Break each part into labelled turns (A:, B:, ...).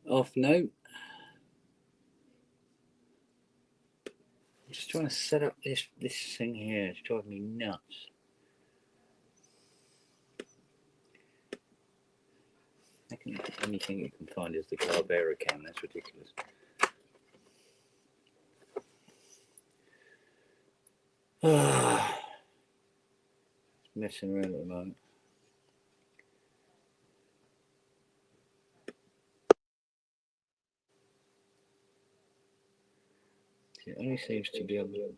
A: Off note. I'm just trying to set up this thing here. It's driving me nuts. The only thing you can find is the Carvera cam. That's ridiculous. Messing around at the moment. It only seems to be able to...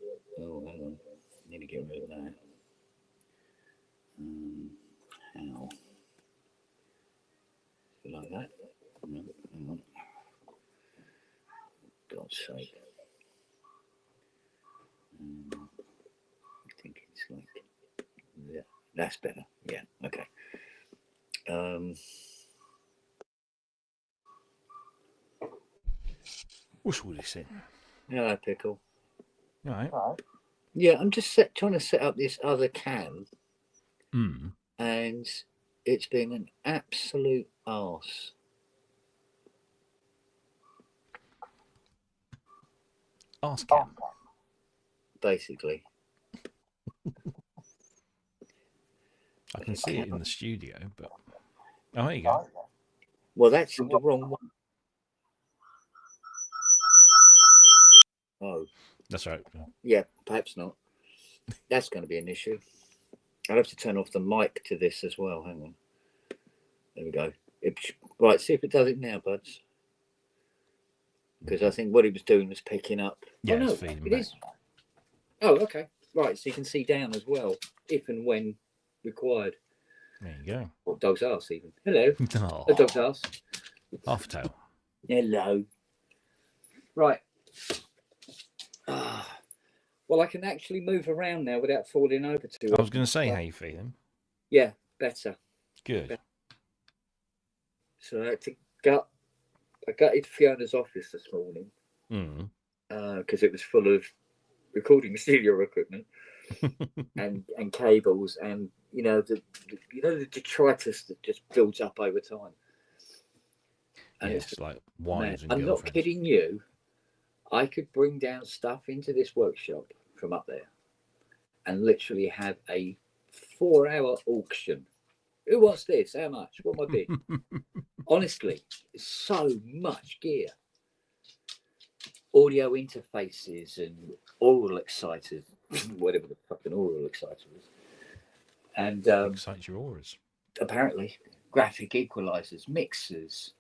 A: Oh, hang on. I need to get rid of that. How? Like that? No, hang on. God's sake. I think it's like... Yeah, that's better. Yeah, okay.
B: What's all this in?
A: Hello, Pickle.
B: All right.
A: Yeah, I'm just trying to set up this other cam. And it's been an absolute arse.
B: Arse cam.
A: Basically.
B: I can see it in the studio, but... Oh, there you go.
A: Well, that's the wrong one. Oh.
B: That's right.
A: Yeah, perhaps not. That's going to be an issue. I'll have to turn off the mic to this as well. Hang on. There we go. Right, see if it does it now, buds. Because I think what he was doing was picking up.
B: Yeah,
A: oh, no,
B: it's feeding
A: it
B: back.
A: is. Oh, okay. Right, so you can see down as well, if and when required.
B: There you go.
A: Or dog's arse, even. Hello.
B: Oh,
A: A dog's arse.
B: half a tail.
A: Hello. Right. Well, I can actually move around now without falling over too
B: I was going to say, how you feeling?
A: Yeah, better.
B: Good.
A: So I gutted Fiona's office this morning because it was full of recording studio equipment and cables and the detritus that just builds up over time.
B: And it's like wives and
A: I'm
B: girlfriends.
A: not kidding you. I could bring down stuff into this workshop from up there and literally have a 4-hour auction. Who wants this? How much? What am I bid? Honestly, so much gear. Audio interfaces and oral exciters, whatever the fucking oral exciter is. And
B: excite your auras.
A: Apparently, graphic equalizers, mixers,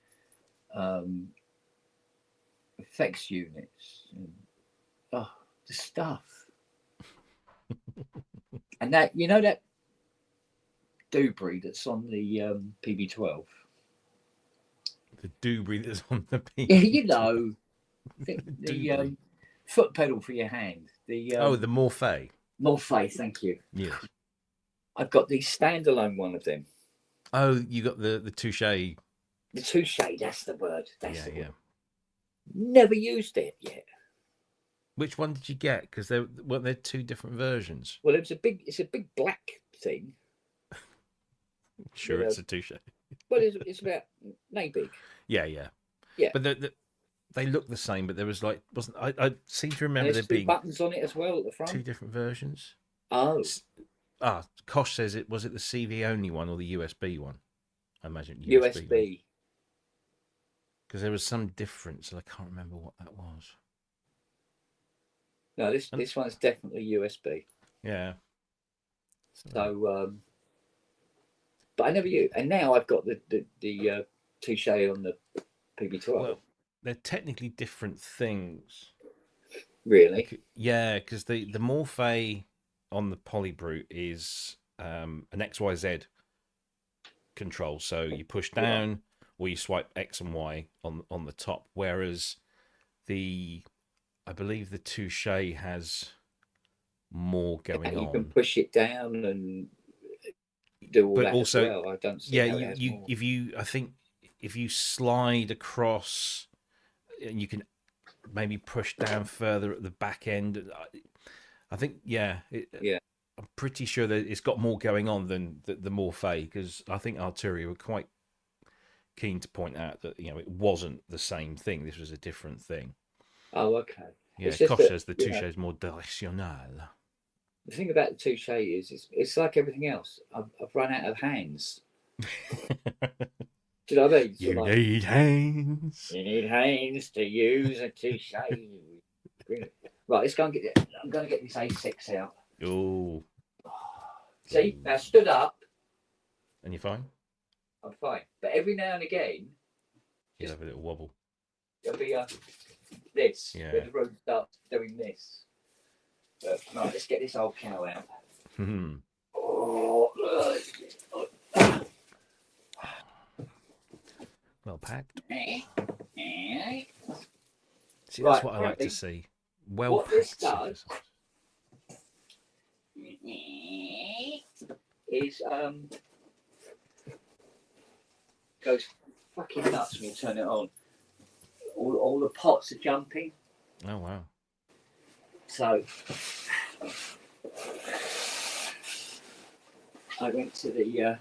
A: effects units, and, the stuff. And that that debris that's on the PB12.
B: The debris that's on the PB12.
A: Yeah, the foot pedal for your hand. The
B: the Morphe.
A: Morphe, thank you.
B: Yes.
A: I've got the standalone one of them.
B: Oh, you got the Touche.
A: The Touche, that's the word. That's the word.
B: Yeah.
A: Never used it yet.
B: Which one did you get? Because there weren't two different versions.
A: Well, it's a big black thing.
B: Sure, it's a Touche.
A: Well, it's about nay big.
B: Yeah. But they look the same, but there was I seem to remember there being
A: buttons on it as well at the front.
B: Two different versions.
A: Oh.
B: Kosh says was it the CV only one or the USB one? I imagine
A: USB.
B: Because there was some difference, and I can't remember what that was.
A: No, this one's definitely USB.
B: Yeah.
A: So, but I never used, and now I've got the Touche on the PB12.
B: Well, they're technically different things.
A: Really?
B: Yeah, because the Morphe on the Polybrute is an XYZ control, so you push down or you swipe X and Y on the top, whereas I believe the Touche has more going on.
A: You can push it down and do all that also, as well. I don't see how it has more.
B: If you slide across, and you can maybe push down further at the back end. I think, I'm pretty sure that it's got more going on than the Morphe, because I think Arturia were quite keen to point out that it wasn't the same thing. This was a different thing.
A: Oh, okay.
B: Yeah,
A: It's just
B: Kosh
A: that,
B: says the touche is more traditionnel.
A: the thing about the touche is it's like everything else. I've run out of hands. Do you know what I mean?
B: You need hands.
A: You need hands to use a touche. Right, let's go and I'm going to get this A6 out.
B: Oh.
A: See, now stood up.
B: And you're fine?
A: I'm fine. But every now and again,
B: You'll have a little wobble.
A: It'll be this.
B: Yeah.
A: Where the road starts doing this. But, right, let's get this old cow out.
B: Well packed.
A: See,
B: that's what I like to see. Well
A: what this
B: packed.
A: does is goes fucking nuts when you turn it on. All the pots are jumping.
B: Oh wow.
A: So I went to the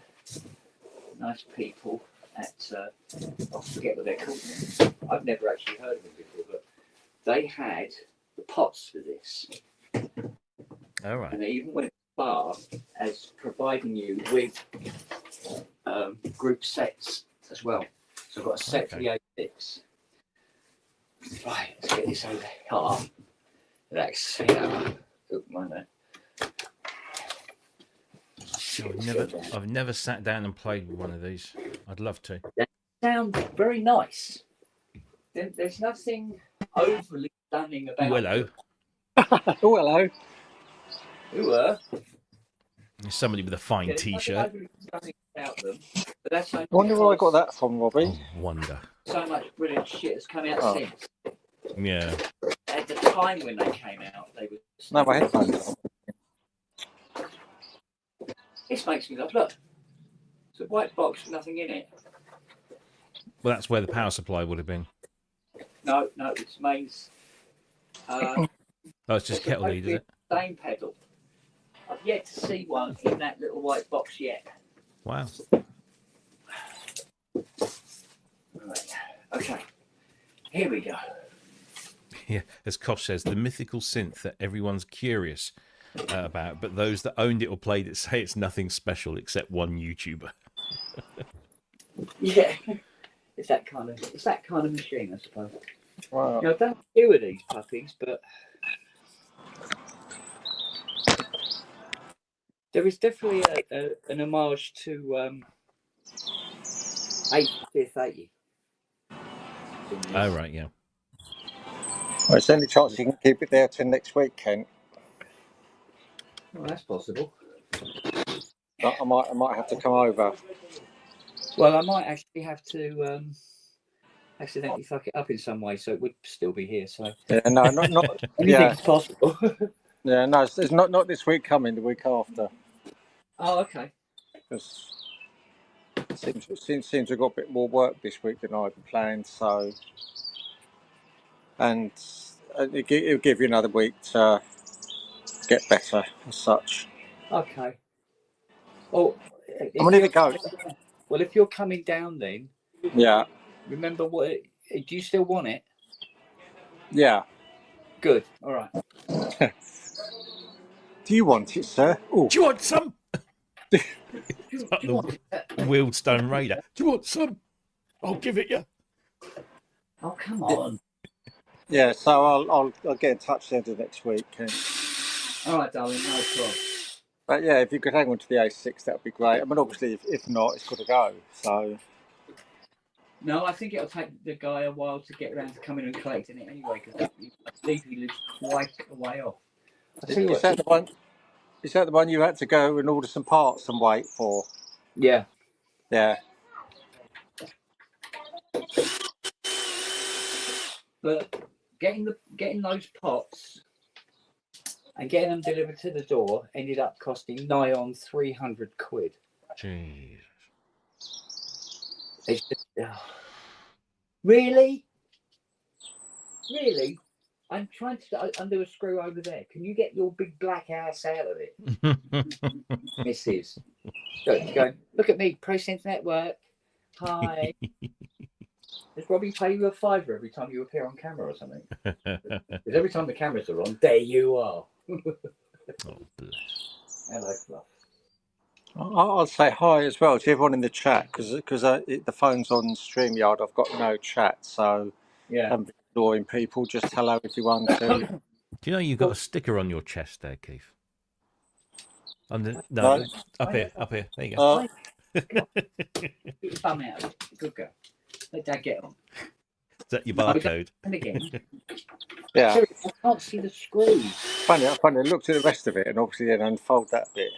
A: nice people at I forget what they're called now. I've never actually heard of them before, but they had the pots for this.
B: All right.
A: And they even went as far as providing you with group sets as well. So I've got a set for the A6. Right, let's get this over here. Relax.
B: I've never sat down and played with one of these. I'd love to.
A: They sound very nice. There's nothing overly stunning about
B: Hello.
A: them.
C: Oh, hello.
A: Who were?
B: There's somebody with a fine T-shirt.
A: About them, but that's
C: I wonder where I got that from, Robbie.
B: Oh, wonder.
A: So much brilliant shit has come out since.
B: Yeah.
A: At the time when they came out, they were.
C: No, my headphones.
A: This makes me laugh. Look, it's a white box with nothing in it.
B: Well, that's where the power supply would have been.
A: No, it's mains.
B: Oh, it's just kettle lead, is it?
A: Same pedal. I've yet to see one in that little white box yet.
B: Wow.
A: Right. Okay. Here we go.
B: Yeah, as Kosh says, the mythical synth that everyone's curious about, but those that owned it or played it say it's nothing special except one YouTuber.
A: Yeah. It's that kind of machine, I suppose.
C: Wow.
A: I don't deal with these puppies, but there is definitely an homage to 8580.
B: Oh, right, yeah.
C: Well, is there any chance you can keep it there till next week, Kent?
A: Well, that's possible.
C: I might have to come over.
A: Well, I might actually have to accidentally fuck it up in some way, so it would still be here. So
C: Yeah, no, not
A: anything's possible.
C: Yeah, no, it's not this week coming. The week after.
A: Oh, okay.
C: Because seems we've got a bit more work this week than I planned. So, and it'll give you another week to get better as such.
A: Okay. Oh,
C: I'm gonna leave it go.
A: Well, if you're coming down, then
C: Yeah.
A: remember what? Do you still want it?
C: Yeah.
A: Good. All right.
C: Do you want it, sir? Ooh.
B: Do you want some?
A: Do you want it?
B: Wheelstone Raider. Do you want some? I'll give it you.
A: Oh, come on.
C: Yeah. So I'll get in touch the end of next week.
A: All right, darling. No problem.
C: But yeah, if you could hang on to the A6, that would be great. I mean, obviously, if not, it's got to go. So.
A: No, I think it'll take the guy a while to get around to coming and collecting it anyway, because I believe he lives quite a way off.
C: Is that the one? Is that the one you had to go and order some parts and wait for?
A: Yeah.
C: Yeah.
A: But getting those pots and getting them delivered to the door ended up costing nigh on 300 quid.
B: Jeez.
A: It's just, really? I'm trying to undo a screw over there. Can you get your big black ass out of it, Mrs.? Going, look at me, Process Network. Hi. Does Robbie pay you a fiver every time you appear on camera or something? Because every time the cameras are on, there you are.
B: Oh, bless.
A: Hello, Fluff.
C: I'll say hi as well to everyone in the chat because the phone's on StreamYard. I've got no chat, so
A: Yeah.
C: I'm ignoring people. Just hello everyone to.
B: Do you know you've got a sticker on your chest there, Keith? No,
C: No.
B: up here. There you go.
A: Get your bum out of it. Good girl. Let Dad get on.
B: Is that your barcode?
A: And again.
C: Yeah.
A: Sorry, I can't see the screws.
C: Funny. I looked at the rest of it and obviously then unfold that bit.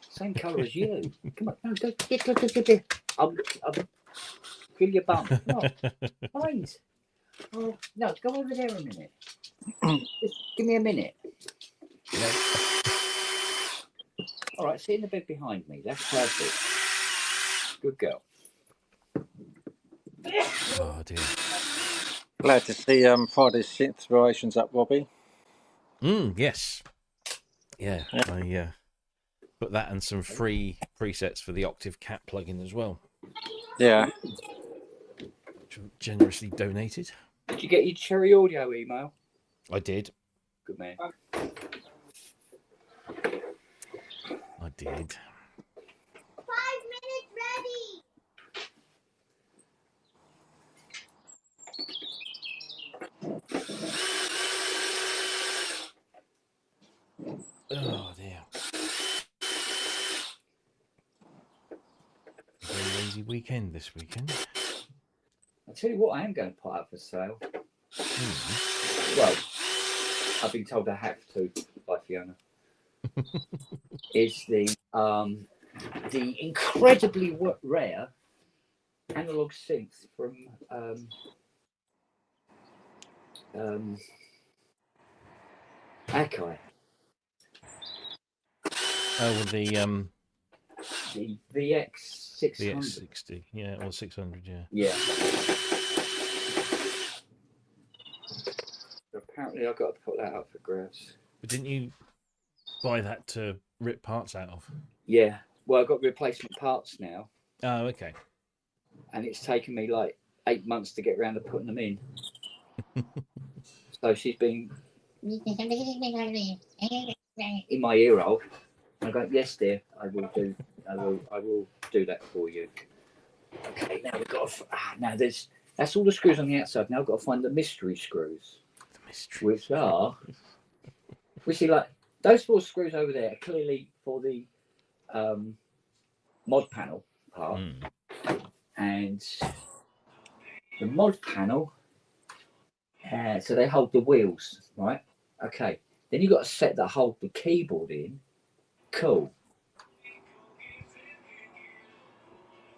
A: Same colour as you. Come on, no, go. I'll feel your bum. No, please. Oh, no, go over there a minute. Just give me a minute.
B: Yeah.
A: All right, sit in the bed behind me. That's perfect. Good girl.
B: Oh dear.
C: Glad to see Friday's inspirations up, Robbie.
B: Yes. Yeah. I put that and some free presets for the Octave Cat plugin as well.
C: Yeah.
B: Which were generously donated.
A: Did you get your Cherry Audio email?
B: I did.
A: Good man.
B: I did.
D: 5 minutes ready.
B: Oh dear. A very lazy weekend this weekend.
A: I'll tell you what I am going to put up for sale. Well, I've been told I have to by Fiona. Is the incredibly rare analog synth from Akai.
B: Oh, the
A: VX 600.
B: the X60, yeah, or 600, yeah.
A: Yeah. So apparently, I've got to put that up for grabs.
B: But didn't you buy that to rip parts out of?
A: Yeah. Well, I've got replacement parts now,
B: Oh, okay.
A: and it's taken me like 8 months to get around to putting them in. So she's been in my ear hole. I go, yes, dear, I will do that for you. Okay, now we've got now that's all the screws on the outside. Now I've got to find the mystery screws.
B: The mystery.
A: Which are we see like those 4 screws over there are clearly for the mod panel part. And the mod panel, so they hold the wheels, right? Okay. Then you've got a set that hold the keyboard in. Cool.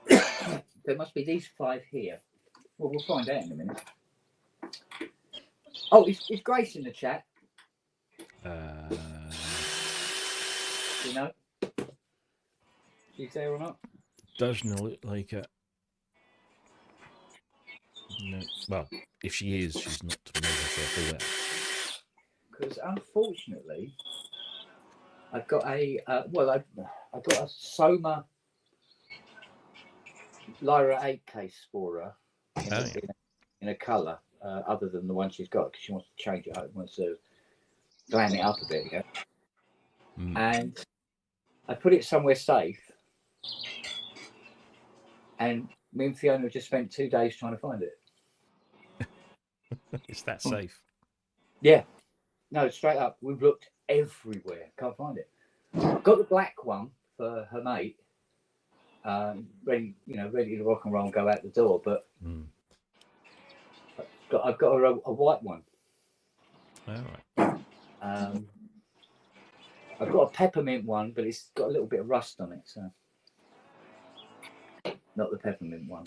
A: There must be these 5 here. Well, we'll find out in a minute. Oh, is Grace in the chat? You know? She's there or not?
B: Does not look like it. No. Well, if she is, she's not to make herself aware.
A: Because unfortunately, I've got a I've got a Soma Lyra 8 case for her in a colour other than the one she's got because she wants to change it up, wants to glam it up a bit, yeah. And I put it somewhere safe, and me and Fiona just spent 2 days trying to find it.
B: It's that safe.
A: Yeah, no, straight up, we've looked everywhere, can't find it. Got the black one for her mate, ready to rock and roll and go out the door, but I've got a white one.
B: All right.
A: I've got a peppermint one, but it's got a little bit of rust on it, so not the peppermint one.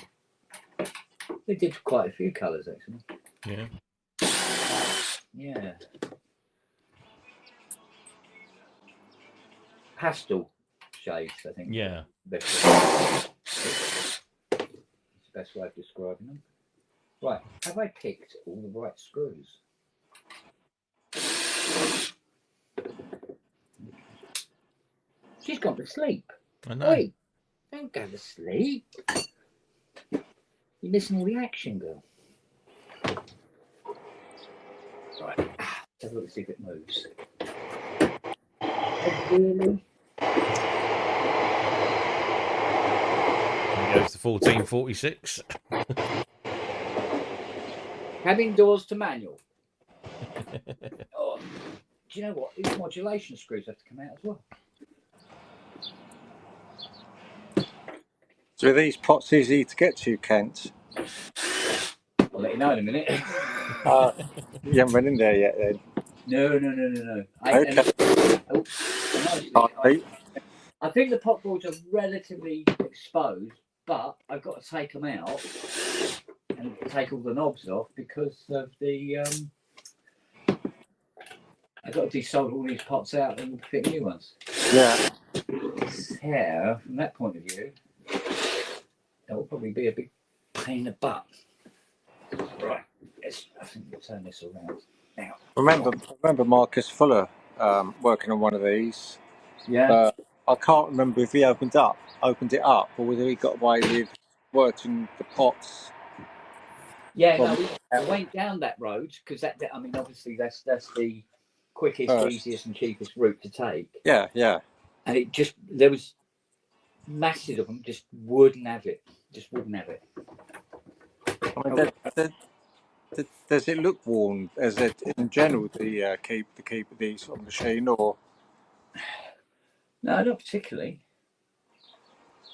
A: They did quite a few colours actually.
B: Yeah.
A: Yeah. Pastel shades, I think.
B: Yeah.
A: It's the best way of describing them. Right, have I picked all the right screws? She's gone to sleep.
B: I know.
A: Oi, don't go to sleep. You're missing all the action, girl. Right. Let's have a look to see if it moves. Oh, really?
B: There goes the 1446.
A: Cabin doors to manual. Oh, do you know what? These modulation screws have to come out as well.
C: So are these pots easy to get to, Kent?
A: I'll let you know in a minute.
C: You haven't been in there yet, then?
A: No.
C: Okay.
A: Honestly, I think the pot boards are relatively exposed, but I've got to take them out and take all the knobs off because of the. I've got to desolder all these pots out and fit new ones.
C: Yeah.
A: So, from that point of view, that will probably be a big pain in the butt. Right, I think we'll turn this around now.
C: Remember Marcus Fuller working on one of these?
A: Yeah.
C: But I can't remember if he opened it up, or whether he got away with working the pots.
A: Yeah, no, we went down that road because I mean, obviously that's the quickest, easiest, and cheapest route to take.
C: Yeah.
A: And it just there was masses of them just wouldn't have it.
C: I mean, does it look worn? As it in general the keep of these sort of machine, or
A: No, not particularly.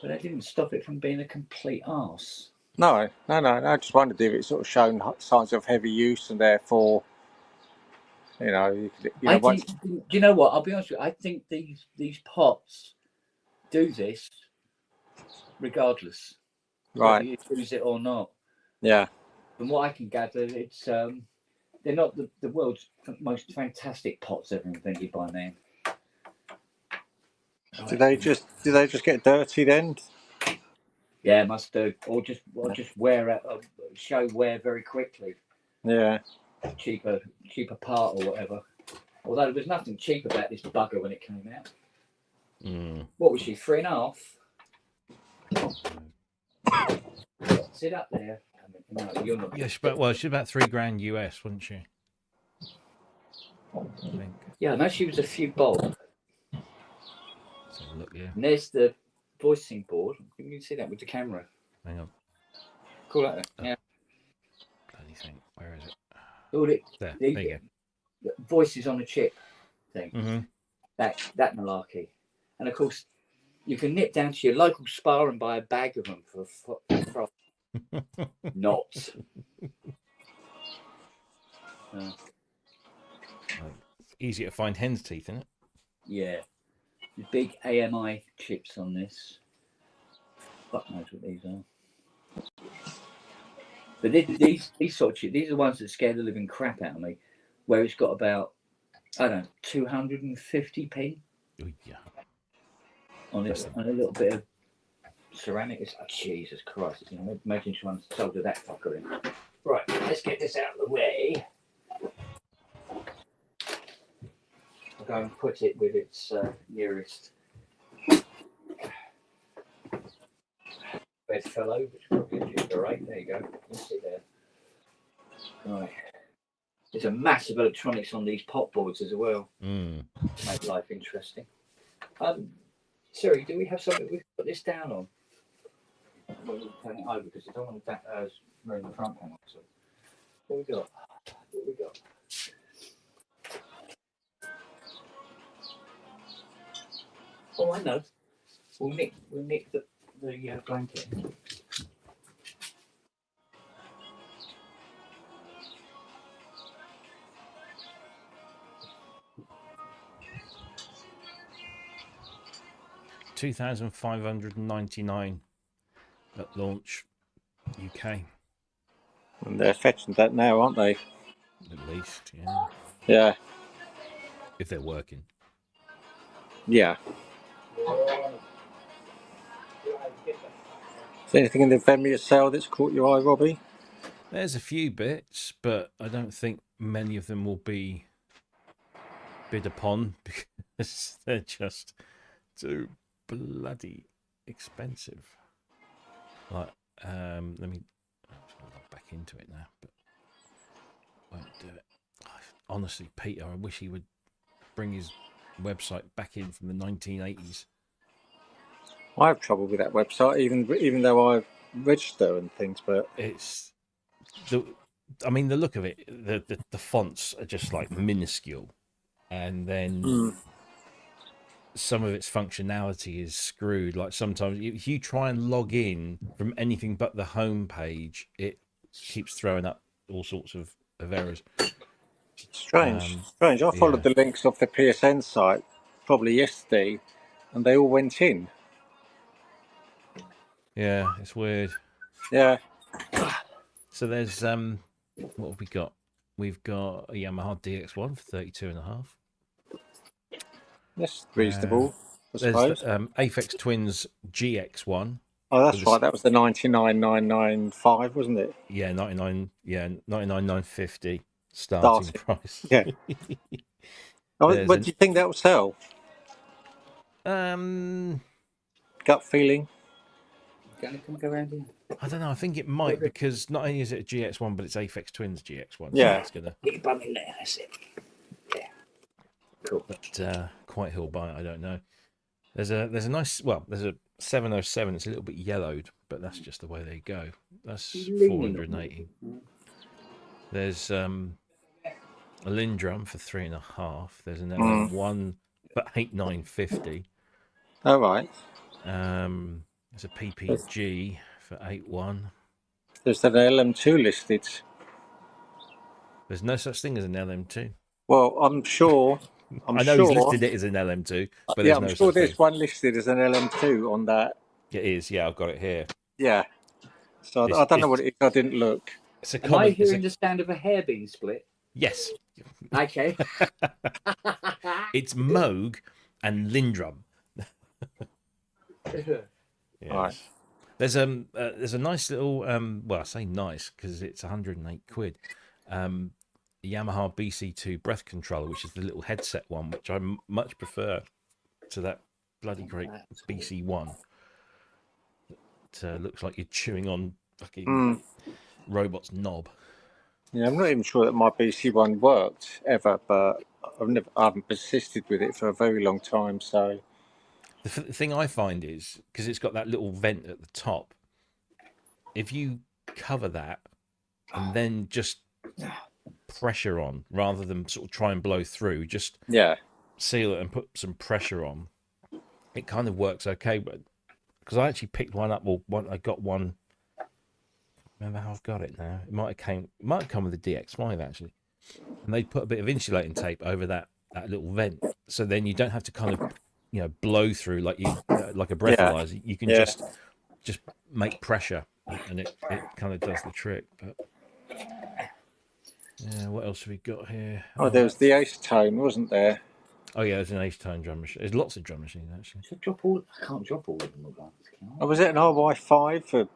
A: But that didn't stop it from being a complete arse.
C: no. I just wondered if it's sort of shown signs of heavy use, and therefore, do
A: you know what? I'll be honest with you. I think these pots do this regardless,
C: right?
A: whether you use it or not.
C: Yeah.
A: From what I can gather, it's they're not the world's most fantastic pots ever invented by man.
C: Do they just get dirty then?
A: Yeah, must do, or just wear out, show wear very quickly.
C: Yeah.
A: Cheaper part or whatever. Although there was nothing cheap about this bugger when it came out. What was she, 3.5? Sit up there. No, you're not.
B: Yeah, she's about $3,000 US, wasn't she? I think.
A: Yeah, I know she was a few bob.
B: So look, yeah.
A: And there's the voicing board. You can see that with the camera.
B: Hang on.
A: Cool like that. Yeah.
B: Bloody thing. Where is it?
A: There
B: you
A: go. Voices on a chip thing.
B: Mm-hmm.
A: That malarkey. And of course, you can nip down to your local Spar and buy a bag of them for not.
B: Easy to find hen's teeth, isn't it?
A: Yeah. The big AMI chips on this. Fuck knows what these are. But these sort of chips, these are the ones that scare the living crap out of me. Where it's got about, I don't know, 250p.
B: Oh, yeah.
A: On it, and a little bit of ceramic. Oh, Jesus Christ! Imagine trying to solder that fucker in. Right, let's get this out of the way. I'll go and put it with its nearest bedfellow, which probably is just right. There you go. You sit there. Right. There's a massive electronics on these pot boards as well. To make life interesting. Siri, do we have something we can put this down on? Well, we'll turn it over because I don't want that in the front panel. So, what we got? Oh, I know. We'll nick the blanket.
B: $2,599 at launch, UK.
C: And they're fetching that now, aren't they?
B: At least, yeah.
C: Yeah.
B: If they're working.
C: Yeah. Is there anything in the Vemia sale that's caught your eye, Robbie?
B: There's a few bits, but I don't think many of them will be bid upon because they're just too bloody expensive. Like, let me. back into it now, but won't do it. Honestly, Peter, I wish he would bring his website back in from the 1980s.
C: I have trouble with that website, even though I register and things. But
B: It's the look of it. The fonts are just like minuscule, and then some of its functionality is screwed. Like sometimes if you try and log in from anything but the home page, it keeps throwing up all sorts of errors.
C: strange. I followed the links off the PSN site probably yesterday, and they all went in.
B: Yeah, it's weird.
C: Yeah.
B: So there's what have we got? We've got a Yamaha DX1 for 32.5.
C: That's reasonable, I
B: There's
C: suppose.
B: the Aphex Twins GX1.
C: Oh, that's right. That was the 99,995, wasn't it?
B: Yeah, 99,950 starting price.
C: Yeah. What do you think that will sell? Gut feeling.
A: Gonna come around here.
B: I don't know. I think it might, because not only is it a GX1, but it's Aphex Twins GX1.
C: Yeah.
B: So it's gonna.
A: Get your bum in there. That's it. Yeah. Cool.
B: But quite he'll buy it. I don't know. There's a nice. Well, there's a 707. It's a little bit yellowed, but that's just the way they go. That's 480. There's a Lindrum for 3.5. There's an LM1 for 8,950.
C: All right.
B: There's a PPG for 8.1.
C: There's an LM2 listed.
B: There's no such thing as an LM2.
C: Well, I'm sure.
B: I know he's listed it as an LM2, but
C: yeah,
B: there's
C: I'm
B: no
C: sure
B: such
C: there's
B: thing.
C: one listed as an LM2 on that.
B: It is, yeah, I've got it here.
C: Yeah. So I don't know what it is. I didn't look.
B: It's a
A: Am I hearing the sound of a hair being split?
B: Yes.
A: Okay.
B: It's Moog and Lindrum.
A: Yes.
C: Right.
B: There's a nice little well, I say nice because it's 108 quid. Yamaha BC2 breath controller, which is the little headset one, which I much prefer to that bloody great BC1. It looks like you're chewing on fucking robot's knob.
C: Yeah, I'm not even sure that my BC1 worked ever, but I haven't persisted with it for a very long time. So
B: The thing I find is, because it's got that little vent at the top, if you cover that and then just pressure on rather than sort of try and blow through, just seal it and put some pressure on, it kind of works okay. But because I actually picked one up, I got one. Remember how I've got it now? It might have come with a DX5 actually, and they put a bit of insulating tape over that little vent, so then you don't have to kind of blow through like a breathalyzer. You can just make pressure, and it kind of does the trick. But yeah, what else have we got here?
C: Oh, there was the Ace Tone, wasn't there?
B: Oh yeah, there's an Ace Tone drum machine. There's lots of drum machines actually.
A: I can't drop all of them at once.
C: Oh, was it an RY5 for?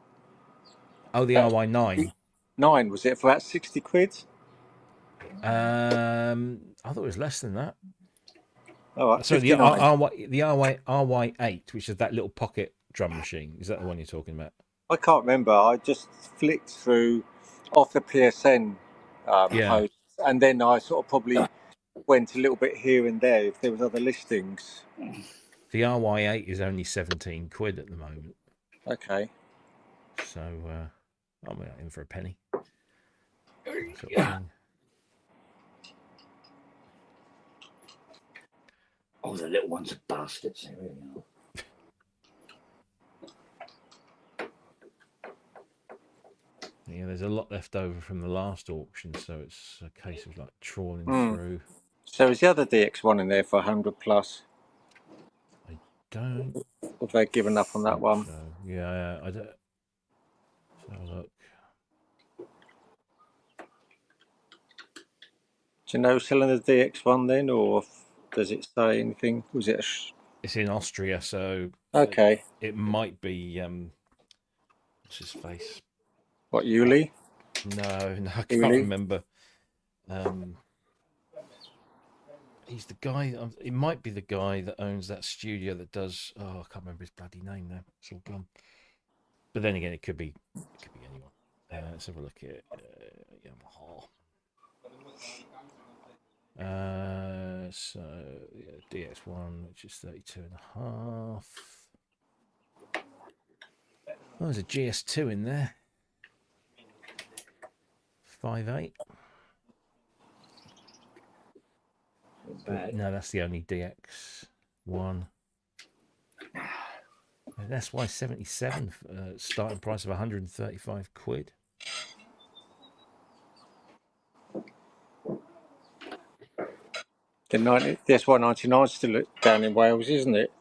B: Oh, the RY9.
C: 9, was it for about 60 quid?
B: I thought it was less than that.
C: Oh, right,
B: so the RY8, which is that little pocket drum machine, is that the one you're talking about?
C: I can't remember. I just flicked through off the PSN posts, and then I sort of probably went a little bit here and there if there was other listings.
B: The RY8 is only 17 quid at the moment.
C: Okay.
B: So I'm in for a penny.
A: Oh, the little ones are bastards. They really are.
B: Yeah, there's a lot left over from the last auction, so it's a case of like trawling through.
C: So is the other DX1 in there for 100 plus?
B: I don't.
C: Or have they given up on that one?
B: So. Yeah, I don't. So look.
C: Do you know selling the DX1 then, or does it say anything? Was it?
B: It's in Austria, so
C: okay.
B: It might be. What's his face?
C: What, Yuli?
B: No, I can't remember. He's the guy. It might be the guy that owns that studio that does. Oh, I can't remember his bloody name now. It's all gone. But then again, it could be anyone. Let's have a look at Yamaha. So yeah, DX1, which is 32.5. Oh, there's a GS2 in there. 5.8.
A: Bad.
B: No, that's the only DX1. An SY77 starting price of 135 quid.
C: The SY99 is still down in Wales, isn't it?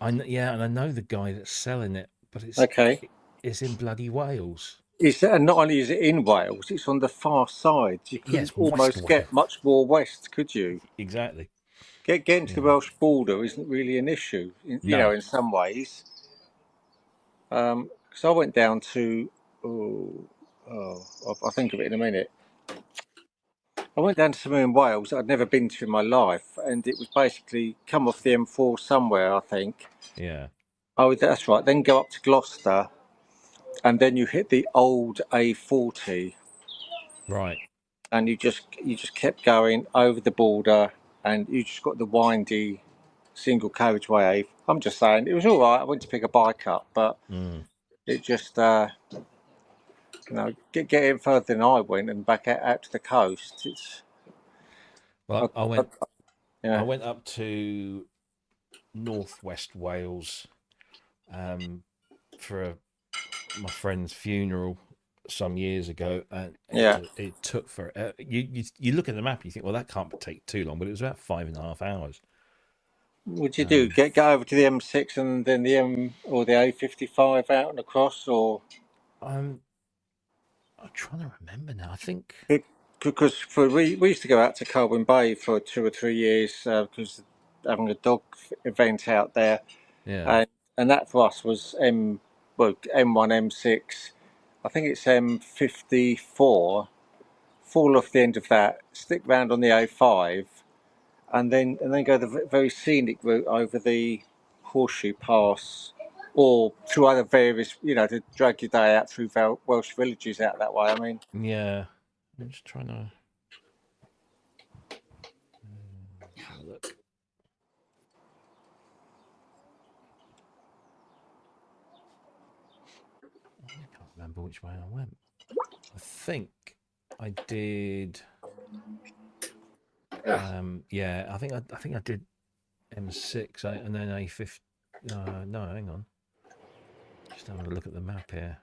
B: Yeah, and I know the guy that's selling it, but
C: Okay.
B: it's in bloody Wales.
C: And not only is it in Wales, it's on the far side. You couldn't
B: Yes, West
C: almost get
B: Wales.
C: much more west, could you?
B: Exactly.
C: Getting to the Welsh border isn't really an issue,
B: No.
C: in some ways. Because I went down to, I'll think of it in a minute. I went down to somewhere in Wales that I'd never been to in my life, and it was basically come off the M4 somewhere, I think.
B: Yeah.
C: Oh, that's right. Then go up to Gloucester, and then you hit the old A40.
B: Right.
C: And you just kept going over the border, and you just got the windy single carriageway. I'm just saying, it was all right. I went to pick a bike up, but it just getting further than I went and back out to the coast. It's
B: Well, I
C: yeah.
B: went up to northwest Wales for my friend's funeral some years ago, and it took for you look at the map, you think, well, that can't take too long, but it was about 5.5 hours.
C: What'd you do? Get over to the M6 and then the the A55 out and across, or?
B: I'm trying to remember now. I think
C: because we used to go out to Colwyn Bay for 2 or 3 years because having a dog event out there.
B: Yeah.
C: And that for us was M1, M6. I think it's M54. Fall off the end of that, stick round on the A5, and then go the very scenic route over the Horseshoe Pass, or through other various, to drag your day out through Welsh villages out that way. I mean,
B: yeah. I'm just trying to have a look. I can't remember which way I went. I think I did. Yeah, I think I did M6 and then A50. No, hang on. Just having a look at the map here.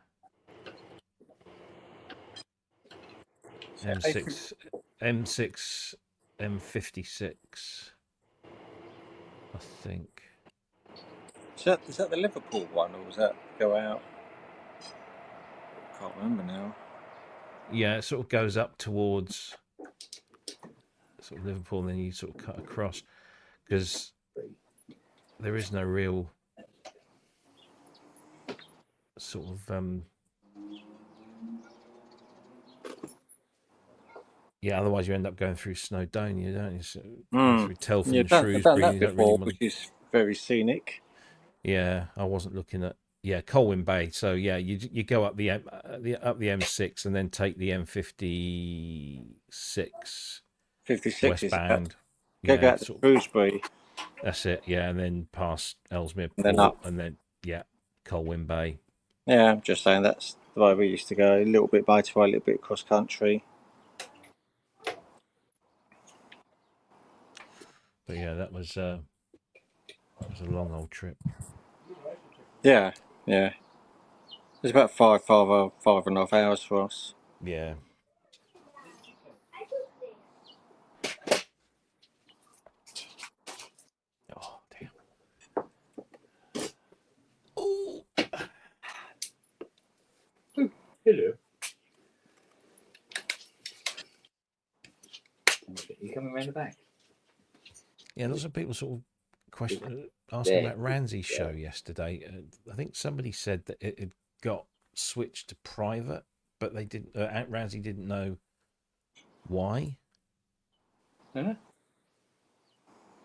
B: M6, M56. I think.
C: Is that the Liverpool one, or was that go out? Can't remember now.
B: Yeah, it sort of goes up towards sort of Liverpool, and then you sort of cut across, because there is no real sort of yeah, otherwise you end up going through Snowdonia, don't you? So through Telford and
C: I've done
B: Shrewsbury.
C: that
B: You don't
C: before,
B: really want
C: which is very scenic.
B: Yeah, I wasn't looking at Colwyn Bay. So yeah, you go up the M6 and then take the M56
C: 56
B: westbound.
C: Go out to Shrewsbury.
B: That's it. Yeah, and then past Ellesmere Port,
C: then up.
B: and then Colwyn Bay.
C: Yeah, I'm just saying that's the way we used to go. A little bit motorway, a little bit cross country.
B: But yeah, that was a long old trip.
C: Yeah. It's about 5.5 hours for us.
B: Yeah. Oh damn. Oh.
A: Hello. You coming around the back?
B: Yeah, lots of people sort of asking about Ramsey's show yesterday. I think somebody said that it had got switched to private, but they didn't. Ramsey didn't know why.
A: Uh-huh.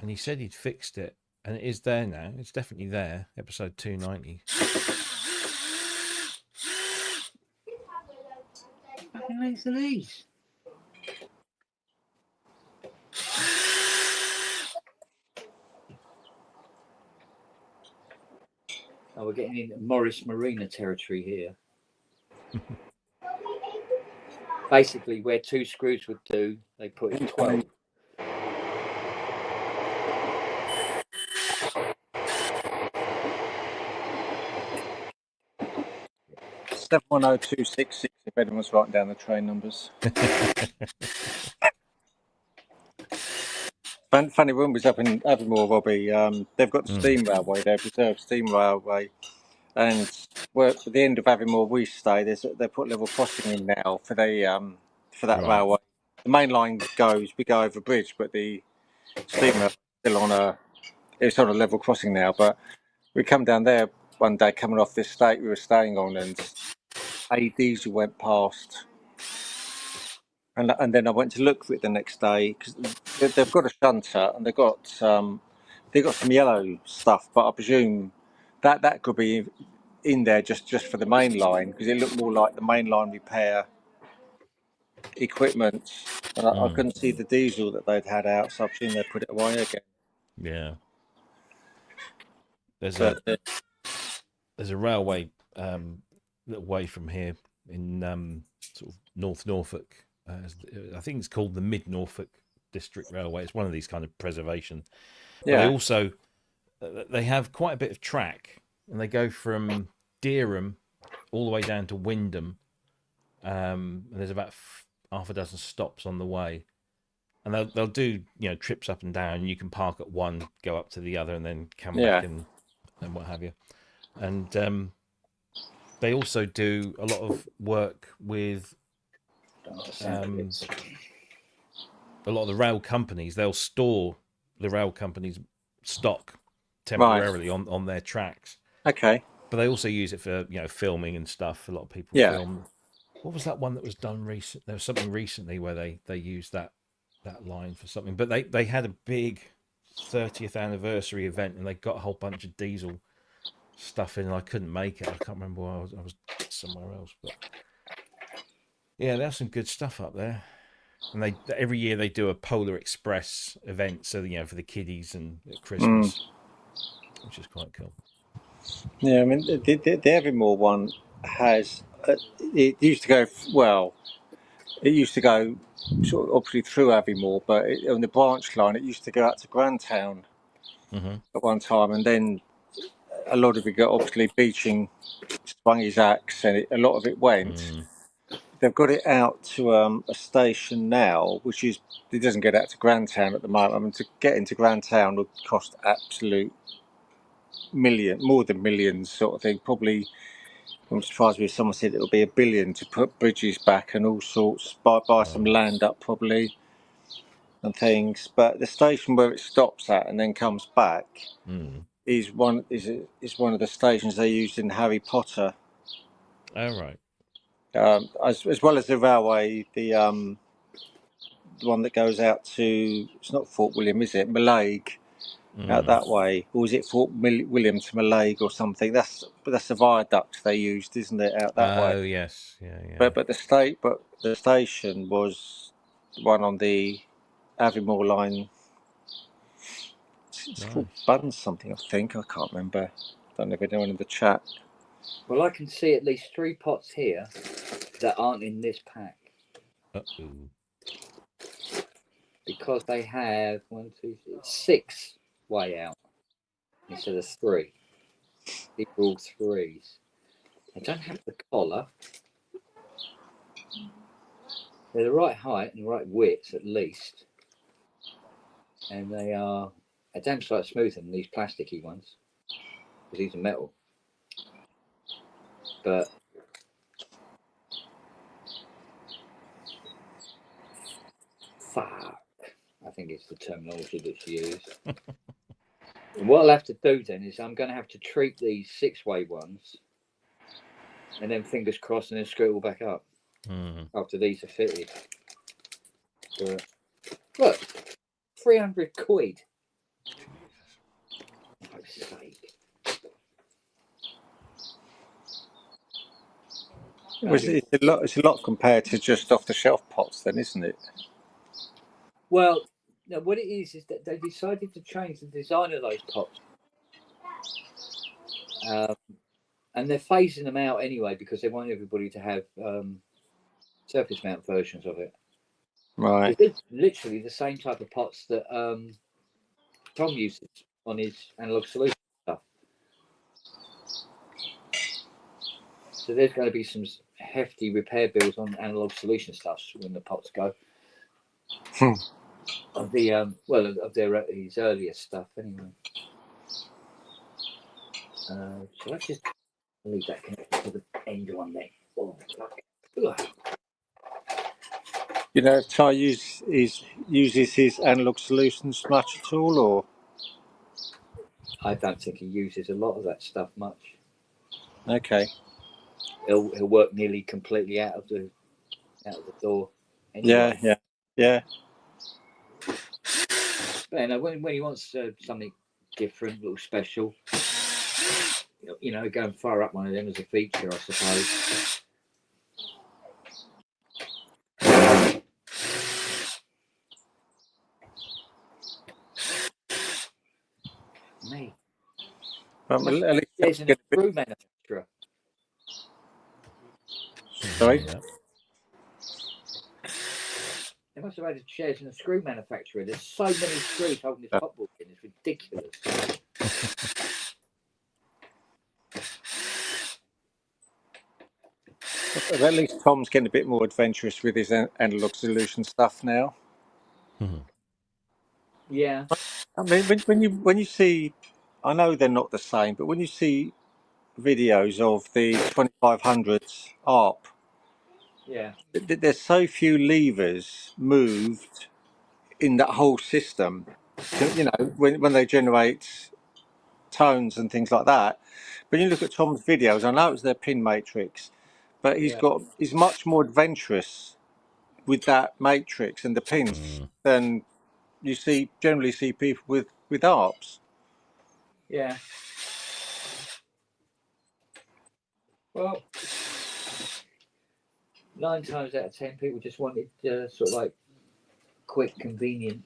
B: And he said he'd fixed it, and it is there now. It's definitely there. Episode 290.
A: How length are these? Oh, we're getting into Morris Marina territory here. Basically, where 2 screws would do, they put in 12.
C: Seven 710-266 if anyone's writing down the train numbers. Funny, when we was up in Aviemore, Robbie, they've got the steam railway, they've reserved steam railway, and at the end of Aviemore we stay, they put level crossing in now for that railway. The main line we go over a bridge, but the steam railway is still it's on a level crossing now. But we come down there one day coming off this estate we were staying on, and a diesel went past. And then I went to look for it the next day because they've got a shunter and they've got some yellow stuff, but I presume that could be in there just for the main line because it looked more like the main line repair equipment. And I couldn't see the diesel that they'd had out, so I presume they put it away again.
B: Yeah. There's a railway away from here in sort of North Norfolk. I think it's called the Mid Norfolk District Railway. It's one of these kind of preservation.
C: Yeah.
B: But they have quite a bit of track, and they go from Dereham all the way down to Wyndham. And there's about half a dozen stops on the way, and they'll do trips up and down. You can park at one, go up to the other, and then come back and what have you. And they also do a lot of work with a lot of the rail companies. They'll store the rail companies' stock temporarily on their tracks.
C: Okay.
B: But they also use it for filming and stuff. A lot of people film. What was that one that was done recent? There was something recently where they used that line for something. But they had a big 30th anniversary event, and they got a whole bunch of diesel stuff in, and I couldn't make it. I can't remember where I was somewhere else. But yeah, there's some good stuff up there. And every year they do a Polar Express event, so for the kiddies and at Christmas, which is quite cool.
C: Yeah, I mean the Aviemore one has it used to go It used to go sort of obviously through Aviemore, but on the branch line it used to go out to Grandtown at one time, and then a lot of it got obviously Beeching swung his axe, and a lot of it went. They've got it out to a station now, which it doesn't get out to Grandtown at the moment. I mean, to get into Grandtown would cost absolute more than millions sort of thing. Probably, I'm surprised if someone said it'll be $1 billion to put bridges back and all sorts, buy some land up probably and things. But the station where it stops at and then comes back is one of the stations they used in Harry Potter.
B: Oh, right.
C: As well as the railway, the one that goes out to, it's not Fort William, is it? Mallaig, out that way, or is it Fort William to Mallaig or something? That's the viaduct they used, isn't it? Out that way.
B: Oh yes, yeah.
C: But the station was the one on the Aviemore line. It's called Buns something, I think. I can't remember. Don't know if anyone in the chat.
A: Well, I can see at least 3 pots here that aren't in this pack. Because they have 1, 2, 3, 6 way out instead of 3. These are all 3s. They don't have the collar. They're the right height and the right width at least. And they are a damn sight smoother than these plasticky ones. Because these are metal. But fuck, I think it's the terminology that's used. And what I'll have to do then is I'm going to have to treat these 6-way ones and then fingers crossed and then screw it all back up after these are fitted. But look, 300 quid. For fuck's sake.
C: It's a lot compared to just off the shelf pots, then, isn't it?
A: Well, no, what it is that they decided to change the design of those pots, um, and they're phasing them out anyway because they want everybody to have surface mount versions of it.
C: Right.
A: It's literally the same type of pots that Tom uses on his analog solution stuff. So there's going to be some hefty repair bills on analog solution stuff when the pots go. Of the of their his earlier stuff anyway. So let's just leave that connected to the end one there. Oh,
C: You know, if Ty uses his analog solutions much at all, or
A: I don't think he uses a lot of that stuff much.
C: okay,
A: He'll work nearly completely out of the door anyway.
C: yeah.
A: But when he wants something different, a little special, go and fire up one of them as a feature, I suppose. Me.
C: At least
A: there's a screw manufacturer.
C: Sorry.
A: They must have had shares in a screw manufacturer. There's so many screws holding this pot book in. It's ridiculous.
C: At least Tom's getting a bit more adventurous with his analog solution stuff now.
A: Yeah.
C: I mean, when you see, I know they're not the same, but when you see videos of the 2500s ARP,
A: yeah,
C: there's so few levers moved in that whole system. You know, when they generate tones and things like that. When you look at Tom's videos, I know it's their pin matrix, but he's much more adventurous with that matrix and the pins than you generally see people with ARPs.
A: Yeah. Well, 9 times out of 10, people just wanted sort of like quick, convenient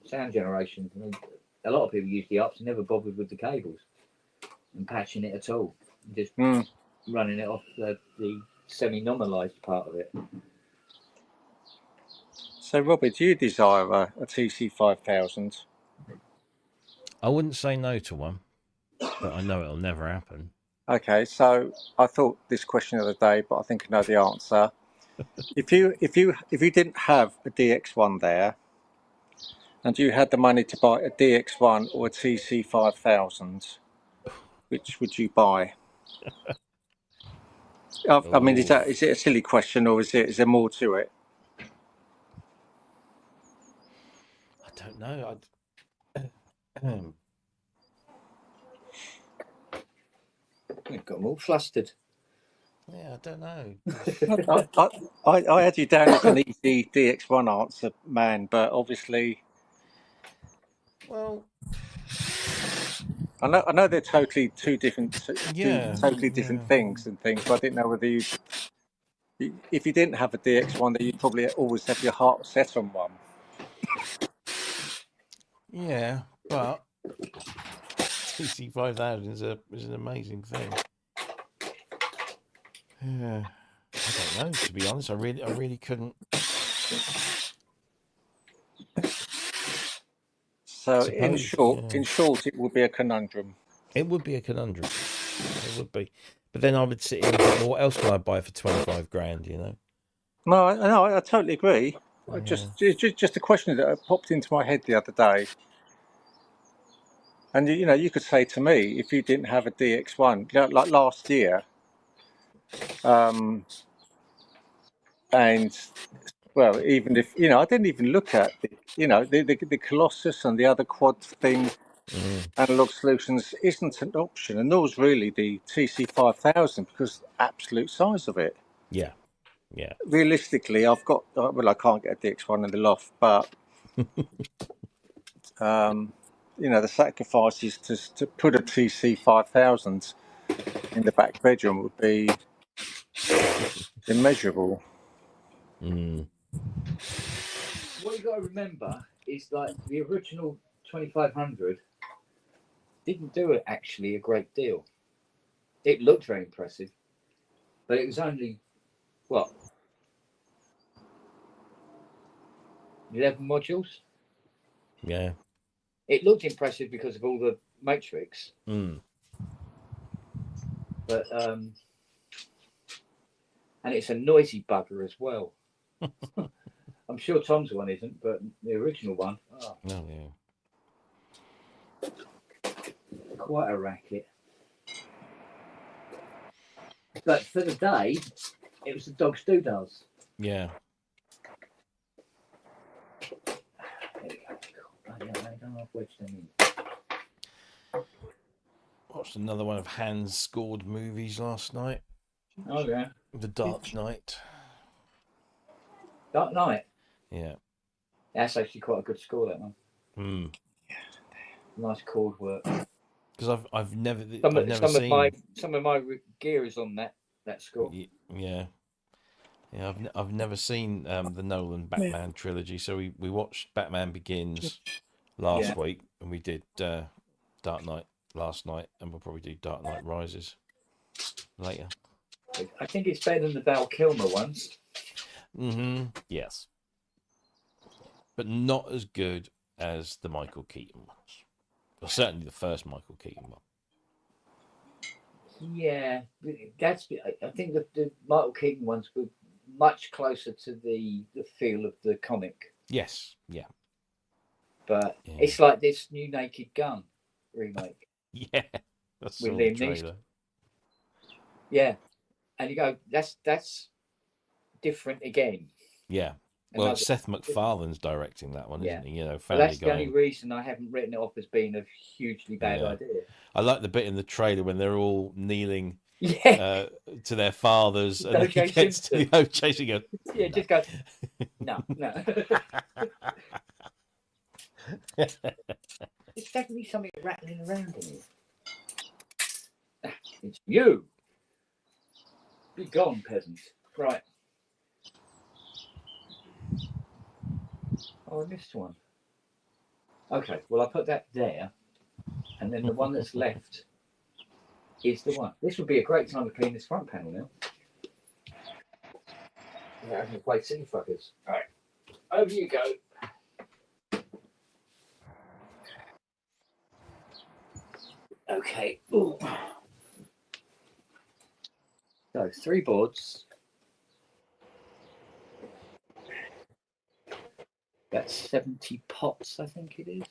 A: sound generation. I mean, a lot of people use the ARPs and never bothered with the cables and patching it at all. Just running it off the semi-nominalized part of it.
C: So, Robbie, do you desire a TC5000?
B: I wouldn't say no to one, but I know it'll never happen.
C: Okay, so I thought this question the other day, but I think I know the answer. If you didn't have a DX1 there, and you had the money to buy a DX1 or a TC5000, which would you buy? I mean, is it a silly question, or is there more to it?
B: I don't know.
A: We've got them all flustered.
B: Yeah, I don't know.
C: I had you down as an easy DX1 answer, man, but obviously,
B: well,
C: I know they're totally two different, totally different things and things. But I didn't know whether if you didn't have a DX1, then you'd probably always have your heart set on one.
B: Yeah, but TC5000 is an amazing thing. Yeah, I don't know, to be honest. I really couldn't.
C: So in short, it would be a conundrum.
B: It would be a conundrum. It would be, but then I would sit here and think, well, what else can I buy for 25 grand? You know?
C: No, I totally agree.
B: Yeah.
C: Just a question that popped into my head the other day. And you could say to me, if you didn't have a DX1, like last year, and well, even if I didn't even look at the Colossus and the other quad thing, analog solutions isn't an option, and nor is really the TC5000 because absolute size of it.
B: Yeah.
C: Realistically, I've got I can't get a DX1 in the loft, but the sacrifices to put a TC5000 in the back bedroom would be Immeasurable.
B: Mm.
A: What you got to remember is like the original 2500 didn't do it actually a great deal. It looked very impressive, but it was only what 11 modules.
B: Yeah.
A: It looked impressive because of all the matrix,
B: Mm.
A: but and it's a noisy bugger as well. I'm sure Tom's one isn't, but the original one,
B: Oh, yeah.
A: quite a racket. But for the day, it was the dog's doodles.
B: Yeah.
A: There we go. Bloody hell, I don't know if I've wedged them in.
B: Watched another one of Hans scored movies last night.
A: Oh yeah,
B: The Dark Knight.
A: Dark Knight.
B: Yeah.
A: That's actually quite a good score, that one.
B: Mm.
A: Nice chord work.
B: Because I've never
A: Some
B: seen
A: of my gear is on that score.
B: Yeah. Yeah, I've never seen the Nolan Batman trilogy. So we watched Batman Begins last week, and we did Dark Knight last night, and we'll probably do Dark Knight Rises later.
A: I think it's better than the Val Kilmer ones.
B: Yes, but not as good as the Michael Keaton ones. Well, certainly the first Michael Keaton one.
A: Yeah, that's. I think the Michael Keaton ones were much closer to the feel of the comic.
B: Yes, yeah,
A: but it's like this new Naked Gun remake.
B: Yeah, that's
A: with
B: the
A: Liam
B: trailer.
A: Neeson. Yeah, and you go, that's different again.
B: Yeah. Well, it's Seth MacFarlane's directing that one, isn't he? You know,
A: Well, that's the only reason I haven't written it off as being a hugely bad idea.
B: I like the bit in the trailer when they're all kneeling to their fathers, and then he gets to the O.J. and goes,
A: yeah, just go, no. There's definitely something rattling around in here. It's you. Be gone, peasant. Right. Oh, I missed one. Okay, well, I'll put that there. And then the one that's left is the one. This would be a great time to clean this front panel now. Yeah, I can play silly fuckers. All right. Over you go. Okay. Ooh. So, 3 boards. That's 70 pots, I think it is.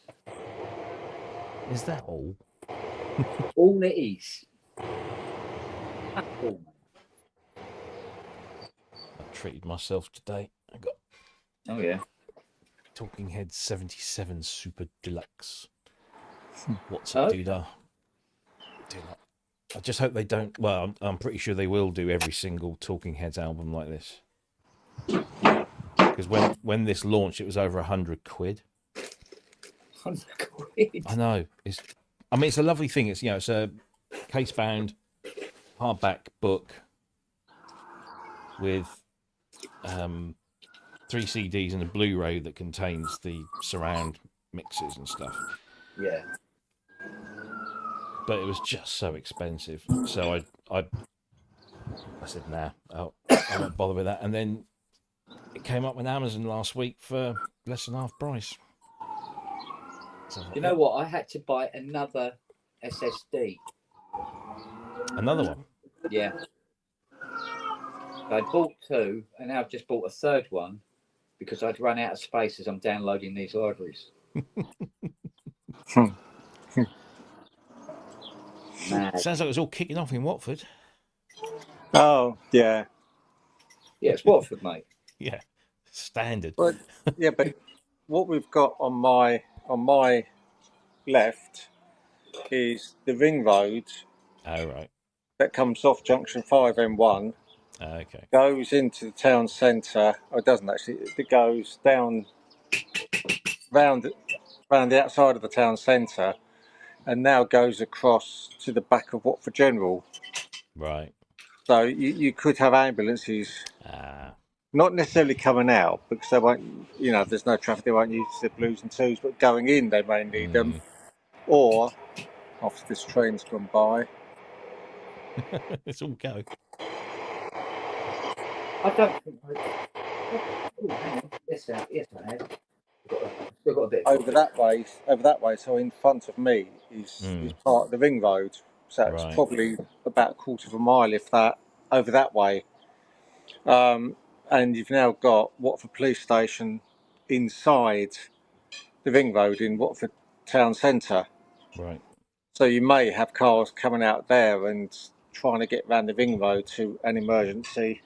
B: Is that all?
A: All it is. All.
B: I treated myself today. I got.
A: Oh yeah.
B: Talking Head 77 Super Deluxe. What's up, Doodah? I just hope they don't. Well, I'm pretty sure they will do every single Talking Heads album like this. Because when this launched, it was over 100 quid.
A: 100 quid.
B: I know. It's a lovely thing. It's it's a case bound hardback book with 3 CDs and a Blu-ray that contains the surround mixes and stuff.
A: Yeah.
B: But it was just so expensive. So I said, nah, I won't bother with that. And then it came up on Amazon last week for less than half price. So
A: you know what? I had to buy another SSD.
B: Another one?
A: Yeah. I bought 2, and now I've just bought a 3rd one because I'd run out of space as I'm downloading these libraries.
B: Sounds like it was all kicking off in Watford.
C: Oh, yeah.
A: Yeah, it's Watford, mate.
B: Yeah, standard.
C: But, yeah, but what we've got on my left is the ring road.
B: Oh, right.
C: That comes off junction 5 M1.
B: Okay.
C: Goes into the town centre. Oh, it doesn't actually. It goes down round the outside of the town centre, and now goes across to the back of Watford General.
B: Right.
C: So you could have ambulances not necessarily coming out because they won't, if there's no traffic, they won't use the blues and twos, but going in, they may need them. Or, after this train's gone by,
B: Let's all go.
A: I don't think. Oh, hang on. Yes, I have. Still got a bit.
C: over that way. So in front of me is part of the ring road. So it's
B: Right.
C: probably about a quarter of a mile, if that, over that way. And you've now got Watford Police Station inside the ring road in Watford Town Centre.
B: Right.
C: So you may have cars coming out there and trying to get round the ring road to an emergency.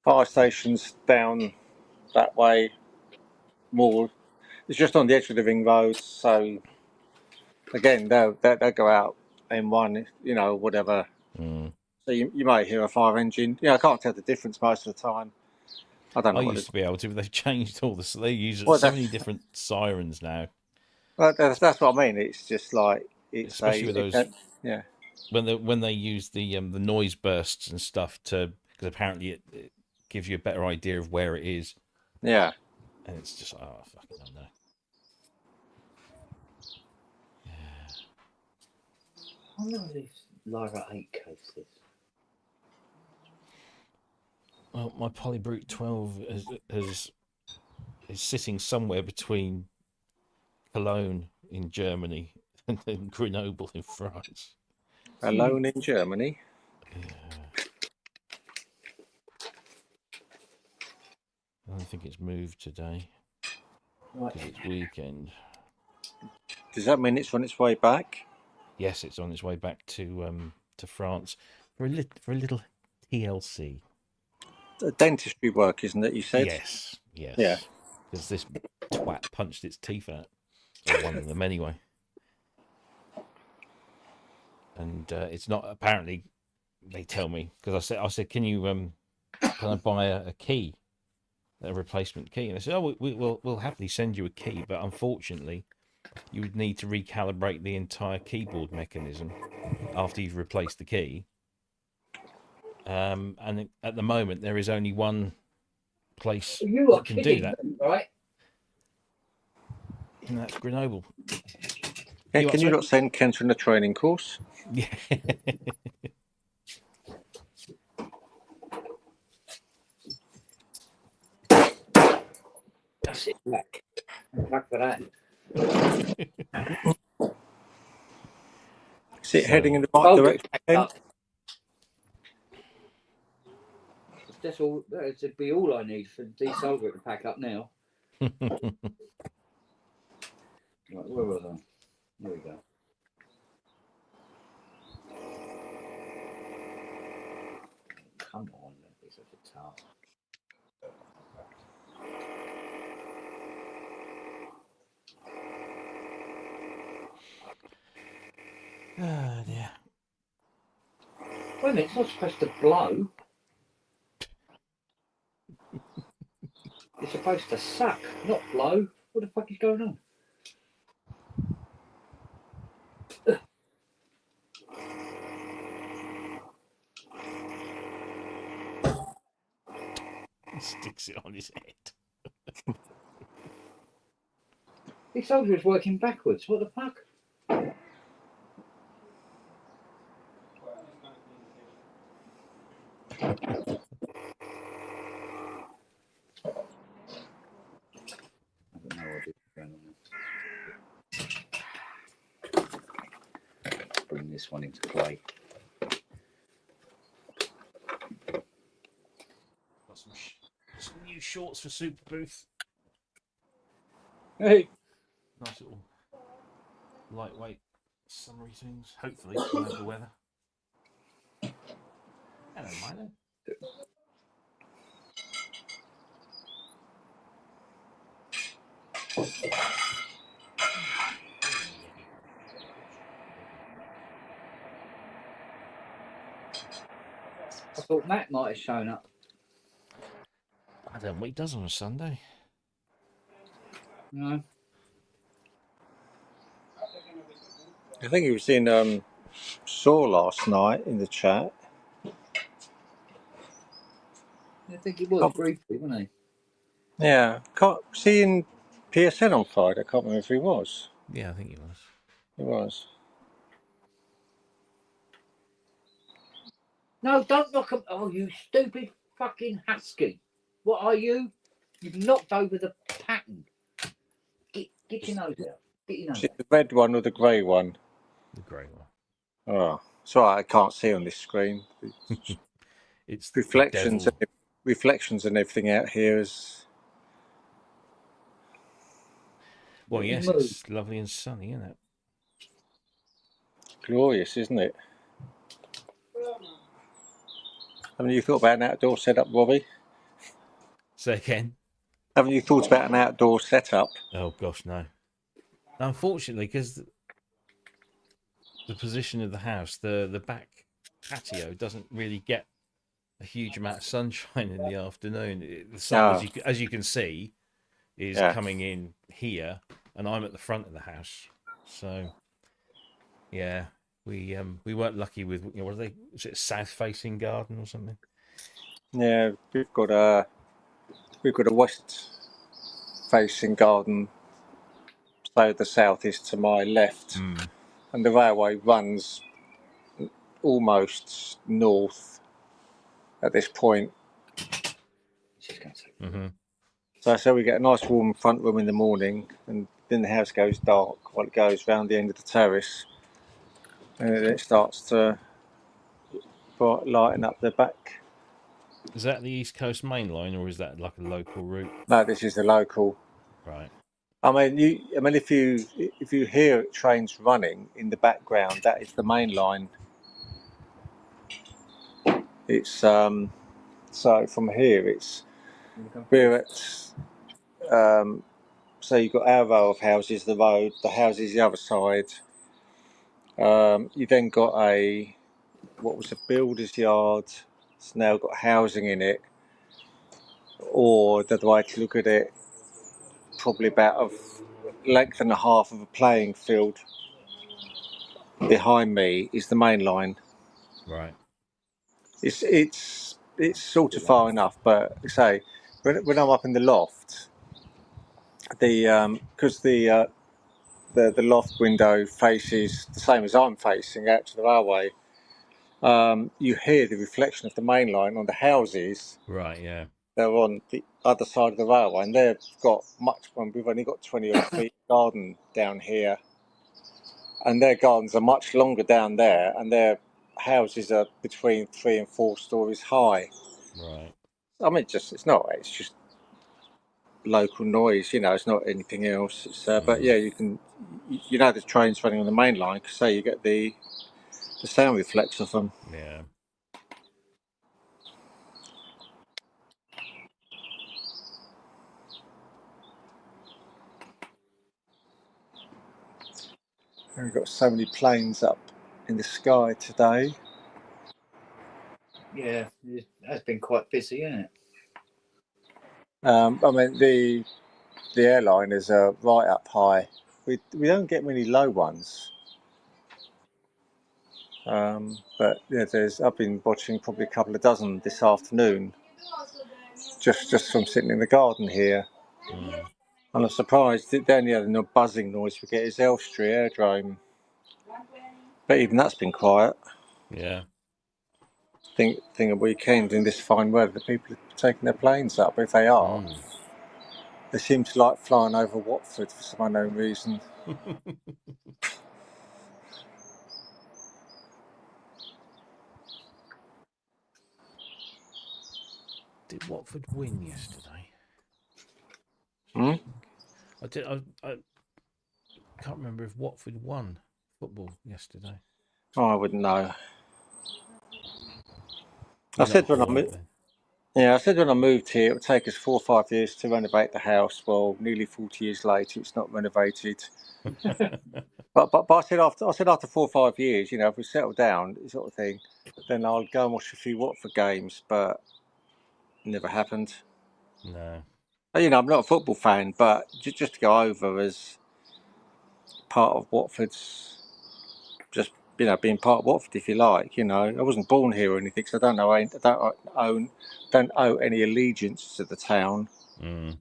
C: Fire stations down that way. More, it's just on the edge of the ring road. So again, they'll go out M1, whatever. So you might hear a fire engine. I can't tell the difference most of the time. I don't know.
B: I used to be able to, but they've changed all this. They use
C: Well,
B: so many different sirens now.
C: Well, that's what I mean. It's just like
B: Especially with those.
C: Yeah.
B: When they use the noise bursts and stuff because apparently it gives you a better idea of where it is.
C: Yeah.
B: And it's just I fucking don't know.
A: I wonder if these Lyra 8 cases.
B: Well, my Polybrute 12 is sitting somewhere between Cologne in Germany and then Grenoble in France.
C: Alone in Germany.
B: Yeah. I don't think it's moved today because it's weekend.
C: Does that mean it's on its way back?
B: Yes, it's on its way back to France for a little TLC.
C: Dentistry work, isn't it? You said.
B: Yes.
C: Yeah.
B: Because this twat punched its teeth out. Or one of them, anyway. And it's not apparently. They tell me because I said, can I buy a key, a replacement key? And they said, oh, we'll happily send you a key, but unfortunately, you would need to recalibrate the entire keyboard mechanism after you've replaced the key. And at the moment, there is only one place that can do that.
A: Right?
B: And that's Grenoble.
C: Yeah, can you not send Kent on a training course?
B: Yeah.
A: That's it. Black for that.
C: Is it heading in the right direction?
A: That's all. That would be all I need for desolder to pack up now. Right, where was I? There we go. Come on, it's such a task.
B: Oh dear.
A: Wait a minute, it's not supposed to blow. It's supposed to suck, not blow. What the fuck is going on?
B: He sticks it on his head.
A: This soldier is working backwards. What the fuck? Bring this one into play.
B: Got some new shorts for Super Booth.
A: Hey.
B: Nice little lightweight summery things. Hopefully, we'll have the weather. Hello, Milo.
A: I thought Matt might have shown up.
B: I don't know what he does on a Sunday.
A: No.
C: I think he was in Saw last night in the chat.
A: I think it was briefly, wasn't he?
C: Yeah, can't see in PSN on Friday. I can't remember if he was.
B: Yeah, I think he was.
C: He was.
A: No, don't knock him. Oh, you stupid fucking husky. What are you? You've knocked over the pattern. Get your nose out. Get your
C: Is
A: nose
C: it
A: out.
C: the red one or the grey one?
B: The grey one.
C: Oh, sorry, I can't see on this screen.
B: It's
C: Reflections,
B: the devil.
C: reflections, and everything out here is
B: Well,
A: Let him
B: yes,
A: move.
B: it's lovely and sunny, isn't it?
C: glorious, isn't it? Haven't you thought about an outdoor setup, Robbie?
B: Say again.
C: Haven't you thought about an outdoor setup?
B: Oh gosh, no. Unfortunately, because the position of the house, the back patio doesn't really get a huge amount of sunshine in the afternoon. The sun,
C: Ah,
B: as you can see, is
C: yeah.
B: coming in here, and I'm at the front of the house. So, yeah, we weren't lucky with, you know, what are they? Is it a south-facing garden or something?
C: Yeah, we've got a west-facing garden, so the south is to my left, and the railway runs almost north at this point.
A: She's going to say.
B: Mm-hmm.
C: So we get a nice warm front room in the morning, and then the house goes dark while it goes round the end of the terrace, and then it starts to lighten up the back.
B: Is that the East Coast Main Line, or is that like a local route?
C: No, this is the local.
B: Right.
C: I mean, if you hear trains running in the background, that is the main line. It's so from here, we're at so you've got our row of houses, the road, the houses the other side. You then got what was a builder's yard. It's now got housing in it, or the way to look at it, probably about a length and a half of a playing field behind me is the main line.
B: Right.
C: It's sort of far enough, but say when I'm up in the loft, because the loft window faces the same as I'm facing out to the railway. You hear the reflection of the main line on the houses.
B: Right. Yeah.
C: They're on the other side of the railway, and they've got much. We've only got 20 odd feet garden down here, and their gardens are much longer down there, and their houses are between 3 and 4 stories high.
B: Right.
C: I mean, it's just local noise, it's not anything else. But yeah, the trains running on the main line, because say you get the sound reflects off them.
B: Yeah.
C: And we've got so many planes up in the sky today.
A: Yeah, that's been quite busy, isn't it?
C: I mean, the airliners are right up high. We don't get many low ones. But yeah, I've been watching probably a couple of dozen this afternoon, just from sitting in the garden here.
B: Mm.
C: And I'm surprised the only other buzzing noise we get is Elstree Airdrome. But even that's been quiet.
B: Yeah.
C: Think a weekend in this fine weather, the people are taking their planes up. If they are, they seem to like flying over Watford for some unknown reason.
B: Did Watford win yesterday?
C: Hmm?
B: I did. I can't remember if Watford won football yesterday.
C: Oh, I wouldn't know.
B: You're not caught up then.
C: I said when I moved here, it would take us 4 or 5 years to renovate the house. Well, nearly 40 years later, it's not renovated. But I said after 4 or 5 years, if we settle down, sort of thing, then I'll go and watch a few Watford games. But it never happened.
B: No.
C: I'm not a football fan, but just to go over as part of Watford's just being part of Watford, if you like. I wasn't born here or anything, so I don't don't owe any allegiance to the town.
B: Mm.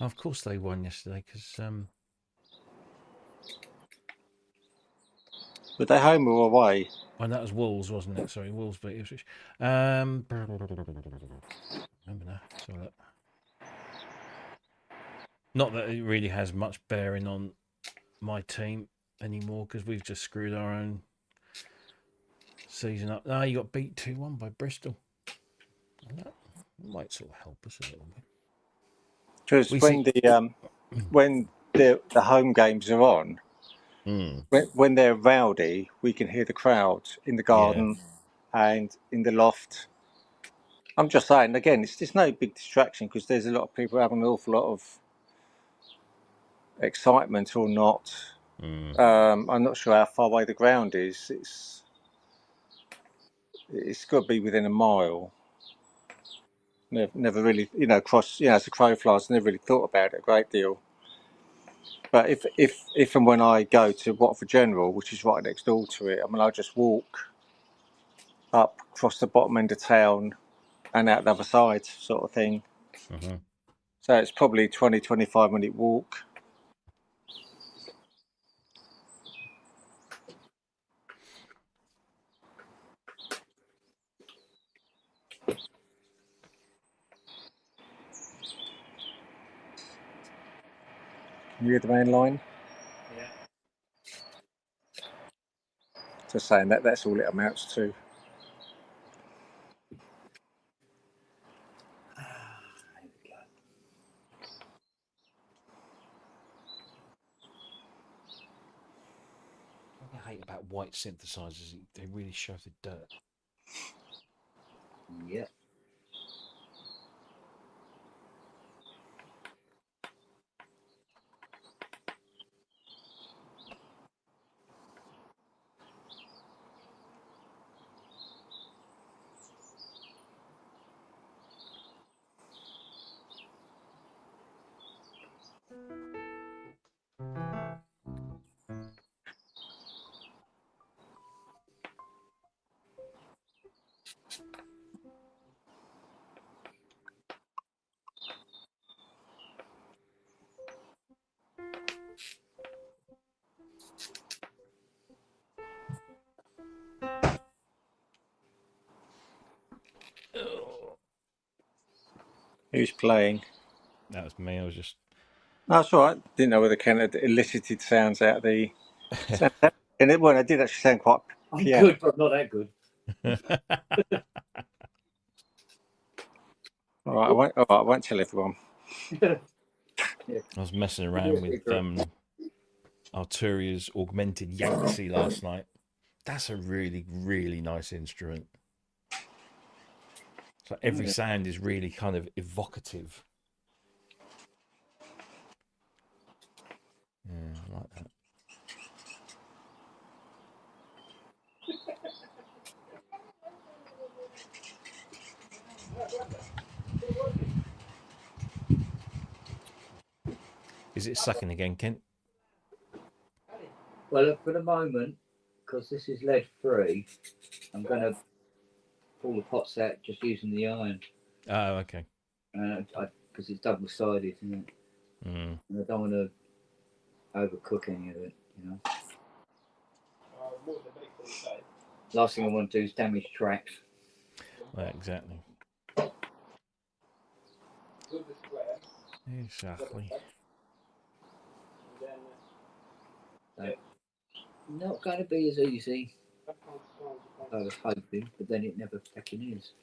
B: Of course, they won yesterday because
C: Were they home or away?
B: oh, that was Wolves, wasn't it? Sorry, Wolves beat Ipswich. Remember now. So that. Not that it really has much bearing on my team anymore because we've just screwed our own season up. No, you got beat 2-1 by Bristol. And that might sort of help us a little bit.
C: Because when the home games are on, when they're rowdy, we can hear the crowd in the garden and in the loft. I'm just saying, again, it's no big distraction because there's a lot of people having an awful lot of excitement or not. I'm not sure how far away the ground is. It's got to be within a mile. Never really, as a crow flies, never really thought about it a great deal. But if and when I go to Watford General, which is right next door to it, I mean, I just walk up across the bottom end of town and out the other side, sort of thing. So it's probably 20-25 minute walk. Can you hear the main line?
A: Yeah.
C: Just saying that's all it amounts to.
A: There we go.
B: What I hate about white synthesizers, they really show the dirt.
A: Yeah.
C: Who's playing?
B: That was me. I was just.
C: No, that's all right. Didn't know whether Ken had elicited sounds out of the. And it did actually sound quite
A: I'm
C: piano.
A: good, but not that good.
C: All right, I won't tell everyone.
B: I was messing around with Arturia's augmented Yangtze last night. That's a really, really nice instrument. So every sound is really kind of evocative. Yeah, I like that. Is it sucking again, Kent?
A: Well, for the moment, because this is lead free, I'm going to pull the pots out just using the iron.
B: Oh, okay.
A: Because it's double sided, isn't it? And I don't want to overcook any of it, Last thing I want to do is damage tracks.
B: Well, exactly. Exactly.
A: Not going to be as easy as I was hoping, but then it never fucking is.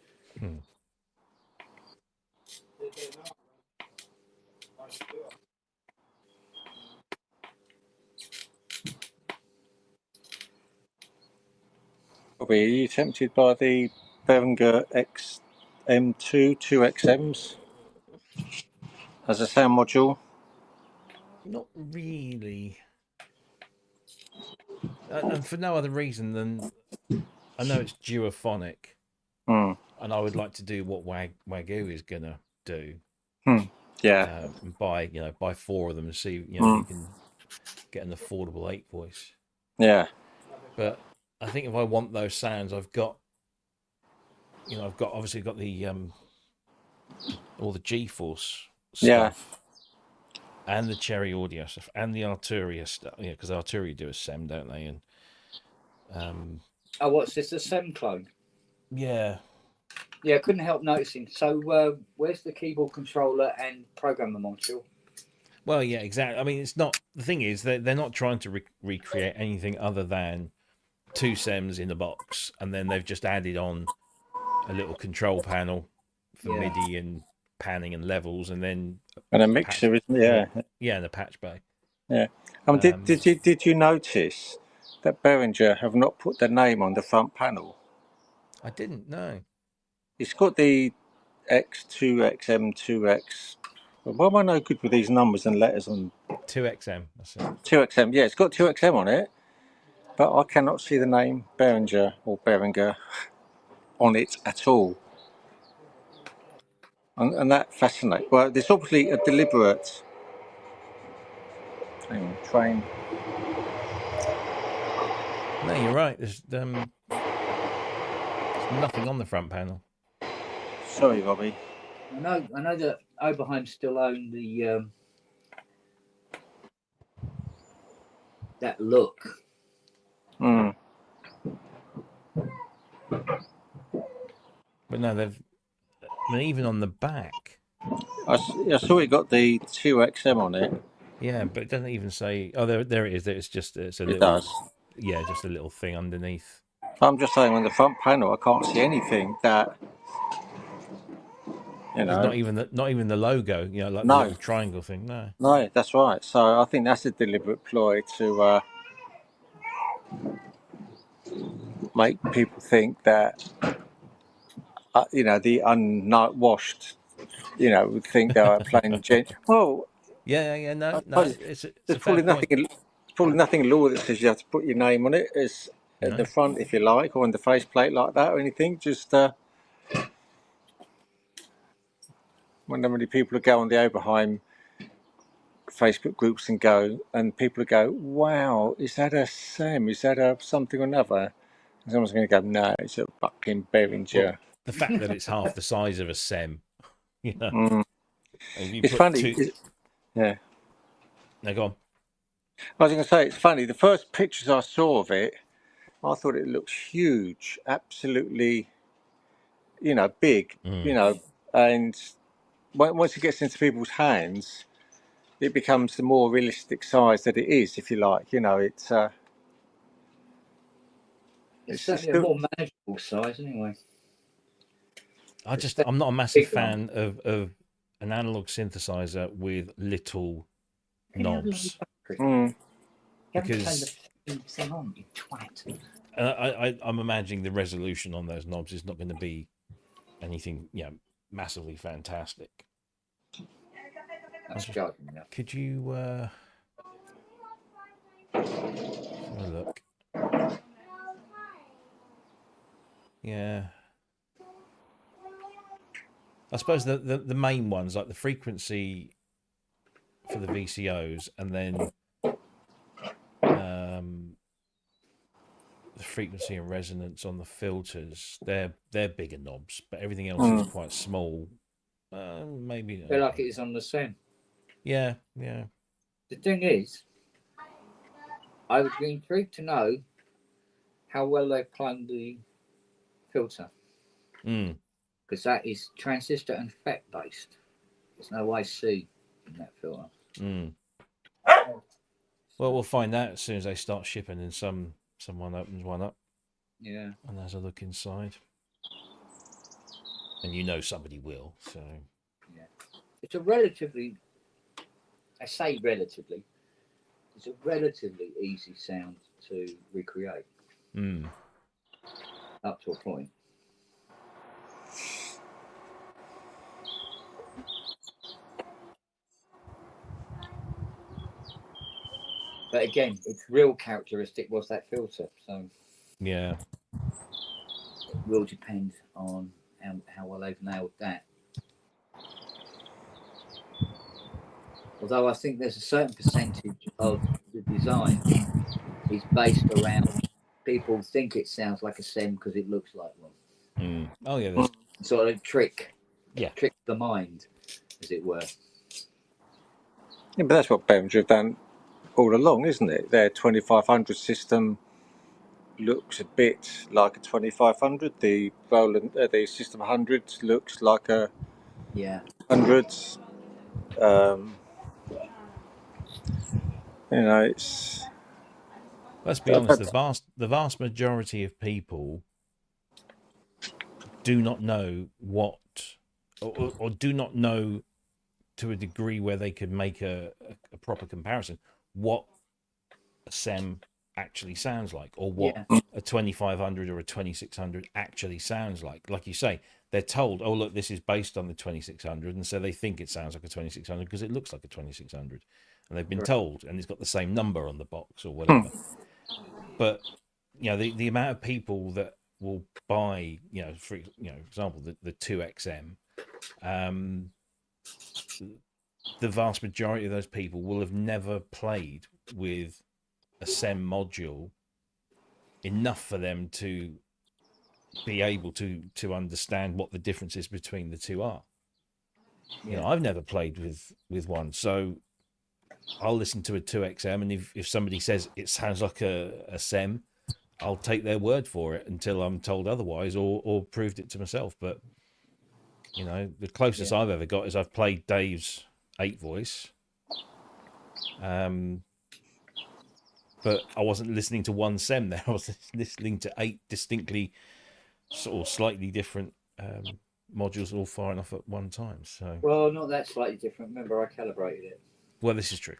C: Bobby, are you tempted by the Behringer XM2 2XMs as a sound module?
B: Not really. And for no other reason than I know it's duophonic, and I would like to do what Wagyu is gonna do.
C: Yeah.
B: Buy 4 of them and see, you can get an affordable 8 voice.
C: Yeah.
B: But I think if I want those sounds, I've got obviously got the all the G-Force
C: Yeah.
B: stuff and the Cherry Audio stuff and the Arturia stuff. Yeah, because Arturia do a SEM, don't they? And
A: Oh, what's this? A SEM clone?
B: yeah.
A: Yeah, I couldn't help noticing. So, where's the keyboard controller and programmer module?
B: Well, yeah, exactly. I mean, it's not the thing is they're not trying to recreate anything other than 2 SEMs in a box, and then they've just added on a little control panel for
A: Yeah.
B: MIDI and panning and levels, and then
C: And a
B: patch,
C: mixer, isn't it? Yeah.
B: and a patch bay.
C: Yeah.
B: Um,
C: Did you notice that Behringer have not put their name on the front panel?
B: I didn't know.
C: It's got the X2X, M2X. Why am I no good with these numbers and letters on
B: 2XM. That's it.
C: 2XM? Yeah, it's got 2XM on it, but I cannot see the name Behringer or Behringer on it at all. And that fascinates. Well, there's obviously a deliberate train.
B: No, you're right. There's nothing on the front panel.
C: Sorry, Robbie.
A: I know that Oberheim still own the that look.
C: Mm.
B: But no, they've. I mean, even on the back.
C: I saw it got the 2XM on it.
B: Yeah, but it doesn't even say. Oh, there it is. It's a
C: It
B: little.
C: does.
B: Yeah, just a little thing underneath.
C: I'm just saying on the front panel, I can't see anything that,
B: There's not even the logo. You know, like the
C: No.
B: little triangle thing. No.
C: No, that's right. So I think that's a deliberate ploy to make people think that, the unwashed, would think they are playing Well,
B: Yeah.
C: I
B: No.
C: suppose
B: It's a
C: there's
B: fair
C: probably
B: point.
C: nothing. Probably nothing in law that says you have to put your name on it as at the front, if you like, or on the faceplate like that, or anything. Just wonder how many people who go on the Oberheim Facebook groups and people go, "Wow, is that a Sam? Is that a something or another?" And someone's going to go, "No, it's a fucking Behringer."
B: Well, the fact that it's half the size of a SEM,
C: Mm.
B: If you
C: It's
B: put
C: funny.
B: two.
C: Yeah.
B: No, go on.
C: I was going to say, it's funny. The first pictures I saw of it, I thought it looked huge, absolutely, big, and once it gets into people's hands, it becomes the more realistic size that it is, if you like.
A: It's certainly a more manageable size, anyway.
B: I'm not a massive fan of an analog synthesizer with little knobs. Because I'm imagining the resolution on those knobs is not going to be anything, massively fantastic. Could you have a look? Yeah. I suppose the main ones, like the frequency for the VCOs, and then the frequency and resonance on the filters, they're bigger knobs, but everything else is quite small. Maybe
A: they're like it is on the SEM.
B: Yeah.
A: The thing is, I would be intrigued to know how well they've cloned the filter. Because that is transistor and FET based. There's no IC in that filter.
B: Well, we'll find out as soon as they start shipping and someone opens one up.
A: Yeah.
B: And has a look inside. And somebody will, so.
A: Yeah. It's a relatively, I say relatively, it's a relatively easy sound to recreate. Up to a point. But again, its real characteristic was that filter. So
B: yeah,
A: it will depend on how well they've nailed that. Although I think there's a certain percentage of the design is based around people think it sounds like a SEM because it looks like one.
B: Oh yeah, there's
A: Sort of trick
B: yeah.
A: the mind, as it were.
C: Yeah, but that's what Behringer have done all along, isn't it? Their 2500 system looks a bit like a 2500. The Roland, the System 100 looks like a
A: Yeah.
C: 100. You know, it's.
B: Let's be honest. The vast majority of people do not know what, or do not know to a degree where they could make a proper comparison what a SEM actually sounds like, or what
A: Yeah.
B: a 2500 or a 2600 actually sounds like. Like you say, they're told, oh look, this is based on the 2600, and so they think it sounds like a 2600 because it looks like a 2600, and they've been told, and it's got the same number on the box or whatever. But you know, the amount of people that will buy, you know, for example, the 2XM, the vast majority of those people will have never played with a SEM module enough for them to be able to understand what the differences between the two are.
A: Yeah.
B: You know, I've never played with one, so I'll listen to a 2XM, and if somebody says it sounds like a SEM, I'll take their word for it until I'm told otherwise, or proved it to myself. But you know, the closest I've ever got is I've played Dave's 8 voice, but I wasn't listening to one SEM there. I was listening to 8 distinctly sort of slightly different modules all firing off at one time. So,
A: well, not that slightly different. Remember, I calibrated it.
B: Well, this is true.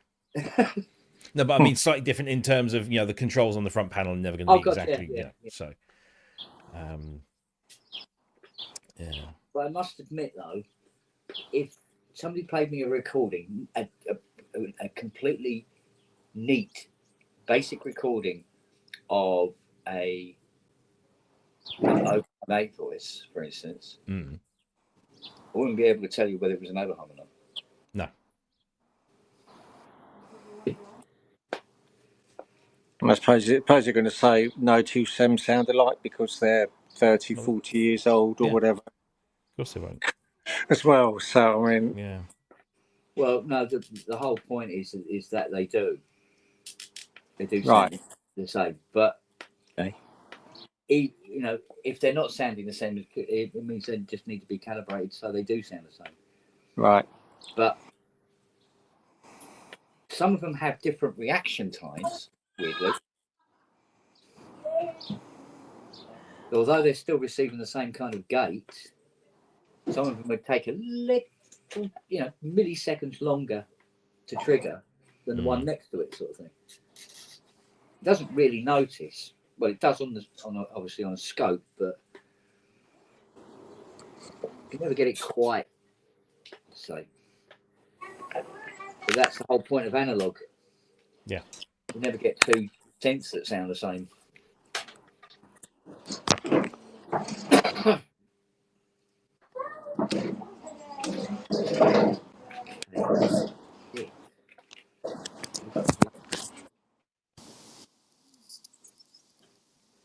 B: No, but I mean slightly different in terms of, you know, the controls on the front panel are never going to be exactly,
A: yeah.
B: So, yeah.
A: But I must admit, though, if somebody played me a recording, a completely neat, basic recording of a open 8 voice, for instance, I wouldn't be able to tell you whether it was an overhum or not.
B: No.
C: I suppose you're going to say no two SEMs sound alike because they're 30, 40 years old or whatever.
B: Of course they won't.
C: As well, so I mean,
B: yeah.
A: Well, no, the whole point is that they do
C: right.
A: sound the same, but
C: Okay.
A: you know, if they're not sounding the same, it means they just need to be calibrated so they do sound the same.
C: Right.
A: But some of them have different reaction times, weirdly. Although they're still receiving the same kind of gate, some of them would take a little, you know, milliseconds longer to trigger than the one next to it, sort of thing. It doesn't really notice. Well, it does obviously on a scope, but you never get it quite the same. But that's the whole point of analog.
B: Yeah.
A: You never get 2 synths that sound the same.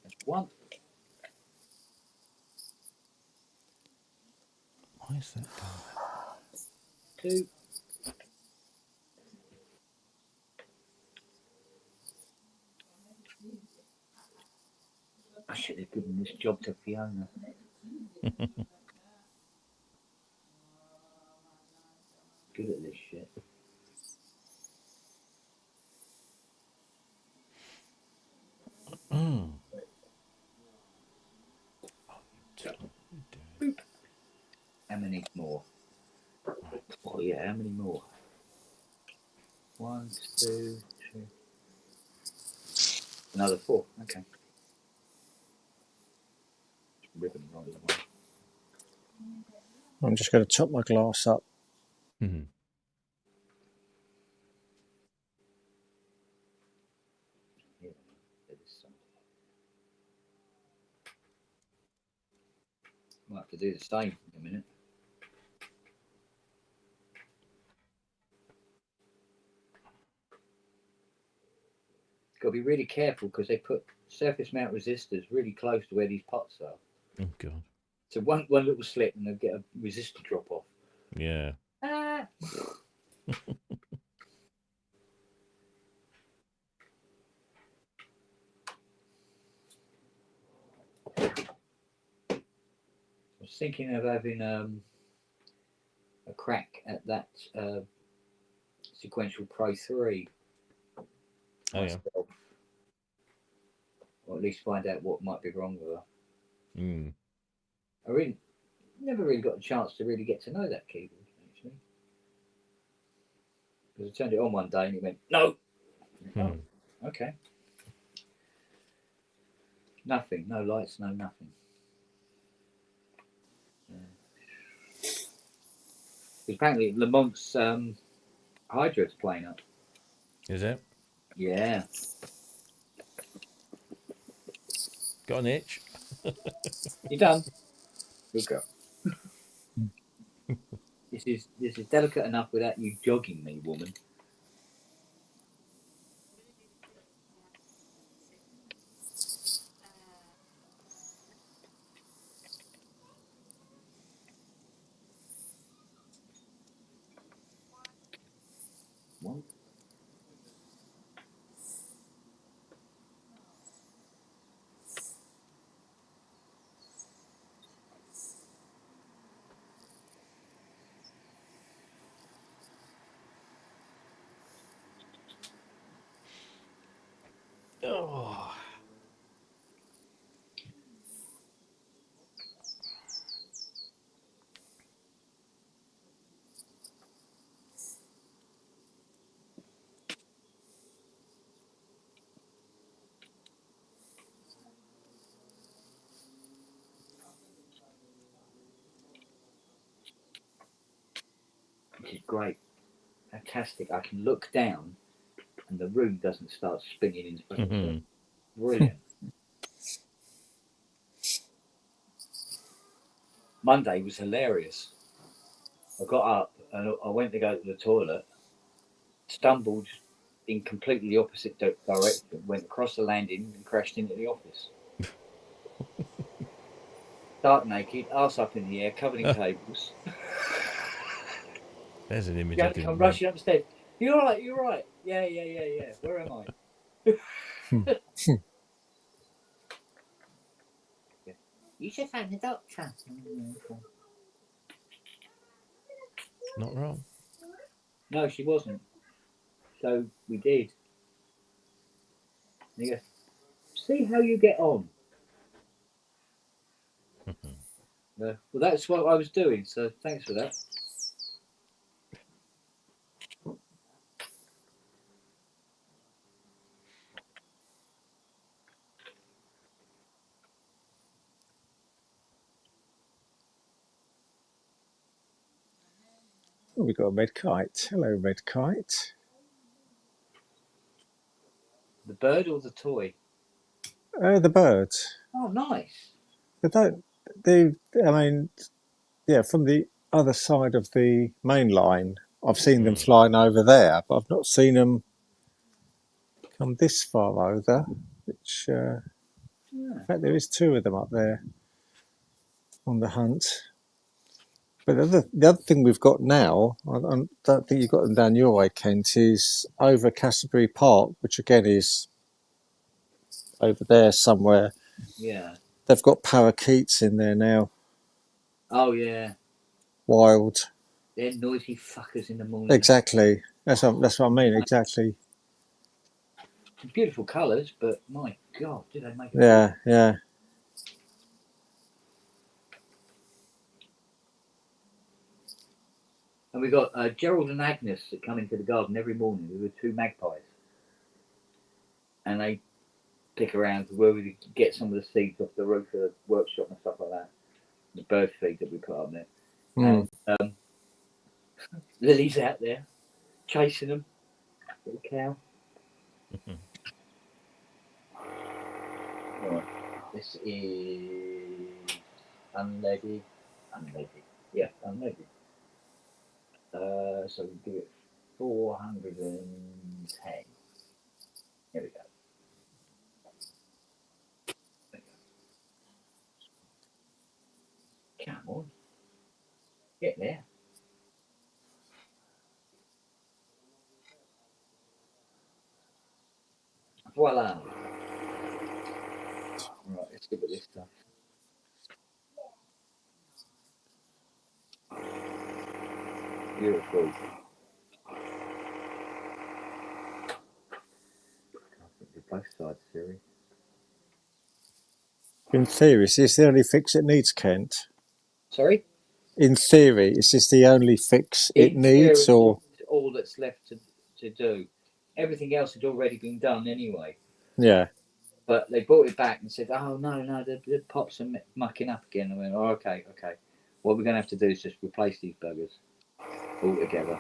A: That's 1.
B: Why is that done that?
A: 2. I should have given this job to Fiona. Good at this shit. How many more? Oh yeah, how many more? 1, 2, 3. Another 4. Okay. Ribbon right away.
C: I'm just going to top my glass up.
A: Yeah, there is some. Might have to do the same in a minute. be really careful because they put surface mount resistors really close to where these pots are.
B: Oh god.
A: So one little slip and they'll get a resistor drop off.
B: Yeah.
A: Ah. I was thinking of having a crack at that sequential Pro 3
B: Oh yeah.
A: myself, or at least find out what might be wrong with her.
B: Mm.
A: I really never really got a chance to really get to know that keyboard actually, because I turned it on one day and it went no. Oh, okay. Nothing, no lights, no nothing. Apparently Lamont's Hydra's playing up.
B: Is it?
A: Yeah.
B: Got an itch?
A: You done? Good girl. This is delicate enough without you jogging me, woman. What?
B: Oh.
A: Which is great. Fantastic. I can look down and the room doesn't start spinning in front of me. Brilliant. Monday was hilarious. I got up and I went to go to the toilet, stumbled in completely the opposite direction, went across the landing and crashed into the office. Stark naked, arse up in the air, covered in cables.
B: There's an image
A: You
B: I
A: had to
B: didn't
A: come
B: want.
A: rushing upstairs. You're right, you're right. Yeah. Where am I? You should phone the doctor.
B: Not wrong.
A: No, she wasn't. So we did. And he goes, see how you get on. Well, that's what I was doing, so thanks for that.
C: Oh, we've got a red kite. Hello, red kite.
A: The bird or the toy?
C: The birds.
A: Oh, nice.
C: They don't. They. I mean, yeah, from the other side of the main line, I've seen them flying over there, but I've not seen them come this far over. Which, in fact, there is two of them up there on the hunt. But the other thing we've got now, I don't think you've got them down your way, Kent, is over Canterbury Park, which again is over there somewhere.
A: Yeah.
C: They've got parakeets in there now.
A: Oh, yeah.
C: Wild.
A: They're noisy fuckers in the morning.
C: Exactly. That's what I mean. Exactly.
A: Beautiful colours, but my God, did they make it?
C: Yeah.
A: And we got Gerald and Agnes that come into the garden every morning. We were two magpies. And they pick around where we get some of the seeds off the roof of the workshop and stuff like that. The bird feed that we put up there. And Lily's out there chasing them. Little cow. Right. This is unleaded. Yeah, unleaded. So we give it 410. Here we go. Come on. Get there. Voila. Right, let's look at this stuff. Beautiful. I think we're both sides, Siri.
C: In theory, is this the only fix it needs, Kent?
A: Sorry?
C: In theory, is this the only fix it needs, or
A: all that's left to do? Everything else had already been done anyway.
C: yeah?
A: But they brought it back and said, "Oh no, the pops are mucking up again." I went, "Oh, okay. What we're going to have to do is just replace these buggers altogether."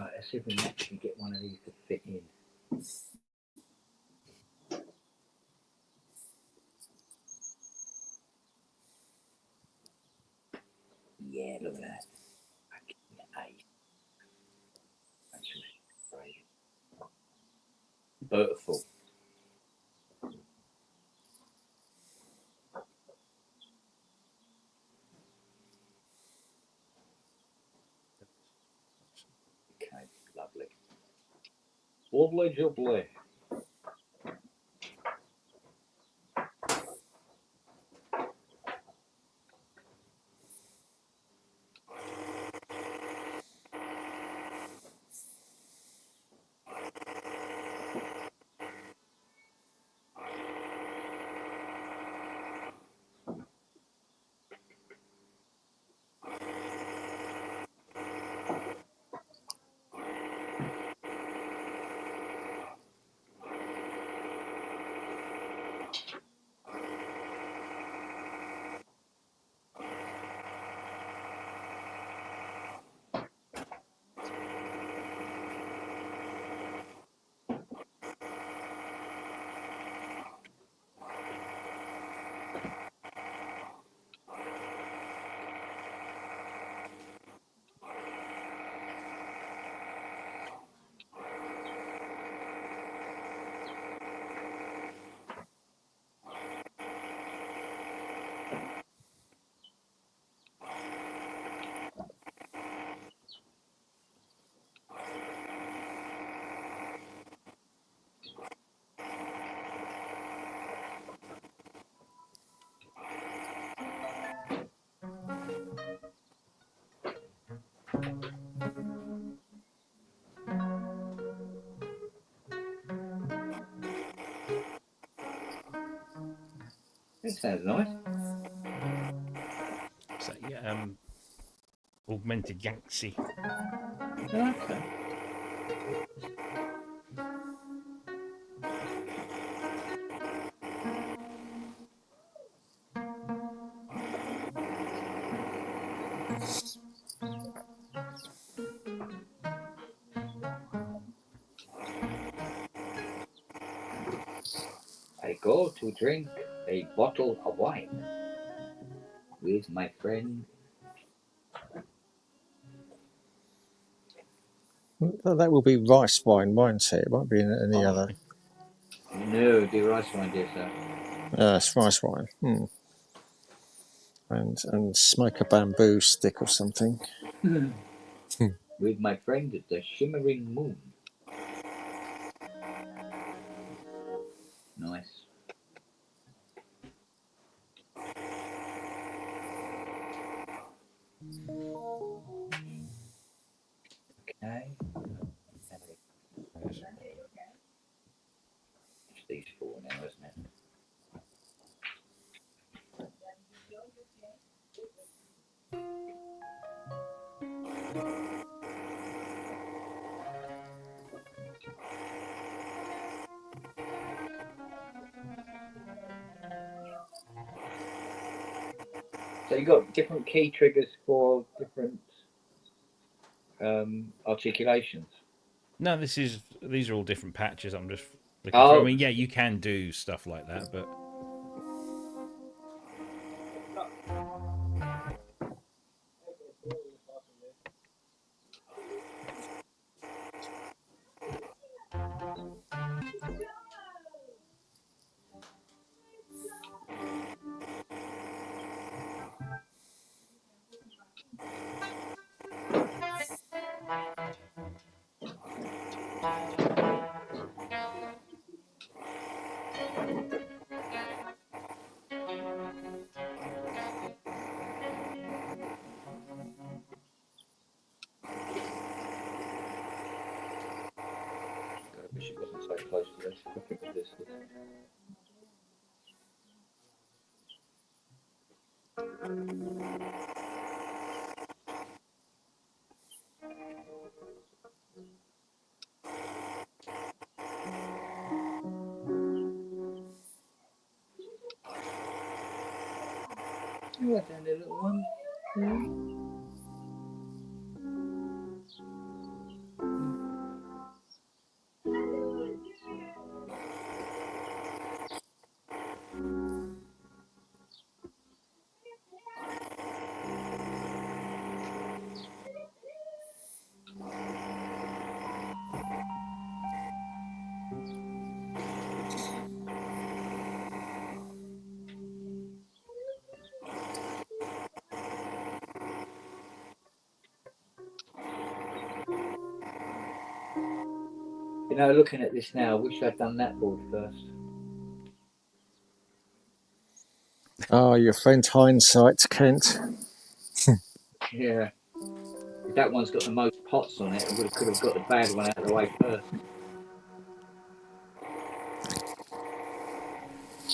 A: Right, let's see if we can actually get one of these to fit in. Yeah, look at that. Beautiful. Okay, lovely. Lovely jubbly. That sounds nice.
B: So yeah, augmented Yangtze.
A: Okay. I go to drink a bottle of wine with my friend.
C: That will be rice wine, won't it? It won't be any other.
A: No, the rice wine, dear sir.
C: It's rice wine. And smoke a bamboo stick or something.
A: With my friend the shimmering moon. Nice. Okay.
B: Yes.
A: It's these four now, isn't it? So you've got different key triggers for different articulations.
B: No, these are all different patches. I'm just looking through. I
A: Oh,
B: mean, yeah, you can do stuff like that, but
A: I wish it wasn't so close to this. I think it was this. You went down there, little one. You know, looking at this now, I wish I'd done that board first.
C: Oh, your friend hindsight, Kent.
A: Yeah. That one's got the most pots on it. I could have got the bad one out of the way first.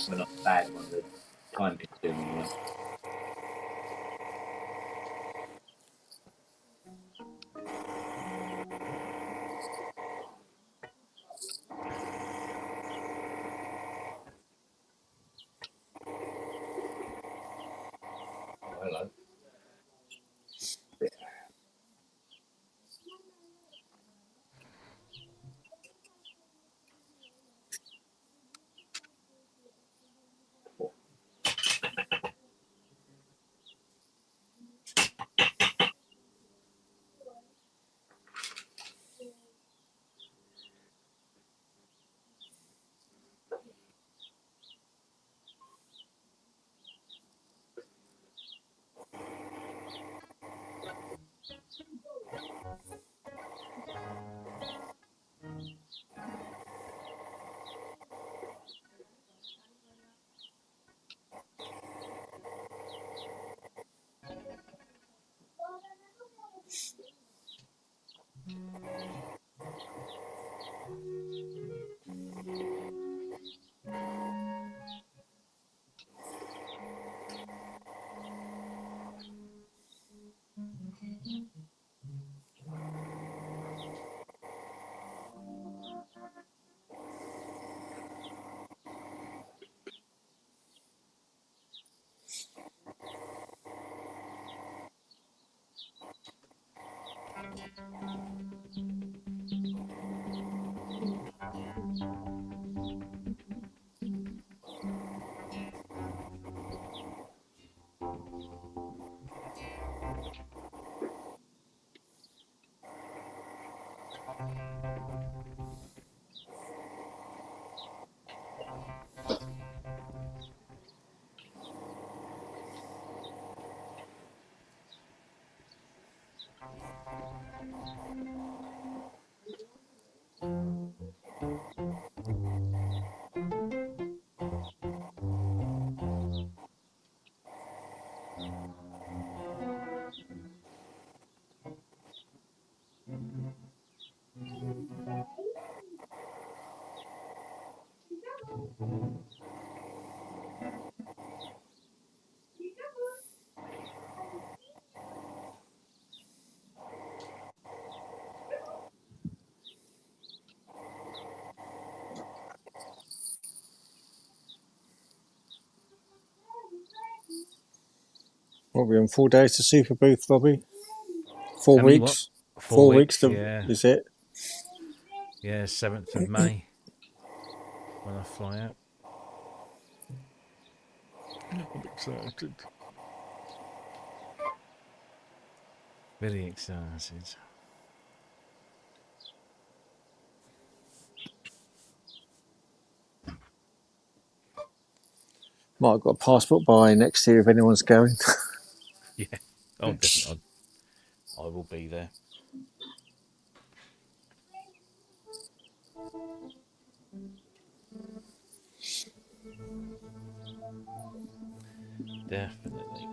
A: Well, not the bad one, the time consuming one. Oh, hello.
C: What are we on 4 days to Super Booth, Robbie? 4
B: How many what?
C: weeks.
B: 4
C: weeks.
B: weeks, yeah.
C: Is it?
B: Yeah, 7th of May when I fly out. I'm excited. Very excited.
C: Might have got a passport by next year if anyone's going.
B: Yeah. Oh, definitely. I will be there. Definitely.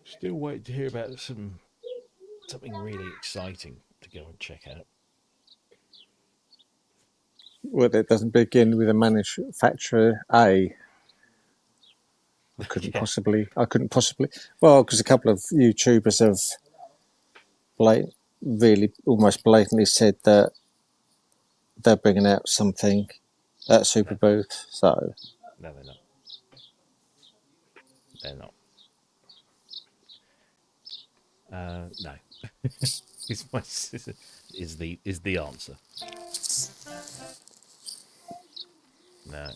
B: Still waiting to hear about something really exciting to go and check out.
C: Well, it doesn't begin with a manufacturer A. I couldn't possibly. Well, because a couple of YouTubers have really almost blatantly said that they're bringing out something at Super Booth. So
B: No, they're not. They're not. No. is the answer. No.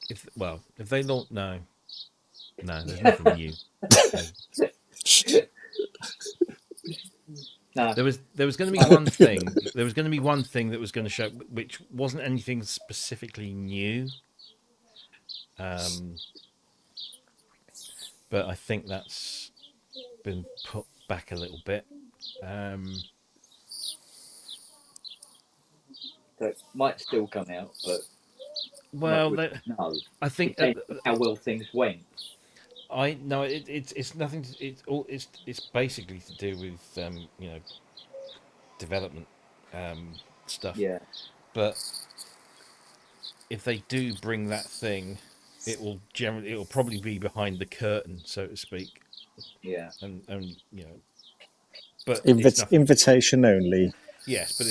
B: If they don't, no, there's nothing new.
A: No.
B: There was going to be one thing. There was going to be one thing that was going to show, which wasn't anything specifically new. But I think that's been put back a little bit.
A: So it might still come out, but
B: Well,
A: not really, no.
B: I think
A: Depends on how well things went.
B: it's nothing. It's basically to do with development stuff.
A: Yeah.
B: But if they do bring that thing, it'll probably be behind the curtain, so to speak.
A: Yeah.
B: And but it's nothing.
C: invitation only.
B: Yes, but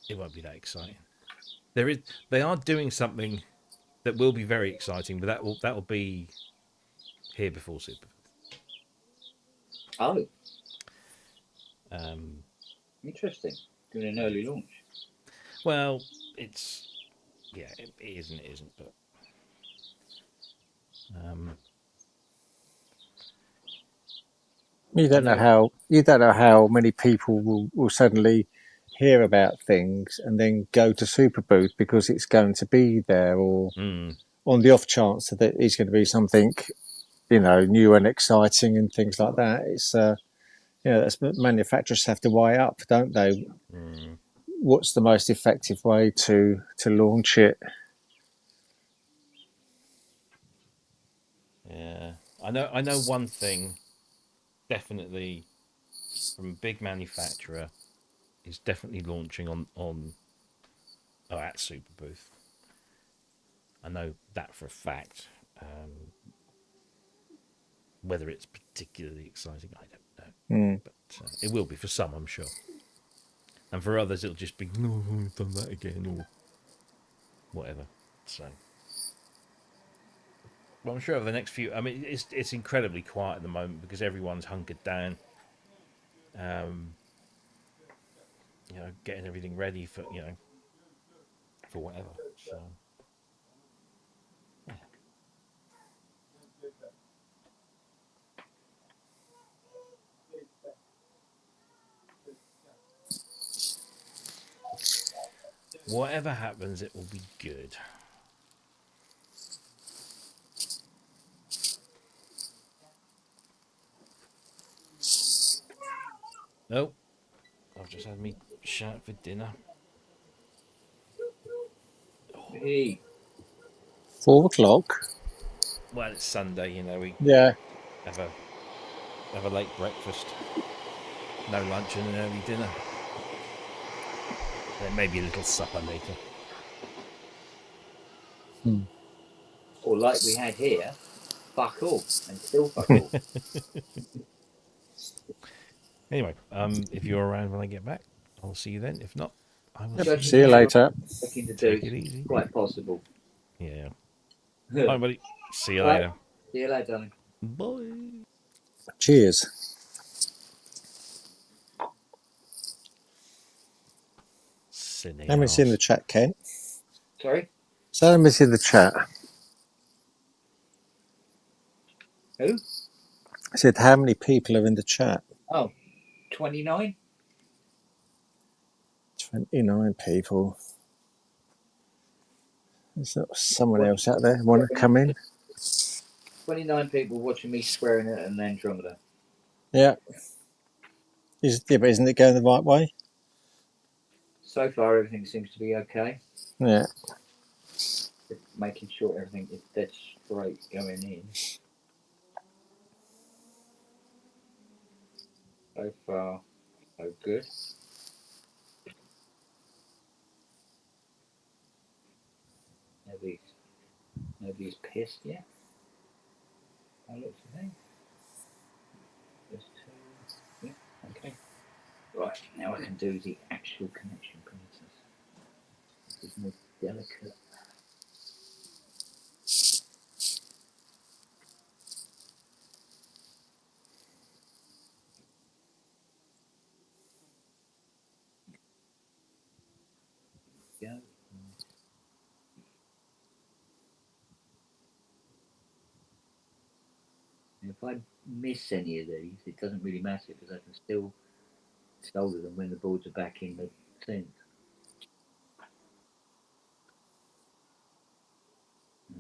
B: it won't be that exciting. They are doing something that will be very exciting, but that will be here before Super.
A: Oh. Interesting. Doing an early launch.
B: Well, it isn't, but
C: you don't know how many people will suddenly hear about things and then go to Super Booth because it's going to be there, or on the off chance that it's going to be something new and exciting and things like that. It's that's manufacturers have to weigh up, don't they? What's the most effective way to launch it?
B: Yeah, I know one thing definitely from a big manufacturer is definitely launching at Super Booth. I know that for a fact. Whether it's particularly exciting, I don't know. But it will be for some, I'm sure. And for others, it'll just be, no, we've done that again, or whatever. So, well, I'm sure over the next few. I mean, it's incredibly quiet at the moment because everyone's hunkered down. Getting everything ready for for whatever. So. Yeah. Whatever happens, it will be good. Nope. I've just had me shout for dinner.
A: Hey.
C: 4 o'clock.
B: Well, it's Sunday, we
C: Yeah.
B: have a have a late breakfast. No lunch and an early dinner. Then maybe a little supper later.
A: Or like we had here, fuck all, and still fuck all.
B: Anyway, if you're around when I get back, I'll see you then. If not, I will
A: Judging
C: See you
A: how
C: later.
A: looking to do,
B: Take it
A: it's
B: easy.
A: quite possible.
B: Yeah.
A: All
B: Bye, buddy. See you
A: right.
B: later.
A: See you later, darling.
B: Bye.
C: Cheers.
B: Silly
C: How many's in the
B: arse.
C: chat, Ken?
A: Sorry?
C: So how many's in the chat?
A: Who?
C: I said, how many people are in the chat?
A: Oh, 29?
C: 29 people. Is there someone else out there want to come in?
A: 29 people watching me swearing at an Andromeda.
C: Yeah. But isn't it going the right way?
A: So far, everything seems to be okay.
C: Yeah.
A: Just making sure everything is dead straight going in. So far, so good. Nobody's pissed yet. I look today. There's two. Yeah, okay. Right, now I can do the actual connection parameters. This is more delicate. Go. If I miss any of these, it doesn't really matter because I can still solder them when the boards are back in the tent. Is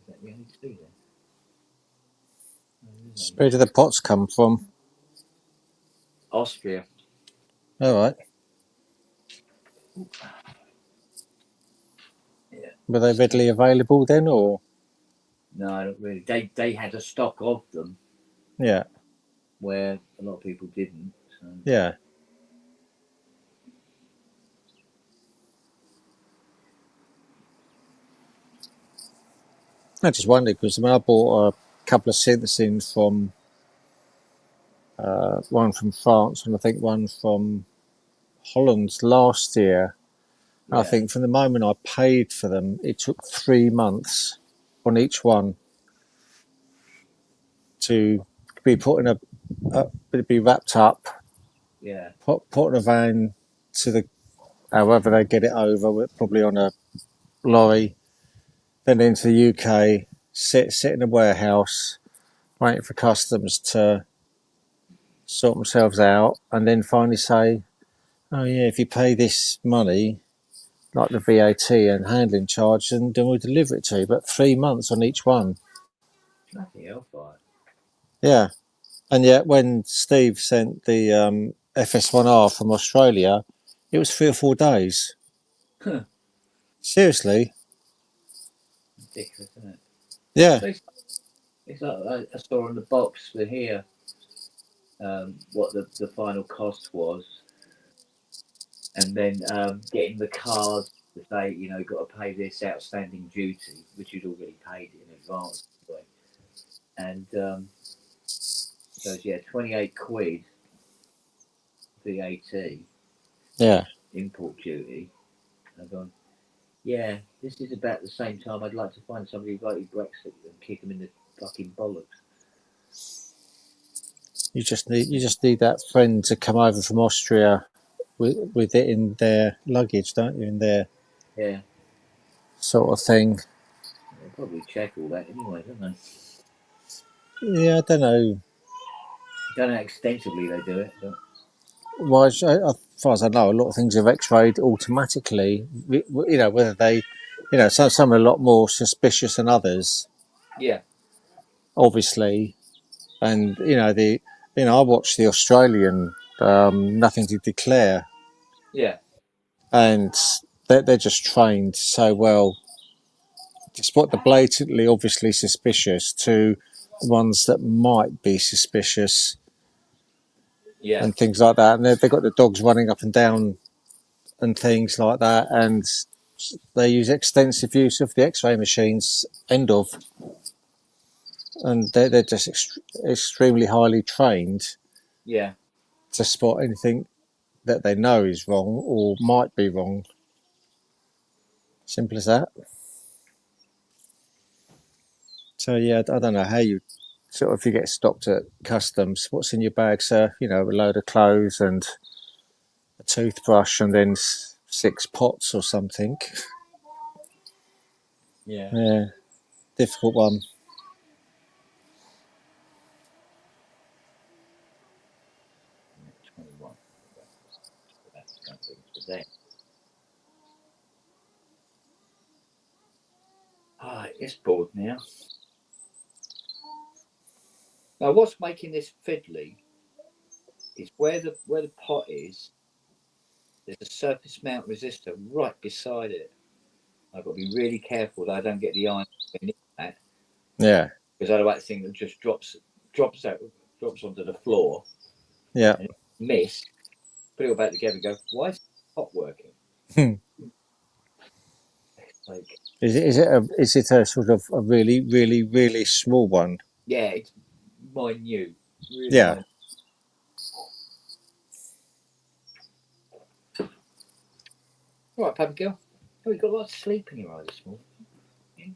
A: that the only two then?
C: Where do the pots come from?
A: Austria.
C: All right.
A: Yeah.
C: Were they readily available then, or?
A: No, not really. They had a stock of them
C: Yeah.
A: where a lot of people didn't. So.
C: Yeah. I just wondered because I bought a couple of synthesins from one from France and I think one from Holland last year.
A: Yeah.
C: I think from the moment I paid for them, it took 3 months on each one to be put in be wrapped up,
A: Yeah.
C: put in a van to the however they get it over, probably on a lorry, then into the UK, sit in a warehouse, waiting for customs to sort themselves out, and then finally say, "Oh yeah, if you pay this money, like the VAT and handling charge, and then we'll deliver it to you." But 3 months on each one.
A: Nothing else like.
C: Yeah, and yet when Steve sent the FS1R from Australia, it was 3 or 4 days. Seriously.
A: Ridiculous, isn't it?
C: Yeah.
A: So it's like I saw on the box for here what the final cost was, and then getting the card to say, you know, got to pay this outstanding duty, which you'd already paid in advance. Anyway. And so yeah, 28 quid VAT,
C: Yeah.
A: import duty. And I've gone, yeah, this is about the same time I'd like to find somebody who voted Brexit and kick them in the fucking bollocks.
C: You just need that friend to come over from Austria with it in their luggage, don't you? In their sort of thing.
A: They'll probably check all that anyway, don't they?
C: Yeah, I don't know.
A: Don't know how extensively they do it, but
C: Well, as far as I know, a lot of things are X-rayed automatically. You know, whether they, you know, some are a lot more suspicious than others,
A: yeah,
C: obviously. And I watched the Australian Nothing to Declare,
A: yeah,
C: and they're just trained so well, despite the blatantly obviously suspicious, to ones that might be suspicious
A: Yeah.
C: and things like that. And they've got the dogs running up and down and things like that. And they use extensive use of the X-ray machines, and they're just extremely highly trained
A: Yeah.
C: to spot anything that they know is wrong or might be wrong. Simple as that. So yeah, I don't know how you sort of, if you get stopped at customs, what's in your bag, sir? You know, a load of clothes and a toothbrush and then 6 pots or something.
A: Yeah.
C: Yeah, difficult one.
A: Yeah, 21. That's going to be today. Ah, it's bored now. Now, what's making this fiddly is where the pot is. There's a surface mount resistor right beside it. I've got to be really careful that I don't get the iron beneath that,
C: Yeah,
A: because otherwise the thing just drops onto the floor
C: yeah.
A: and miss. Put it all back together and go, why is the pot working? Like,
C: Is it a sort of a really, really, really small one?
A: yeah, it's minute, really
C: Yeah.
A: minute. All right, puppy girl. Oh, you've got a lot of sleep in your eyes this morning. You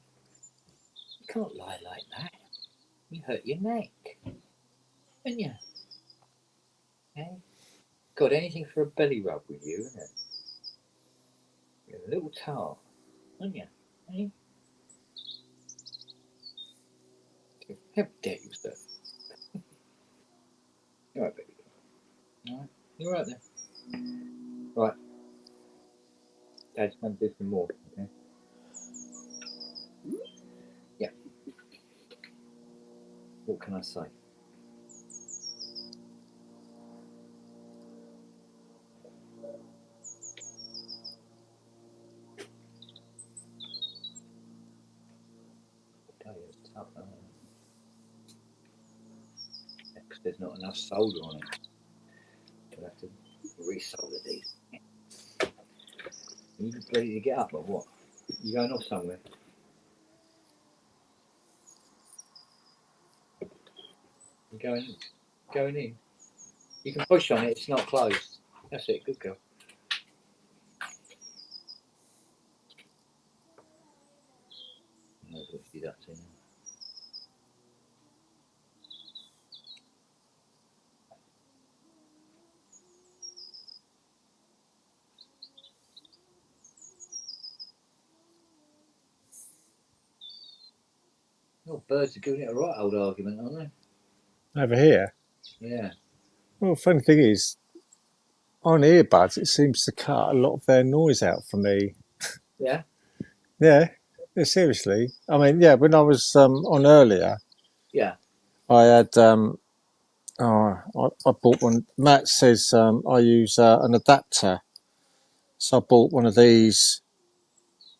A: can't lie like that. You hurt your neck, haven't you? Hey? Got anything for a belly rub with you, isn't it? You're a little tart, aren't you? Hey? How dare you, sir? You're right, baby. All right. You're right there. Right. Dad's going to do some more. Okay. Yeah. What can I say? Because there's not enough solder on it. We'll have to resolder these. Are you ready to get up or what? You going off somewhere? You going in? You can push on it, it's not closed. That's it, good girl. Knows what she's up to now. Oh, birds are giving it a right old argument, aren't they?
C: Over here.
A: Yeah.
C: Well, funny thing is, on earbuds, it seems to cut a lot of their noise out for me.
A: Yeah?
C: Yeah, seriously. I mean, yeah, when I was on earlier,
A: Yeah.
C: I had I bought one. Matt says I use an adapter, so I bought one of these.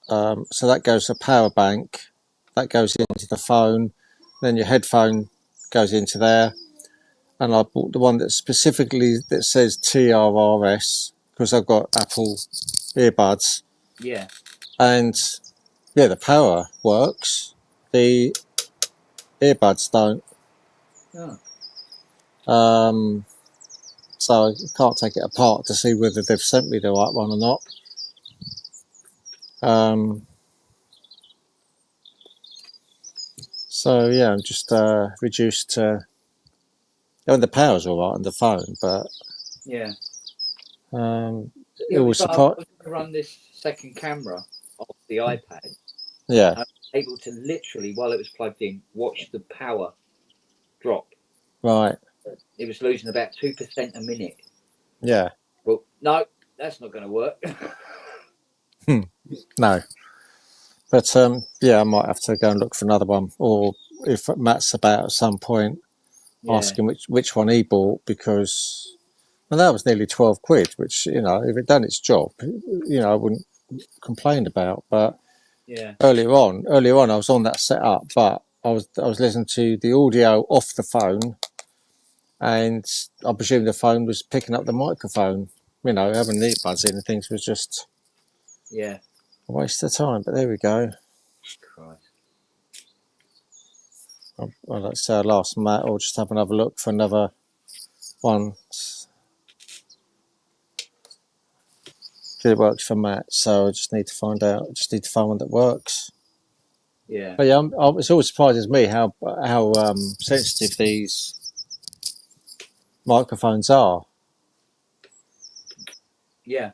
C: So that goes to a power bank, that goes into the phone, then your headphone goes into there, and I bought the one that specifically that says TRRS because I've got Apple earbuds,
A: Yeah.
C: and yeah, the power works, the earbuds don't.
A: Oh.
C: So I can't take it apart to see whether they've sent me the right one or not. So yeah, I'm just reduced to. I mean, the power's all right on the phone, but
A: Yeah.
C: it
A: Yeah,
C: was
A: but I was
C: surprised.
A: going to run this second camera off the iPad.
C: Yeah,
A: I was able to literally, while it was plugged in, watch the power drop.
C: right.
A: It was losing about 2% a minute.
C: Yeah.
A: Well, no, that's not going to work.
C: No. But yeah, I might have to go and look for another one, or if Matt's about at some point, ask him which one he bought, because well, that was nearly 12 quid, which, you know, if it done its job, you know, I wouldn't complain about. But
A: Yeah.
C: earlier on, I was on that setup, but I was listening to the audio off the phone, and I presume the phone was picking up the microphone. You know, having the earbuds in and things was just
A: Yeah.
C: a waste of time. But there we go.
A: Christ.
C: I'd like to say I lost Matt, or just have another look for another one. It works for Matt, so I just need to find out. I just need to find one that works.
A: Yeah.
C: But yeah, it always surprises me how sensitive these microphones are.
A: Yeah.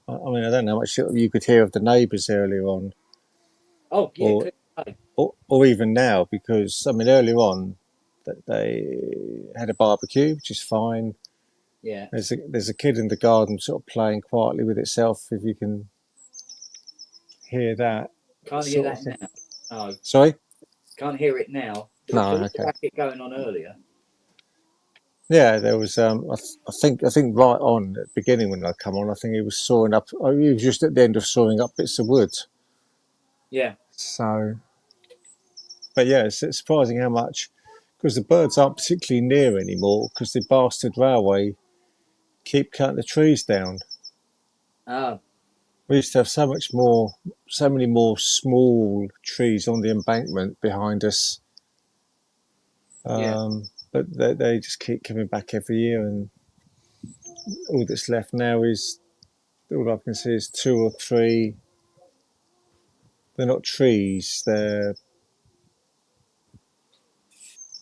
C: I mean, I don't know how much you could hear of the neighbours earlier on,
A: Oh, yeah.
C: or, or even now, because I mean, earlier on that they had a barbecue, which is fine.
A: Yeah.
C: There's a kid in the garden sort of playing quietly with itself. If you can hear that,
A: Can't hear
C: sort of
A: that
C: thing.
A: now. No.
C: Sorry?
A: Can't hear it now. There
C: No,
A: was
C: okay.
A: a racket going on earlier.
C: Yeah, there was. I think right on at the beginning when I come on, I think he was sawing up. Oh, he was just at the end of sawing up bits of wood.
A: Yeah.
C: So, but yeah, it's surprising how much, because the birds aren't particularly near anymore because the bastard railway keep cutting the trees down.
A: Oh.
C: We used to have so many more small trees on the embankment behind us.
A: Yeah.
C: But they just keep coming back every year, and all that's left now is, all I can see is 2 or 3. They're not trees. They're,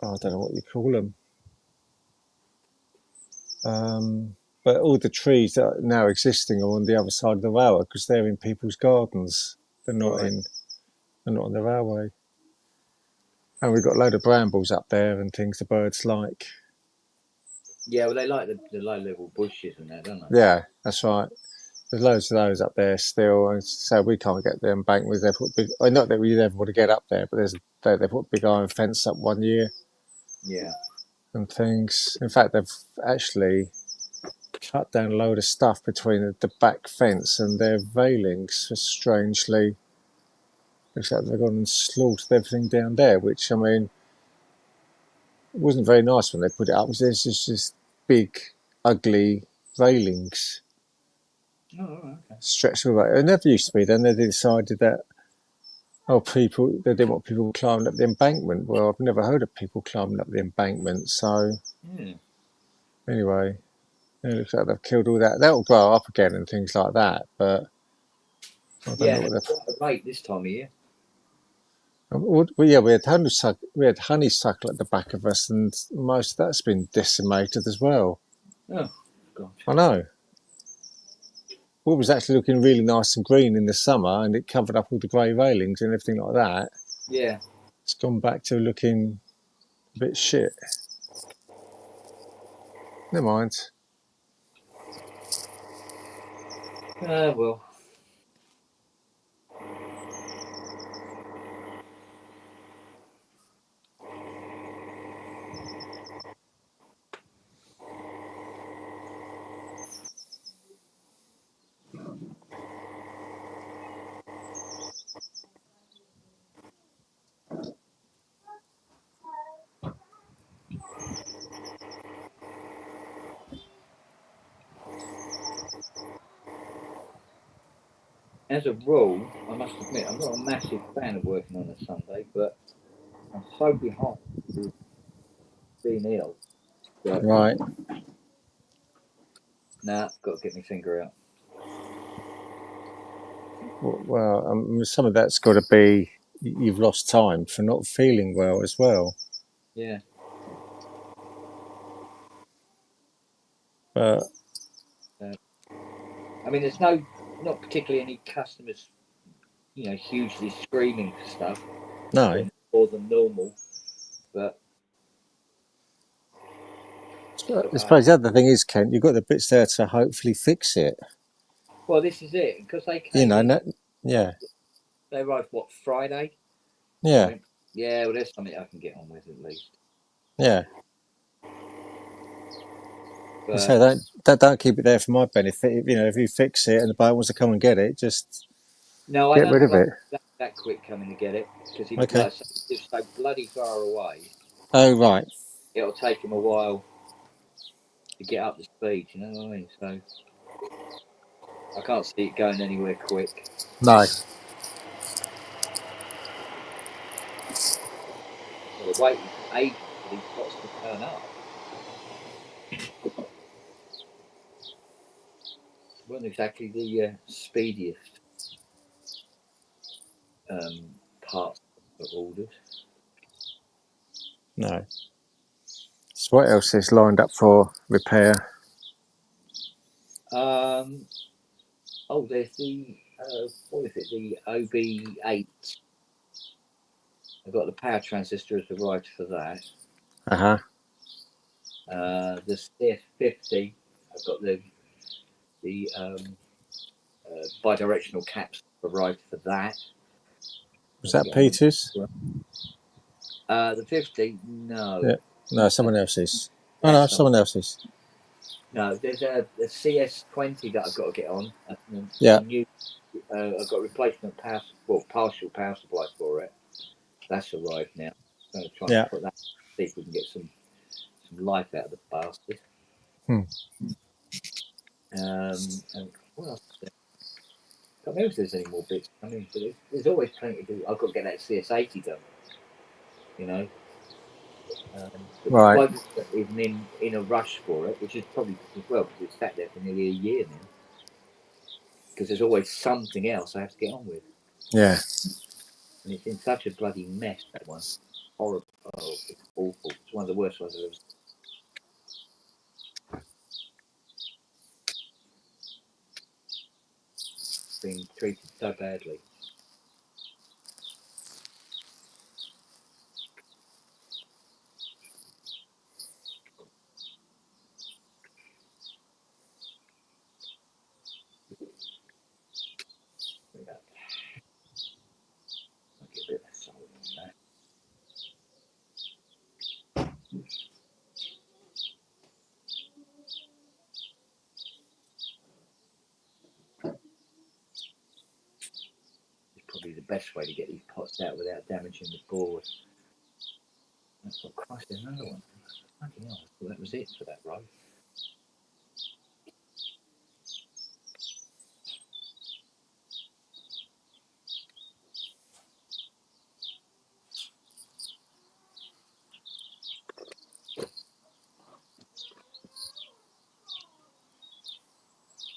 C: I don't know what you call them. But all the trees that are now existing are on the other side of the railway because they're in people's gardens. They're not
A: Right.
C: They're not on the railway. And we've got a load of brambles up there and things the birds like.
A: Yeah. Well, they like the low level bushes and that, don't they?
C: Yeah, that's right. There's loads of those up there still, and so we can't get the embankment. They put big. Not that we never want to get up there, but they put a big iron fence up one year
A: Yeah.
C: and things. In fact, they've actually cut down a load of stuff between the back fence and their railings. Strangely, looks like they've gone and slaughtered everything down there. Which, I mean, it wasn't very nice when they put it up. There's just big, ugly railings
A: Oh, okay.
C: stretched away. It never used to be. Then they decided that, oh, they didn't want people climbing up the embankment. Well, I've never heard of people climbing up the embankment. So anyway, it looks like they've killed all that. That'll grow up again and things like that. But I don't know
A: Yeah.
C: what they've.
A: Quite a rate this time of year.
C: Well, yeah, we had honeysuckle at the back of us, and most of that's been decimated as well.
A: Oh, God.
C: I know. What was actually looking really nice and green in the summer, and it covered up all the grey railings and everything like that.
A: Yeah.
C: It's gone back to looking a bit shit. Never mind.
A: Well. As a rule, I must admit, I'm not a massive fan of working on a Sunday, but I'm so behind with being ill. But
C: Right.
A: nah, got to get my finger out.
C: Well, some of that's got to be you've lost time for not feeling well as well.
A: Yeah.
C: But
A: I mean, there's not particularly any customers, hugely screaming for stuff.
C: no.
A: More than normal, but
C: I suppose the other thing is, Kent, you've got the bits there to hopefully fix it.
A: well, this is it because they
C: You
A: came
C: know,
A: in.
C: yeah,
A: They arrived Friday.
C: yeah,
A: Went, yeah, well, there's something I can get on with at least.
C: yeah.
A: But
C: So don't keep it there for my benefit. You know, if you fix it and the bloke wants to come and get it, just
A: no, I
C: get
A: don't
C: rid of
A: like
C: it.
A: that that quick coming to get it because he
C: Okay.
A: like, lives so bloody far away.
C: Oh, right.
A: It'll take him a while to get up to speed. You know what I mean? So I can't see it going anywhere quick.
C: No.
A: Well, they're waiting for ages for these pots to turn up. It wasn't exactly the speediest parts that were ordered.
C: No. So what else is lined up for repair?
A: Oh, there's the what is it? The OB8. I've got the power transistor as the right for that.
C: Uh-huh.
A: The CF50. I've got the bidirectional caps for right for that.
C: Was that Peter's?
A: The 50, no.
C: Yeah. No, someone else's. Oh,
A: That's
C: no, someone else's.
A: No, there's a CS20 that I've got to get on.
C: Yeah.
A: A new, I've got replacement power, well, partial power supply for it. That's arrived now. I'm going to try
C: Yeah.
A: and put that, see if we can get some life out of the bastard.
C: Hmm.
A: And what else? I can't remember if there's any more bits. I mean, but there's always plenty to do. I've got to get that CS80 done. You know. But the
C: Right.
A: bloke isn't in a rush for it, which is probably as well because it's sat there for nearly a year now. Because there's always something else I have to get on with,
C: Yeah.
A: and it's in such a bloody mess. That one, horrible. Oh, it's awful. It's one of the worst ones I've ever been treated so badly. I'll get a bit of salt on that. It's probably the best way to get these pots out without damaging the board. That's what Christ, there's another one. Fucking hell, I thought that was it for that row.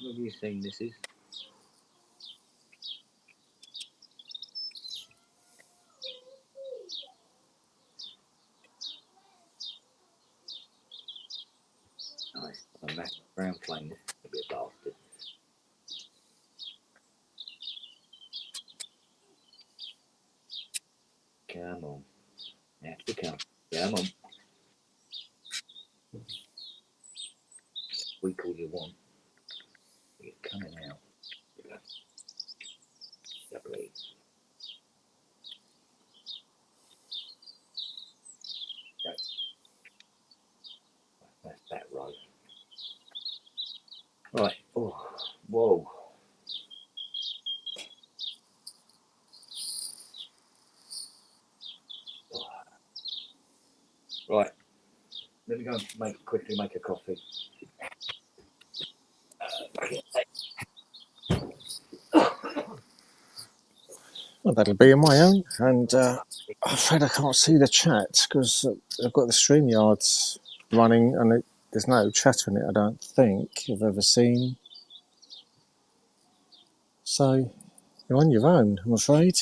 A: What have you seen, Mrs.? Nice. A massive ground plane. This is going to be a bastard. Come on. Have to come. Come on. Squeak all you want. It's coming out. Lovely. That's that right. Right. Oh, whoa. Right. Let me go and quickly make a coffee.
C: Well, that'll be in my own. And I'm afraid I can't see the chat because I've got the StreamYards running and there's no chat on it, I don't think I've ever seen. So you're on your own, I'm afraid.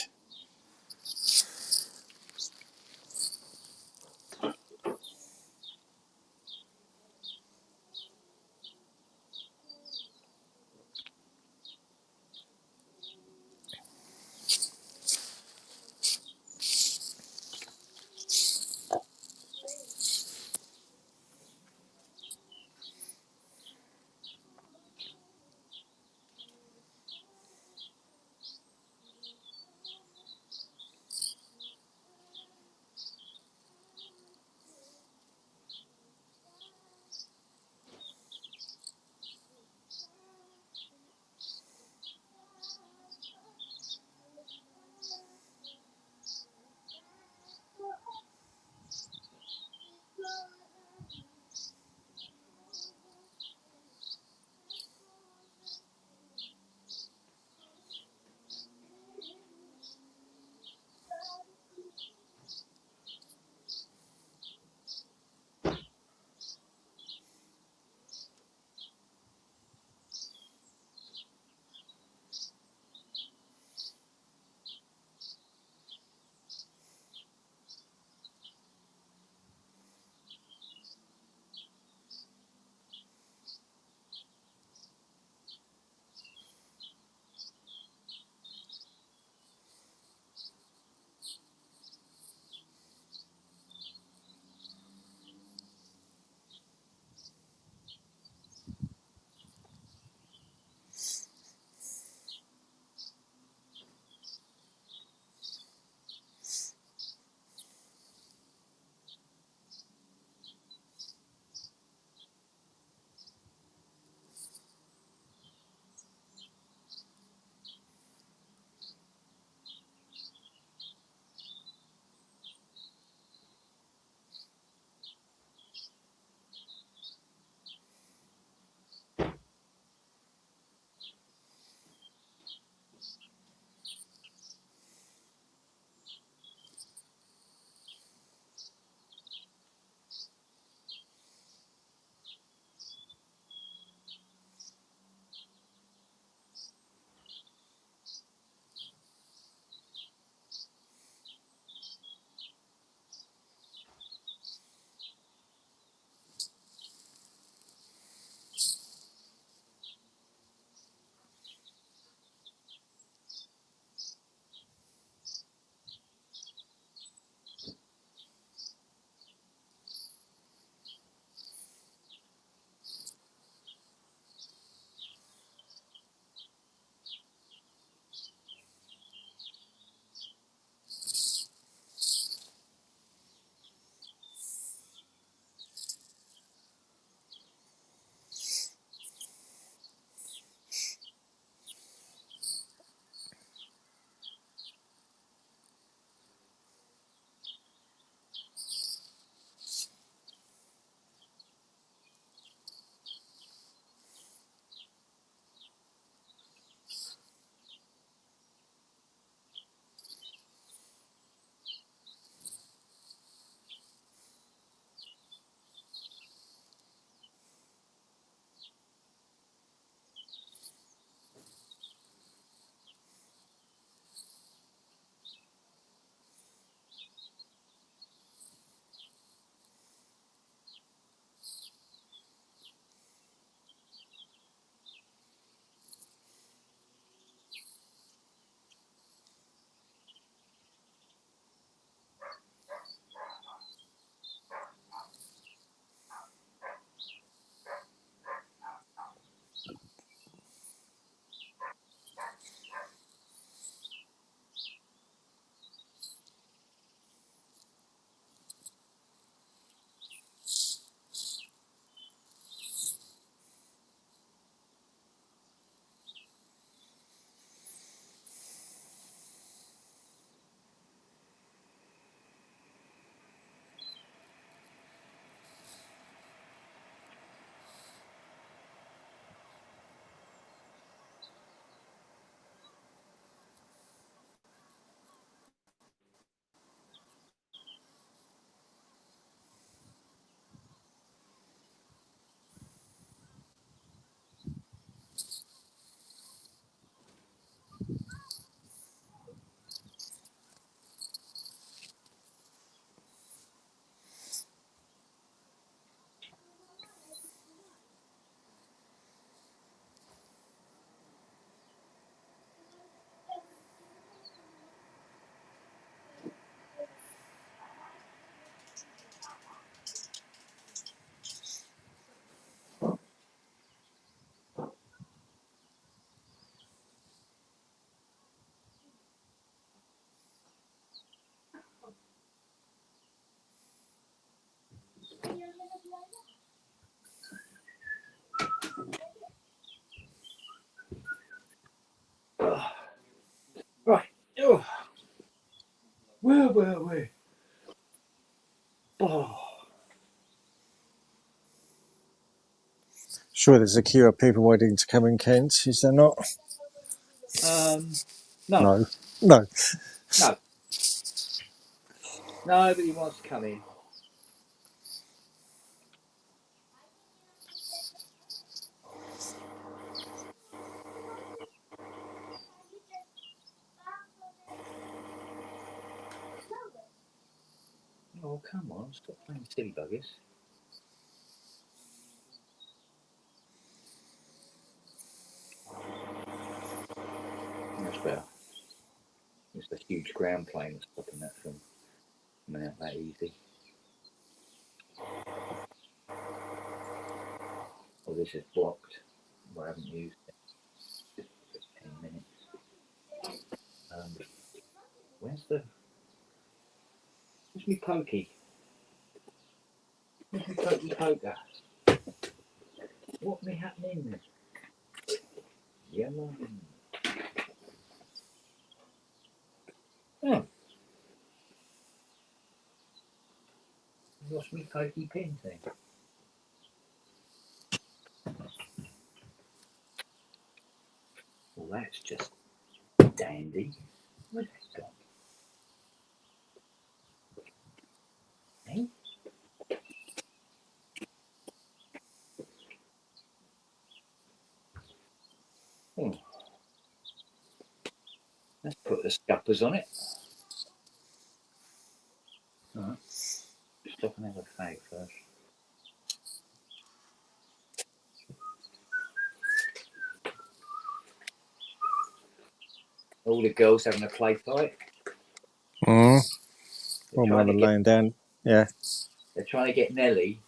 A: where are we? Oh,
C: Sure, there's a queue of people waiting to come in, Kent. Is there not?
A: no,
C: No. No.
A: no. Nobody wants to come in. Oh, come on, stop playing silly buggers. That's better. It's a huge ground plane that's stopping that from coming out that easy. Oh, this is blocked. I haven't used it for 10 minutes. Where's me pokey? Where's me pokey poker? What me happening? Yeah, man. Oh, lost me pokey pin thing. Well, that's just dandy. Where's that gone? Eh? Oh, let's put the scuppers on it. Alright. Stop and have a fag first. All the girls having a play fight.
C: Mm.
A: They're
C: One
A: trying
C: woman
A: to get
C: laying down. Yeah.
A: they're trying to get Nelly,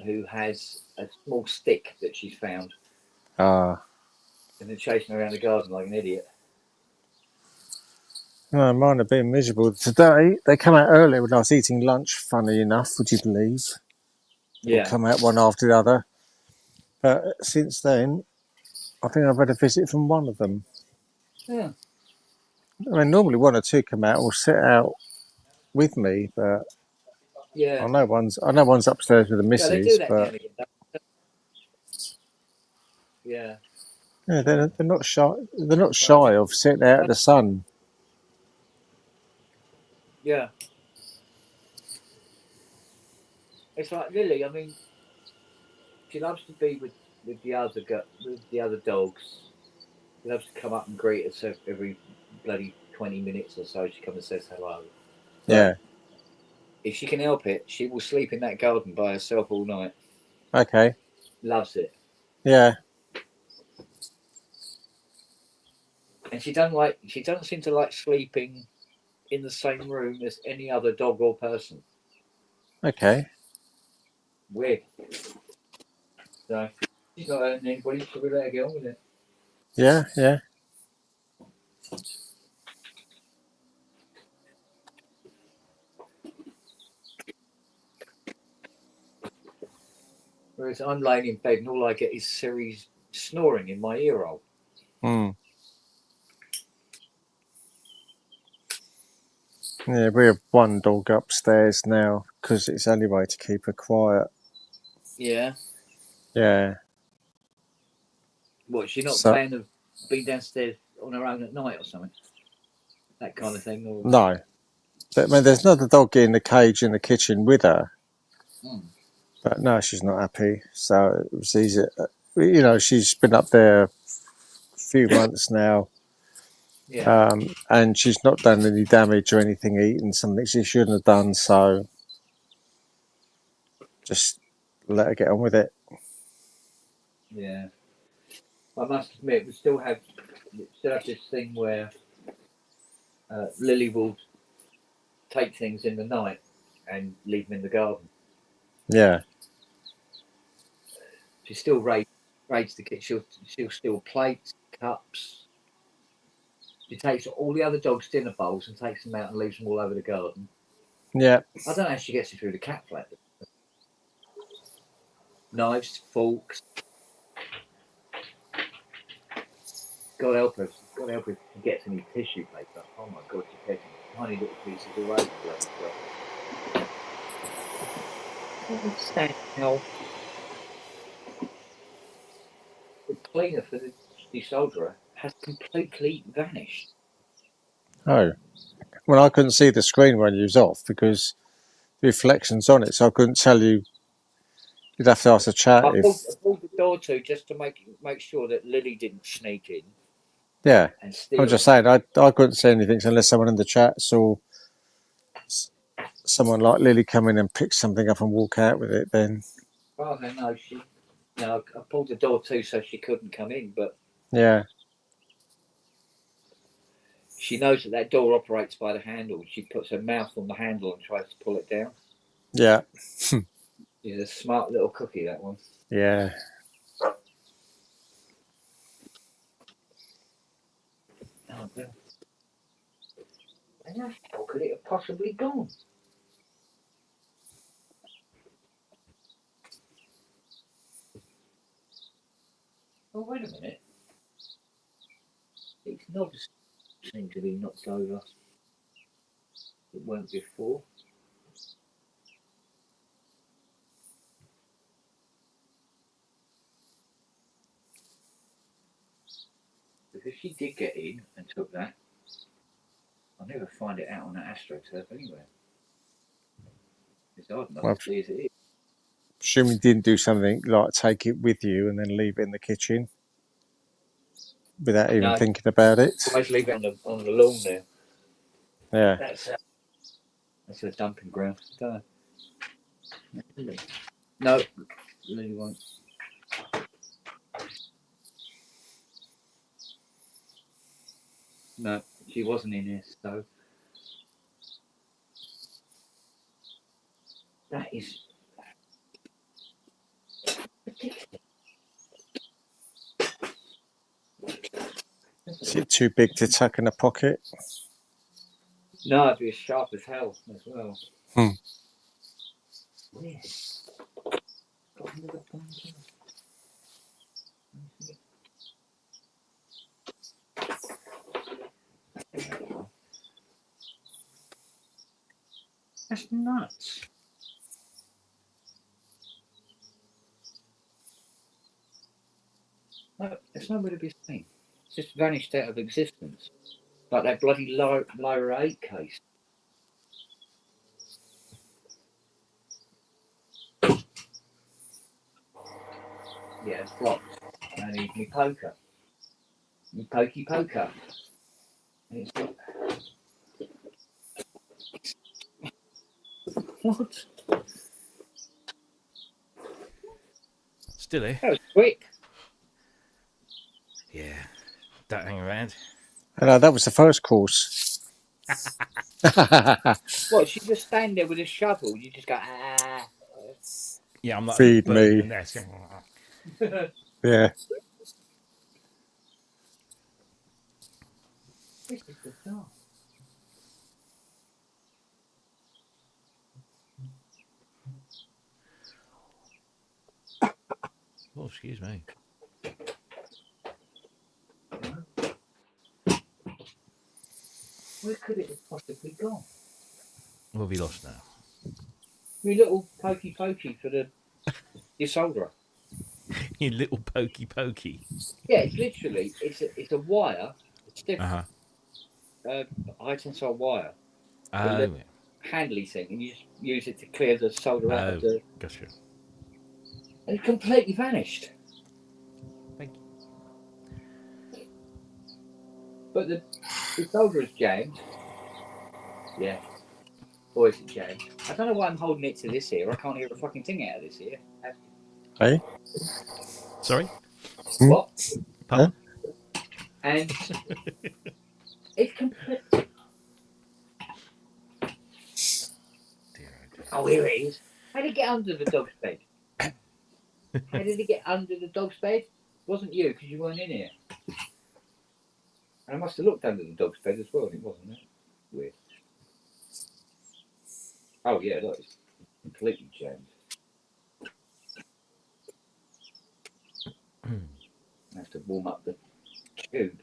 A: who has a small stick that she's found,
C: Ah.
A: and they're chasing her around the garden like an idiot.
C: Oh, mine have been miserable. Today, they come out earlier when I was eating lunch, funny enough, would you believe? They'll
A: Yeah.
C: come out one after the other. But since then, I think I've had a visit from one of them.
A: Yeah.
C: I mean, normally one or two come out or sit out with me, but
A: Yeah.
C: I know one's upstairs with the
A: Yeah, they do
C: missus,
A: that now
C: but
A: and again. Yeah.
C: yeah, they're not shy. They're not shy of sitting out in the sun.
A: Yeah. It's like Lily. I mean, she loves to be with the other dogs. She loves to come up and greet us every bloody 20 minutes or so. She comes and says hello. But
C: Yeah.
A: if she can help it, she will sleep in that garden by herself all night.
C: Okay.
A: Loves it.
C: Yeah.
A: And she doesn't seem to like sleeping in the same room as any other dog or person.
C: Okay.
A: Weird. So she's not hurting anybody, so we let her get on with it.
C: Yeah. Yeah.
A: Whereas I'm laying in bed and all I get is Siri's snoring in my ear hole.
C: Hmm. Yeah, we have one dog upstairs now because it's the only way to keep her quiet.
A: Yeah.
C: Yeah.
A: What, she's not a
C: So
A: fan of being downstairs on her own at night or something? That kind of thing? Or...
C: no, I mean, there's another dog in the cage in the kitchen with her, but no, she's not happy. So it was easy. You know, she's been up there a few months now,
A: Yeah.
C: and she's not done any damage or anything, eaten something she shouldn't have done. So just let her get on with it.
A: Yeah. I must admit, we still have this thing where Lily will take things in the night and leave them in the garden.
C: Yeah.
A: She still raids the kitchen. She'll steal plates, cups. She takes all the other dogs' dinner bowls and takes them out and leaves them all over the garden.
C: Yeah.
A: I don't know how she gets it through the cat flap. Knives, forks. God help her. God help her if she gets any tissue paper. Oh my God, she's petting. tiny little pieces of road. I don't understand how the cleaner for the desolderer has completely vanished.
C: Oh, well, I couldn't see the screen when you was off because the reflections on it, so I couldn't tell you. You'd have to ask the chat
A: I
C: if,
A: pulled the door to just to make sure that Lily didn't sneak in
C: yeah.
A: and
C: I'm
A: steal
C: just
A: it.
C: saying, I couldn't see anything unless someone in the chat saw someone like Lily come in and pick something up and walk out with it. Then,
A: Oh no, I pulled the door to so she couldn't come in, but
C: yeah,
A: she knows that door operates by the handle. She puts her mouth on the handle and tries to pull it down.
C: yeah,
A: She's a smart little cookie, that one.
C: yeah.
A: Oh, well. How could it have possibly gone? Oh, wait a minute. Its knobs seem to be knocked over. It weren't before. Because if she did get in and took that, I'll never find it out on that AstroTurf anywhere. It's hard enough
C: Well,
A: to see as it is.
C: assuming you didn't do something like take it with you and then leave it in the kitchen without even
A: No,
C: thinking about it.
A: always leave it on the lawn there.
C: Yeah,
A: That's a dumping ground. No, Lily won't. No, she wasn't in here, so that is ridiculous.
C: is it too big to tuck in a pocket?
A: No, it'd be as sharp as hell as well.
C: Hmm.
A: Yeah. Got another blanket. That's nuts. No, it's nowhere to be seen. It's just vanished out of existence. Like that bloody Lyra 8 case. Yeah, it's blocked. I need me poker. Me pokey poker. And it's like, what?
B: Still here?
A: That was quick.
B: Yeah. Don't hang around.
C: Hello, that was the first course.
A: What, she just stand there with a shovel? You just go, ah.
B: Yeah, I'm like a
C: Feed
B: bird in
C: me.
B: the nest.
C: Yeah.
A: This is bizarre.
B: Oh, excuse me.
A: Where could it have possibly gone?
B: What have you lost now?
A: Me little pokey for the desolderer.
B: You little pokey.
A: Yeah, it's literally it's a wire, stiff
B: Uh-huh.
A: high tensile wire with
B: Oh,
A: a
B: yeah.
A: handly thing, and you just use it to clear the solder out of
B: Oh,
A: the.
B: gotcha.
A: And it completely vanished.
B: Thank you.
A: But the solder is jammed. Yeah. Or is it jammed? I don't know why I'm holding it to this ear. I can't hear a fucking thing out of this ear.
C: Hey?
B: Sorry?
A: What?
B: Pardon?
A: And it's complete.
B: Dear, oh dear.
A: Oh, here it is. How did it get under the dog's bed? How did it get under the dog's bed? It wasn't you because you weren't in here. And I must have looked under the dog's bed as well, and it wasn't. Weird. Oh yeah, look, it's completely jammed. I have to warm up the tube.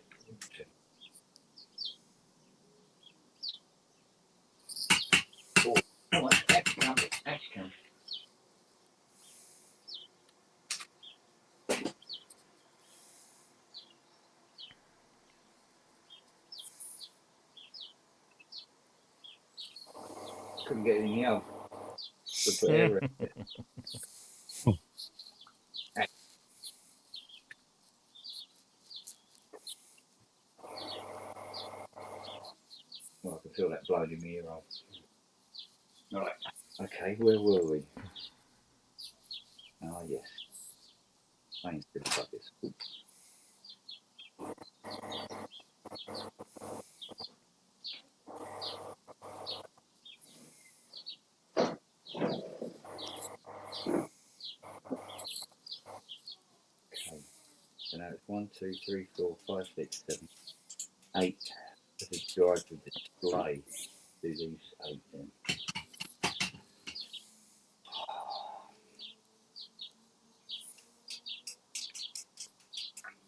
A: couldn't get anything else to put air in it. Well, I can feel that blowing in my ear off. All right. Okay, where were we? Ah, yes. I ain't still about this. Okay. So now it's 1, 2, 3, 4, 5, 6, 7, 8. This is drive to display. Do these 8 then.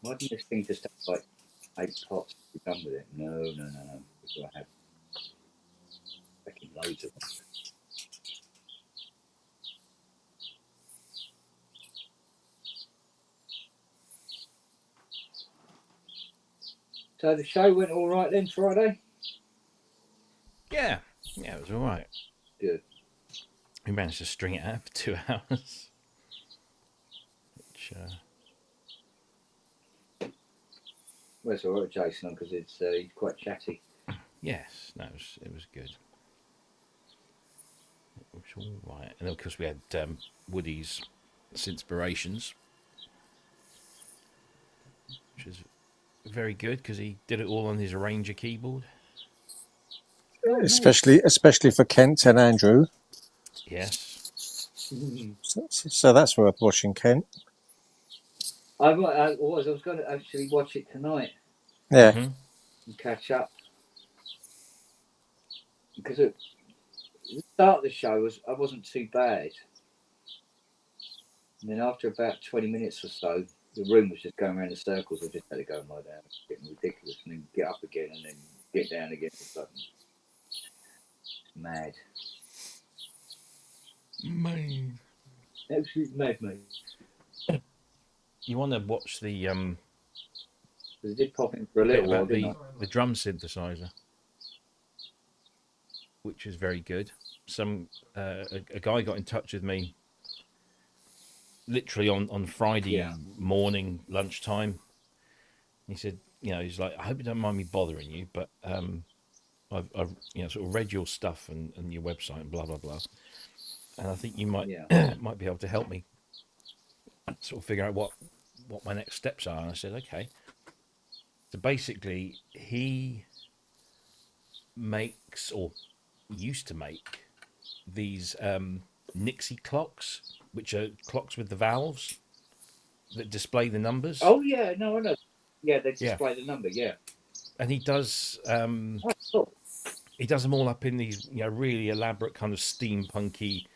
A: Why didn't this thing just have like 8 pots to be done with it? No. Because I have fucking loads of them. So the show went all right then Friday?
B: Yeah, it was all right.
A: Good.
B: We managed to string it out for 2 hours. Which,
A: Well, it's all right with Jason because it's he's quite chatty.
B: yes, no, it was good. It was all right. And of course we had Woody's Sinspirations, which was very good because he did it all on his Arranger keyboard.
A: Oh,
C: especially for Kent and Andrew.
B: Yes.
C: So that's worth watching, Kent.
A: I was going to actually watch it tonight.
C: Yeah.
B: Mm-hmm.
A: And catch up because the start of the show I wasn't too bad, and then after about 20 minutes or so, the room was just going around in circles. I just had to go and lie down. It's getting ridiculous, and then get up again, and then get down again. It's like mad.
B: Man.
A: Absolute mad, mate.
B: You want to watch the
A: It did pop in for a
B: bit
A: little while,
B: about
A: didn't
B: the drum synthesizer, which is very good. A guy got in touch with me literally on Friday morning lunchtime. He said, he's like, I hope you don't mind me bothering you, but I've sort of read your stuff and your website and blah blah blah, and I think you might might be able to help me sort of figure out what my next steps are. And I said, okay. So basically, he makes or used to make these Nixie clocks, which are clocks with the valves that display the numbers.
A: Oh yeah, no, I know. Yeah, they display the number. Yeah,
B: and he does.
A: cool.
B: He does them all up in these, really elaborate kind of steampunky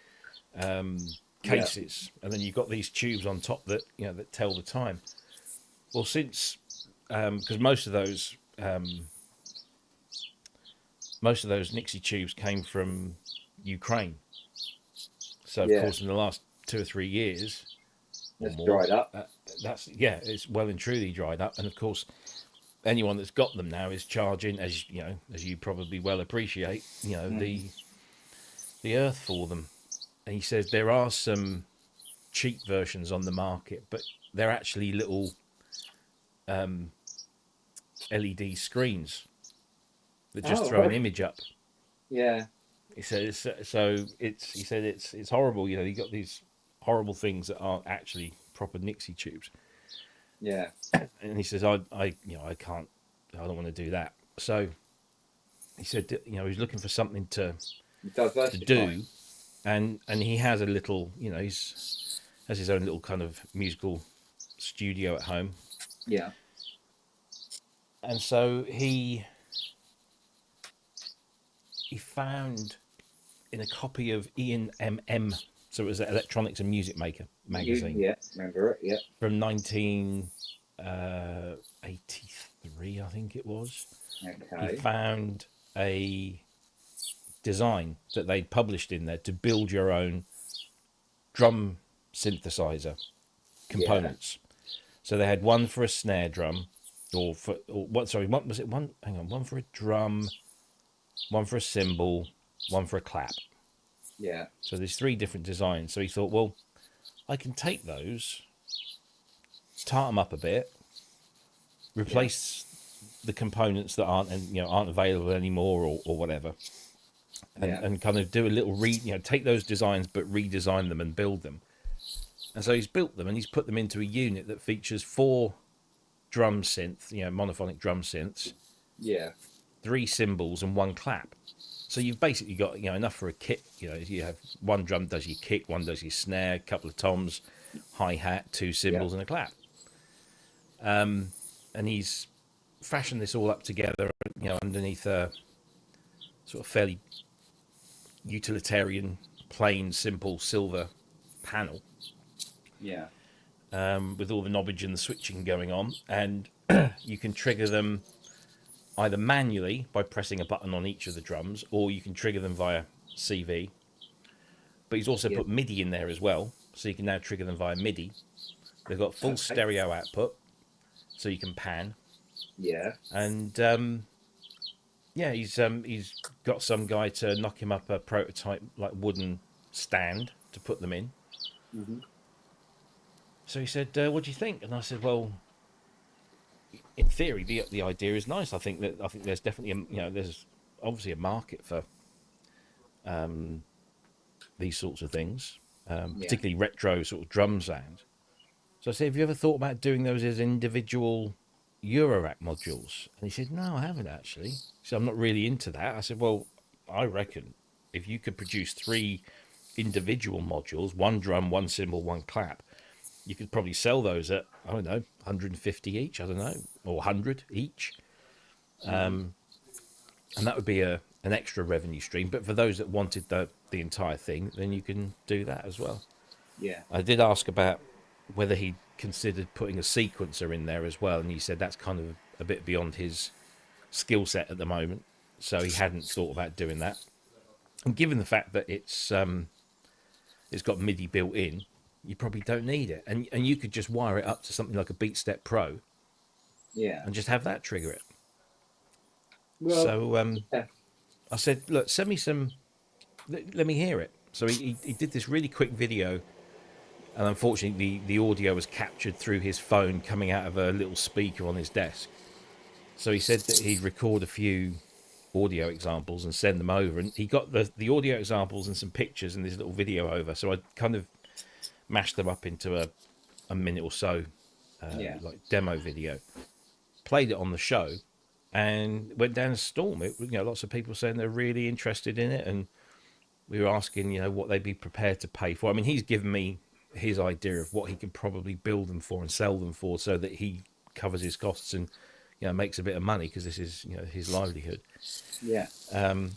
B: cases, and then you've got these tubes on top that that tell the time. Well, since because most of those Nixie tubes came from Ukraine, so of course in the last 2 or 3 years,
A: it's dried up.
B: It's well and truly dried up, and of course anyone that's got them now is charging, as you probably well appreciate, the earth for them. And he says there are some cheap versions on the market, but they're actually little LED screens that just throw an image up.
A: Yeah.
B: He says so. He said it's horrible. You got these horrible things that aren't actually proper Nixie tubes.
A: Yeah.
B: And he says I can't. I don't want to do that. So he said he's looking for something to do, and he has a little he's has his own little kind of musical studio at home.
A: Yeah.
B: And so he found in a copy of Ian M.M., so it was an Electronics and Music Maker magazine.
A: Yeah, remember it, yeah.
B: From 1983, I think it was.
A: Okay.
B: He found a design that they'd published in there to build your own drum synthesizer components. So they had one for a snare drum, one for a drum, one for a cymbal, one for a clap.
A: Yeah.
B: So there's 3 different designs. So he thought, well, I can take those, tart them up a bit, replace the components that aren't available anymore or whatever, and kind of do a little take those designs but redesign them and build them. And so he's built them and he's put them into a unit that features 4 drum synths, monophonic drum synths,
A: Yeah.
B: 3 cymbals and 1 clap. So you've basically got enough for a kit. You have 1 drum does your kick, 1 does your snare, a couple of toms, hi-hat, 2 cymbals and a clap. And he's fashioned this all up together, underneath a sort of fairly utilitarian, plain, simple silver panel.
A: Yeah.
B: With all the knobbage and the switching going on, and you can trigger them either manually by pressing a button on each of the drums, or you can trigger them via CV. But he's also put MIDI in there as well, so you can now trigger them via MIDI. They've got full stereo output, so you can pan.
A: Yeah.
B: And he's got some guy to knock him up a prototype like wooden stand to put them in.
A: Mm-hmm.
B: So he said, "What do you think?" And I said, "Well, in theory, the idea is nice. I think there's definitely there's obviously a market for these sorts of things, particularly retro sort of drum sound." So I said, "Have you ever thought about doing those as individual Eurorack modules?" And he said, "No, I haven't actually." So I'm not really into that. I said, "Well, I reckon if you could produce 3 individual modules, 1 drum, 1 cymbal, 1 clap, you could probably sell those at, I don't know, 150 each, I don't know, or 100 each. And that would be an extra revenue stream. But for those that wanted the entire thing, then you can do that as well."
A: Yeah.
B: I did ask about whether he considered putting a sequencer in there as well, and he said that's kind of a bit beyond his skill set at the moment, so he hadn't thought about doing that. And given the fact that it's got MIDI built in, you probably don't need it, and you could just wire it up to something like a BeatStep Pro, and just have that trigger it.
A: Well,
B: So I said, "Look, send me some. Let me hear it." So he did this really quick video, and unfortunately the audio was captured through his phone coming out of a little speaker on his desk. So he said that he'd record a few audio examples and send them over, and he got the audio examples and some pictures and this little video over. So I kind of mashed them up into a minute or so, like demo video, played it on the show, and went down a storm. Lots of people saying they're really interested in it, and we were asking, what they'd be prepared to pay for. I mean, he's given me his idea of what he can probably build them for and sell them for, so that he covers his costs and makes a bit of money, because this is his livelihood.
A: Yeah.
B: And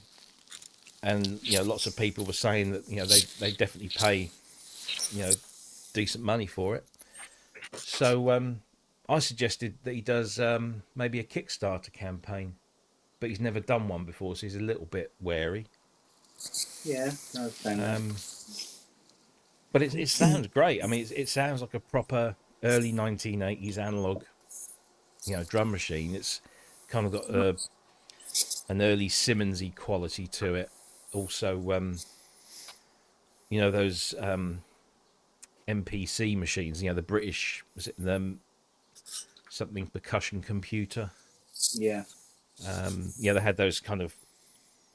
B: lots of people were saying that they definitely pay decent money for it. So I suggested that he does maybe a Kickstarter campaign, but he's never done one before, so he's a little bit wary.
A: Yeah.
B: But it sounds great. I mean, it sounds like a proper early 1980s analog, drum machine. It's kind of got an early Simmonsy quality to it. Also, those MPC machines. The British, was it something percussion computer?
A: Yeah.
B: They had those kind of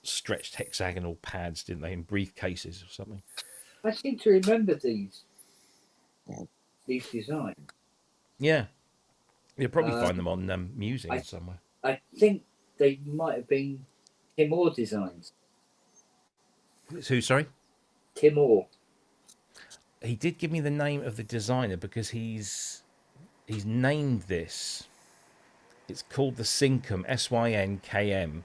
B: stretched hexagonal pads, didn't they, in briefcases or something?
A: I seem to remember these designs.
B: Yeah, you'll probably find them on Musing somewhere.
A: I think they might have been Timor designs.
B: Who? Sorry,
A: Timor.
B: He did give me the name of the designer, because he's named this. It's called the Syncum, SYNKM.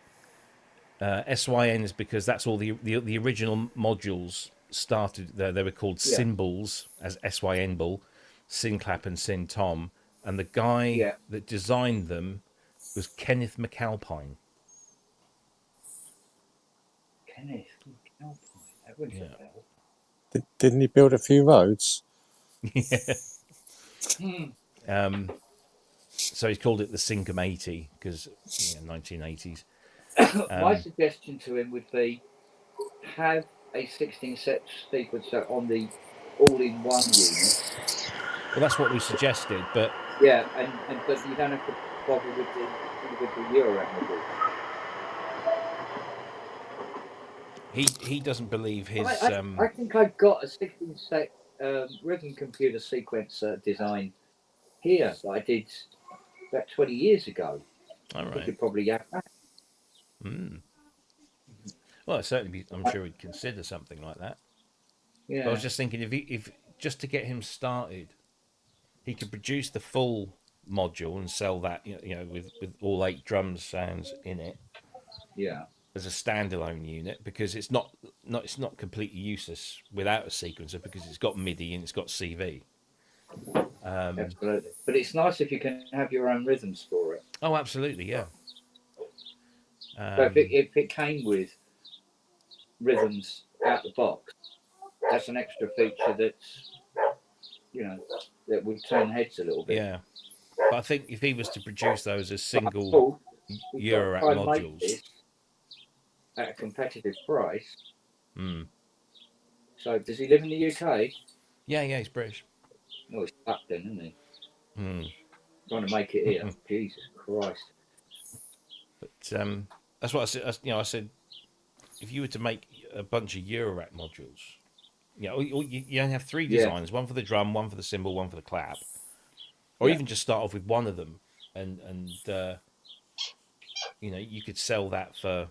B: SYN is because that's all the original modules started. They were called Cymbals, as SYN Bull, Synclap and Syntom, and the guy that designed them was Kenneth McAlpine.
A: Kenneth McAlpine. That rings a bell.
C: Didn't he build a few roads?
B: So he's called it the Syncum 80 because 1980s.
A: My suggestion to him would be have a 16 set sequencer on the all-in-one unit.
B: Well, that's what we suggested, but
A: Yeah, and but you don't have to bother with the individual Eurorack module.
B: he doesn't believe his
A: I think I've got a 16 set rhythm computer sequencer design here that I did about 20 years ago.
B: all
A: We
B: right.
A: could probably have that.
B: Well, certainly I'm sure he'd consider something like that.
A: Yeah.
B: But I was just thinking if just to get him started, he could produce the full module and sell that, with all 8 drum sounds in it
A: Yeah.
B: as a standalone unit, because it's not completely useless without a sequencer, because it's got MIDI and it's got CV.
A: Absolutely. But it's nice if you can have your own rhythms for it.
B: Oh, absolutely, yeah.
A: So if it came with rhythms out the box, that's an extra feature that's, that would turn heads a little bit.
B: Yeah. But I think if he was to produce those as single
A: We've got to
B: Eurorack
A: try and make
B: modules,
A: this at a competitive price. So does he live in the UK?
B: yeah, he's British.
A: No, he's stuck then, isn't he? Trying to make it here. Jesus Christ.
B: But that's what I said. I said if you were to make a bunch of Eurorack modules, you only have 3 designs: one for the drum, one for the cymbal, one for the clap, or even just start off with one of them, and you could sell that for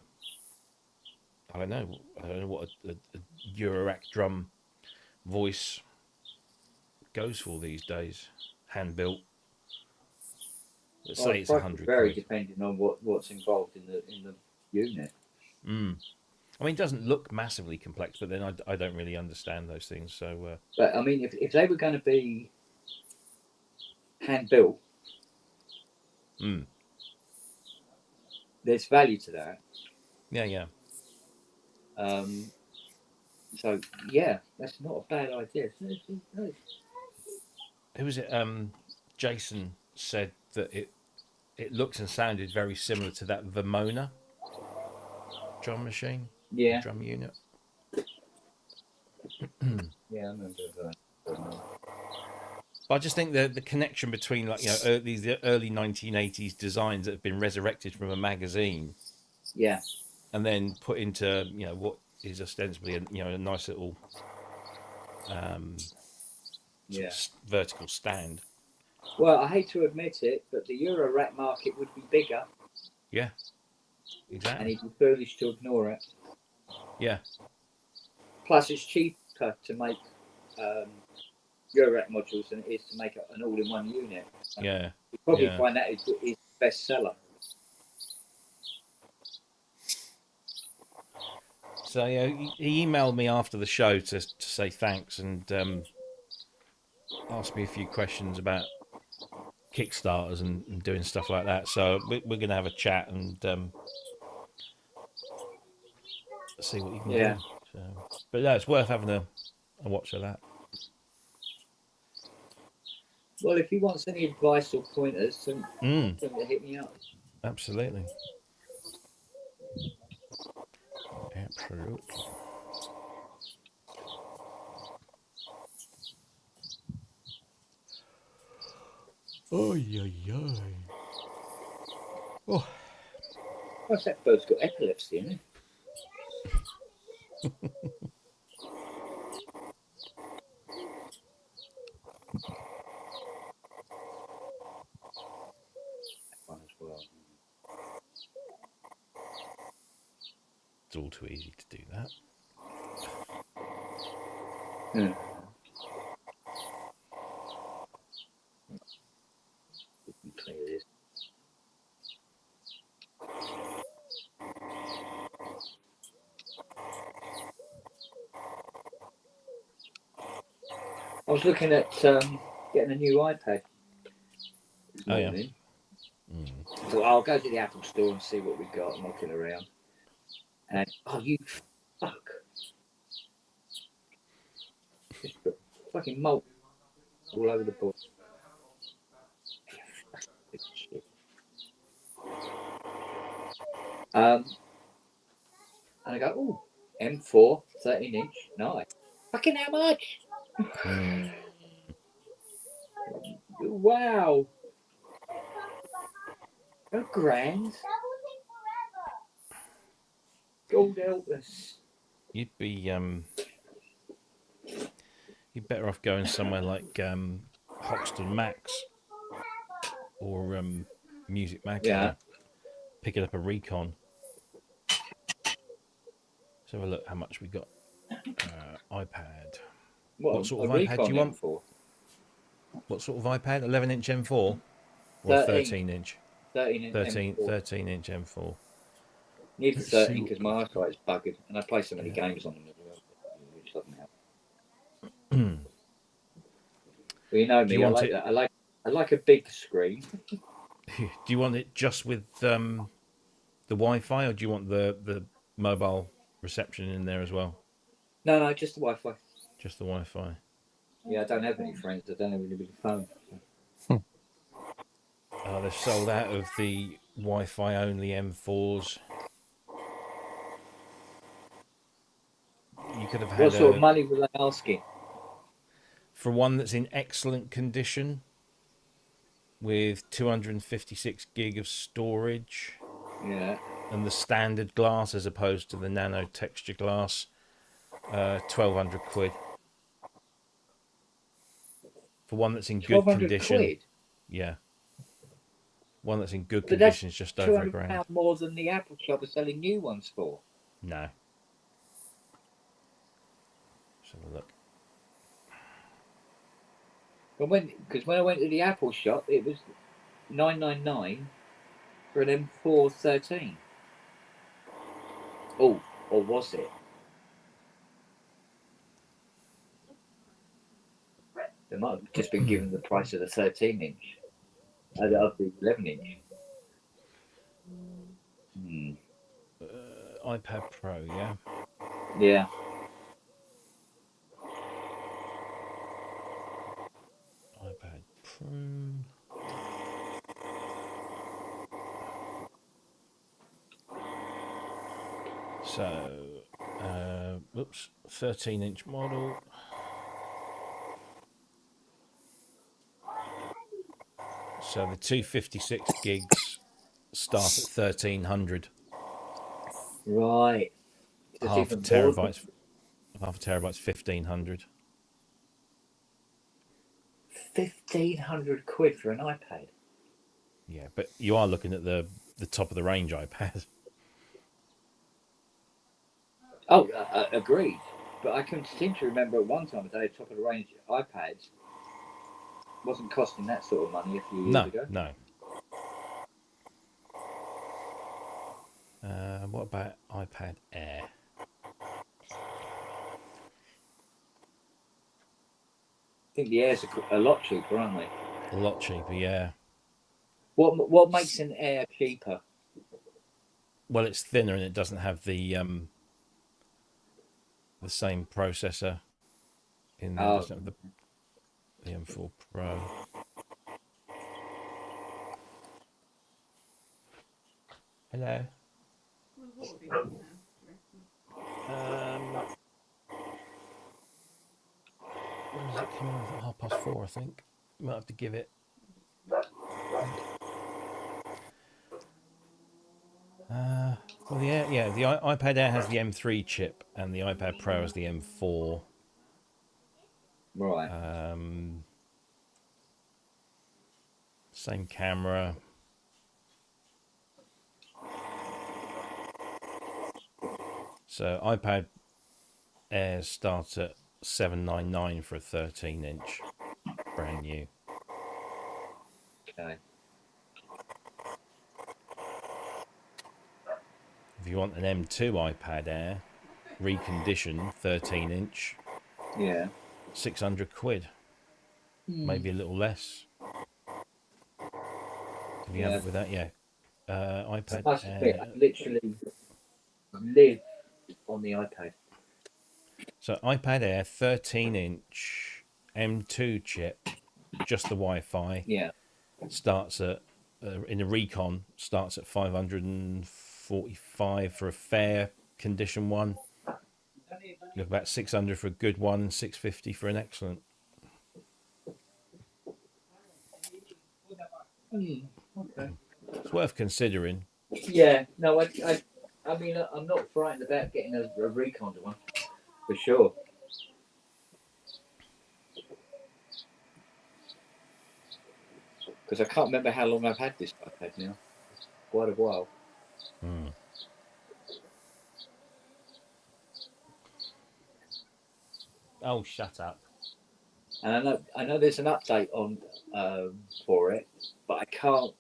B: I don't know what a Eurorack drum voice goes for these days, hand built. Let's say it's £100.
A: Very depending on what's involved in the unit.
B: I mean, it doesn't look massively complex, but then I don't really understand those things. So,
A: but I mean, if they were going to be hand built, there's value to that.
B: Yeah.
A: So yeah, that's not a bad idea.
B: Who was it? Jason said that it looked and sounded very similar to that Vermona drum machine, drum unit.
A: Yeah, I remember that.
B: But I just think the connection between these early 1980s designs that have been resurrected from a magazine, and then put into what is ostensibly a nice little vertical stand.
A: Well, I hate to admit it, but the Eurorack market would be bigger.
B: Yeah, exactly.
A: And he'd be foolish to ignore it.
B: Yeah.
A: Plus, it's cheaper to make Eurorack modules than it is to make an all-in-one unit.
B: Yeah.
A: You probably find that is best seller.
B: So he emailed me after the show to say thanks and asked me a few questions about Kickstarters and doing stuff like that. So we're going to have a chat and see what you can do. So, but yeah, it's worth having a watch of that.
A: Well, if he wants any advice or pointers, then hit me up.
B: Absolutely. Oh, yeah. Oh.
A: What's that bird's got epilepsy, isn't it? One as well.
B: It's all too easy to do that.
A: We can clear this. I was looking at getting a new iPad this morning. So I'll go to the Apple store and see what we've got. I'm looking around. And you fuck. Just put fucking malt all over the board. And I go, M4, 13-inch. Nice. Fucking how much?
B: Mm.
A: Wow. A grand. God help us.
B: You'd be you're better off going somewhere like Hoxton Max or Music
A: Yeah.
B: Magpie, picking up a Recon. Let's have a look how much we got. iPad. What sort
A: A
B: of iPad do
A: Recon
B: you want?
A: M4.
B: What sort of iPad? 11-inch M4 or
A: 13.
B: 13-inch?
A: 13 M4.
B: 13-inch M4.
A: Need a
B: Let's see
A: 13
B: what
A: because
B: we've
A: my eyesight's buggered, and I play so many
B: Yeah.
A: games on them as well. Which doesn't help.
B: got.
A: Well, you know
B: Do
A: me.
B: you
A: I
B: want
A: like
B: it?
A: that. I like a big screen.
B: Do you want it just with the Wi-Fi, or do you want the mobile reception in there as well?
A: No, just the Wi-Fi.
B: Just the Wi-Fi.
A: Yeah, I don't have any friends. I don't have any big phone.
B: They've sold out of the Wi-Fi only M4s. You could have
A: What
B: had
A: sort of money were they asking?
B: for one that's in excellent condition with 256 gig of storage
A: Yeah.
B: and the standard glass as opposed to the nano texture glass, 1,200 quid. For one that's in good
A: 1,200
B: condition,
A: quid.
B: yeah. One that's in good
A: But that's
B: condition is just over a grand.
A: £200 more than the Apple shop are selling new ones for.
B: No. Let's have a look.
A: But because when I went to the Apple shop, it was $999 for an M4 13. Oh, or was it? They might have just been given the price of the 13-inch, of the 11-inch.
B: iPad Pro, yeah.
A: Yeah.
B: iPad Pro. So, 13-inch model. So the 256 gigs start at 1,300.
A: Right. It's
B: Half a
A: even more than
B: terabyte's 1,500.
A: 1,500 quid for an iPad.
B: Yeah, but you are looking at the top of the range iPad.
A: Oh, agreed. But I can seem to remember at one time a top of the range iPads wasn't costing that sort of money a few years ago.
B: No. What about iPad Air?
A: I think the Airs are a lot cheaper, aren't they?
B: A lot cheaper, yeah.
A: What makes an Air cheaper?
B: Well, it's thinner and it doesn't have the same processor in there. It doesn't have the M4 Pro. Hello. When does it come on? At 4:30, I think. Might have to give it. Well, the iPad Air has the M3 chip, and the iPad Pro has the M4.
A: Right.
B: Same camera. So iPad Air starts at $799 for a 13-inch, brand new.
A: Okay.
B: If you want an M2 iPad Air, reconditioned 13-inch,
A: Yeah.
B: 600 quid, maybe a little less. Can you have it with that? Yeah. iPad
A: I must admit,
B: Air.
A: I literally live on the iPad.
B: So iPad Air 13-inch M2 chip, just the Wi-Fi.
A: Yeah.
B: Starts at in a Recon starts at 545 for a fair condition one, Look, about 600 for a good one and 650 for an excellent.
A: Okay.
B: It's worth considering.
A: Yeah, no, I mean, I'm not frightened about getting a Recon one, for sure. Because I can't remember how long I've had this iPad now. Quite a while.
B: Hmm. Oh, shut up.
A: And I know there's an update on for it, but I can't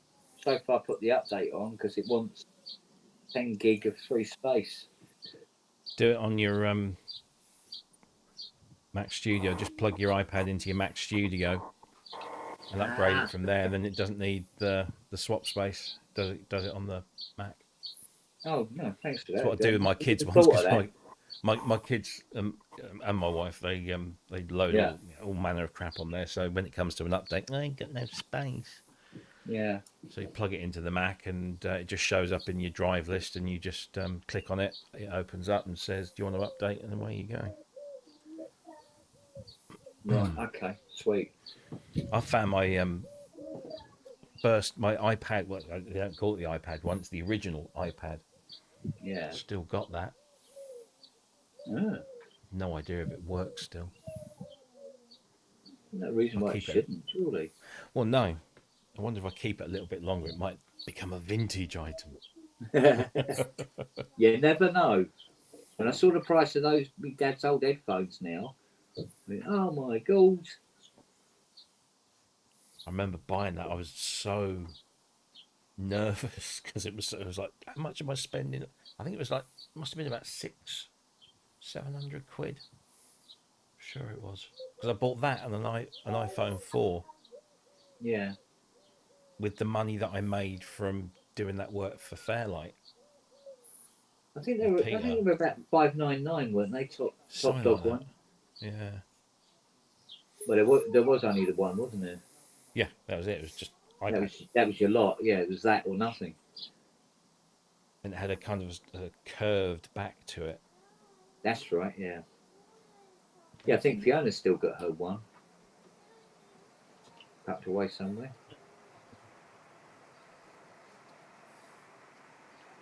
A: so far put the update on because it wants 10 gig of free space.
B: Do it on your Mac Studio. Just plug your iPad into your Mac Studio and upgrade it from there. Then it doesn't need the swap space. Does it on the Mac?
A: Oh no, thanks for that.
B: That's what I do with my kids'
A: I
B: ones
A: thought of
B: because
A: that.
B: my kids and my wife they load
A: Yeah.
B: all manner of crap on there. So when it comes to an update, I ain't got no space.
A: Yeah.
B: So you plug it into the Mac and it just shows up in your drive list, and you just click on it. It opens up and says, "Do you want to update?" And away you go.
A: Right. Okay. Sweet.
B: I found my my iPad. Well, they don't call it the iPad once. The original iPad.
A: Yeah.
B: Still got that.
A: Ah,
B: No idea if it works still.
A: no reason
B: I'll
A: why it
B: keep it.
A: shouldn't, surely.
B: Well, no. I wonder if I keep it a little bit longer, it might become a vintage item.
A: You never know. When I saw the price of those my dad's old headphones now, I went, oh my god.
B: I remember buying that. I was so nervous because it was like, how much am I spending? I think it was like, must have been about 700 quid. Sure it was, because I bought that and an iPhone 4
A: Yeah.
B: with the money that I made from doing that work for Fairlight.
A: I think they were about 599, weren't they? Top
B: Something
A: dog
B: like that.
A: one.
B: Yeah.
A: Well, there was only the one, wasn't there?
B: Yeah, that was it. It was just iPad.
A: That was your lot. Yeah, it was that or nothing.
B: And it had a kind of a curved back to it.
A: That's right. Yeah. Yeah, I think Fiona's still got her one. Tucked away somewhere.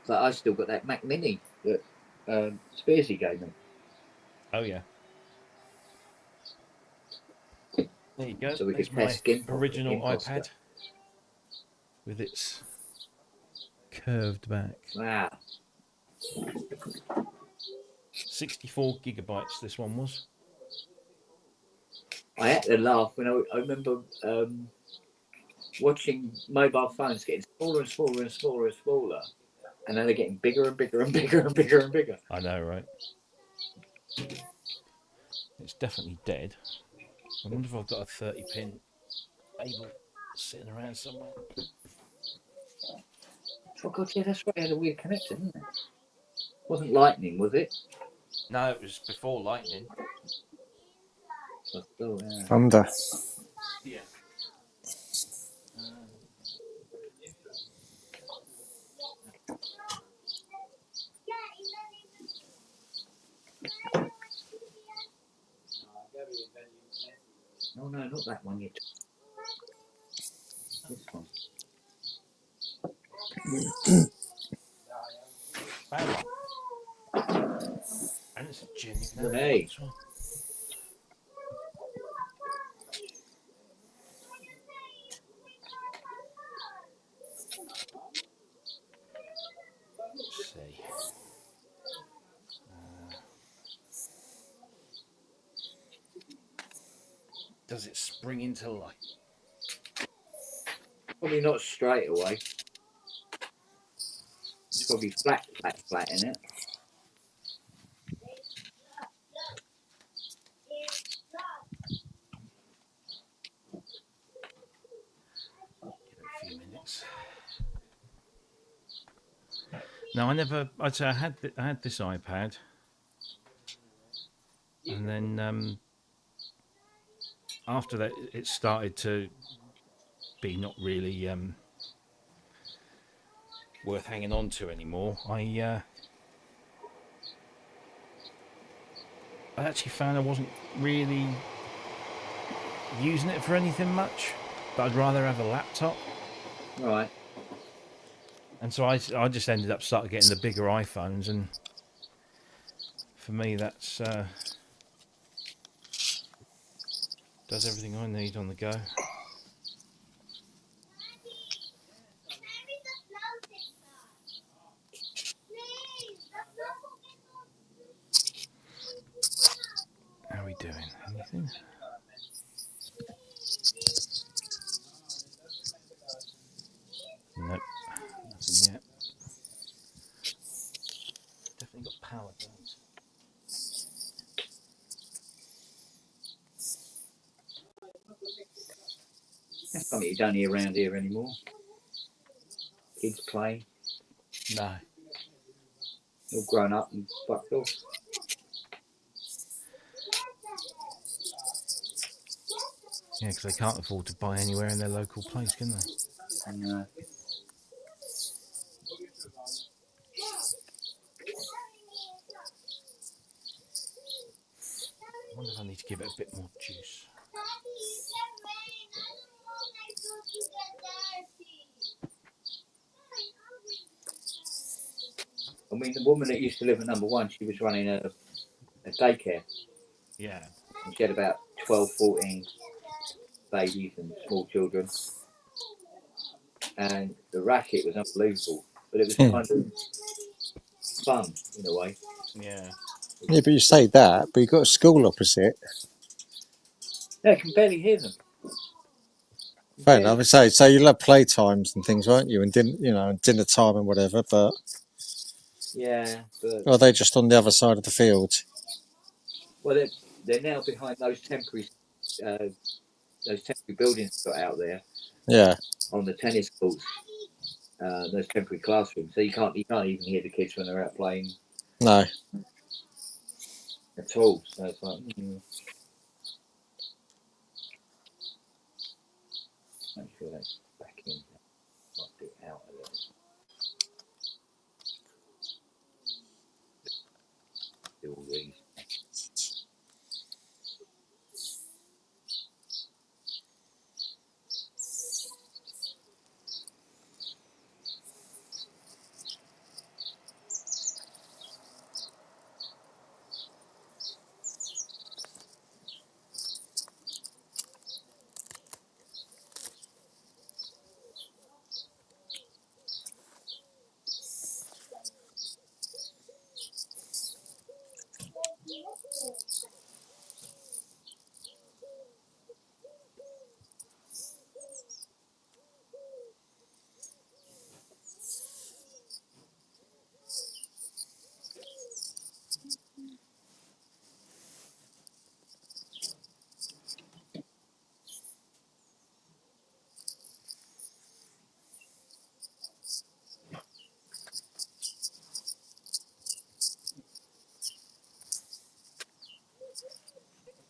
A: So I still got that Mac Mini that Spearsy gave me.
B: Oh yeah. There you go.
A: So we
B: There's
A: could test
B: my original
A: Imposter.
B: iPad with its curved back.
A: Wow.
B: 64 gigabytes this one was.
A: I had to laugh when I remember watching mobile phones getting smaller and smaller and smaller and smaller, and then they're getting bigger and bigger and bigger and bigger and bigger.
B: I know, right? It's definitely dead. I wonder if I've got a 30-pin cable sitting around somewhere.
A: Oh god, yeah, that's right. It had a weird connection, didn't it? Wasn't lightning, was it?
B: No, it was before lightning.
A: Oh, yeah.
C: Thunder.
B: Yeah.
A: No, not that one yet. This one.
B: Bad one. And it's a genuine
A: Hey.
B: as well. Let's see. Does it spring into life?
A: Probably not straight away. It's probably flat, in it.
B: Give it a few minutes. No, I'd say I had this iPad, and then after that, it started to be not really worth hanging on to anymore. I I actually found I wasn't really using it for anything much, but I'd rather have a laptop.
A: Right.
B: And so I just ended up starting getting the bigger iPhones, and for me that's does everything I need on the go. How are we doing? Anything? Nope, nothing yet. Definitely got power burns.
A: That's something you don't hear around here anymore. Kids playing,
B: No.
A: all grown up and fucked off.
B: Yeah, because they can't afford to buy anywhere in their local place, can they?
A: No.
B: I wonder if I need to give it a bit more juice.
A: I mean, the woman that used to live at number 1, she was running a daycare.
B: Yeah.
A: And she had about 12, 14 babies and small children. And the racket was unbelievable. But it was kind of fun, in a way.
B: Yeah.
C: Yeah, but you say that, but you've got a school opposite.
A: Yeah, I can barely hear them.
C: Fair enough. I say, so you'll have playtimes and things, won't you? And dinner time and whatever. But
A: Yeah, but
C: are they just on the other side of the field?
A: well, they're now behind those temporary buildings got out there
C: Yeah.
A: on the tennis courts, those temporary classrooms. So you can't even hear the kids when they're out playing
C: No.
A: at all. So it's like, make sure that's back in. Might be out a little. Do all these.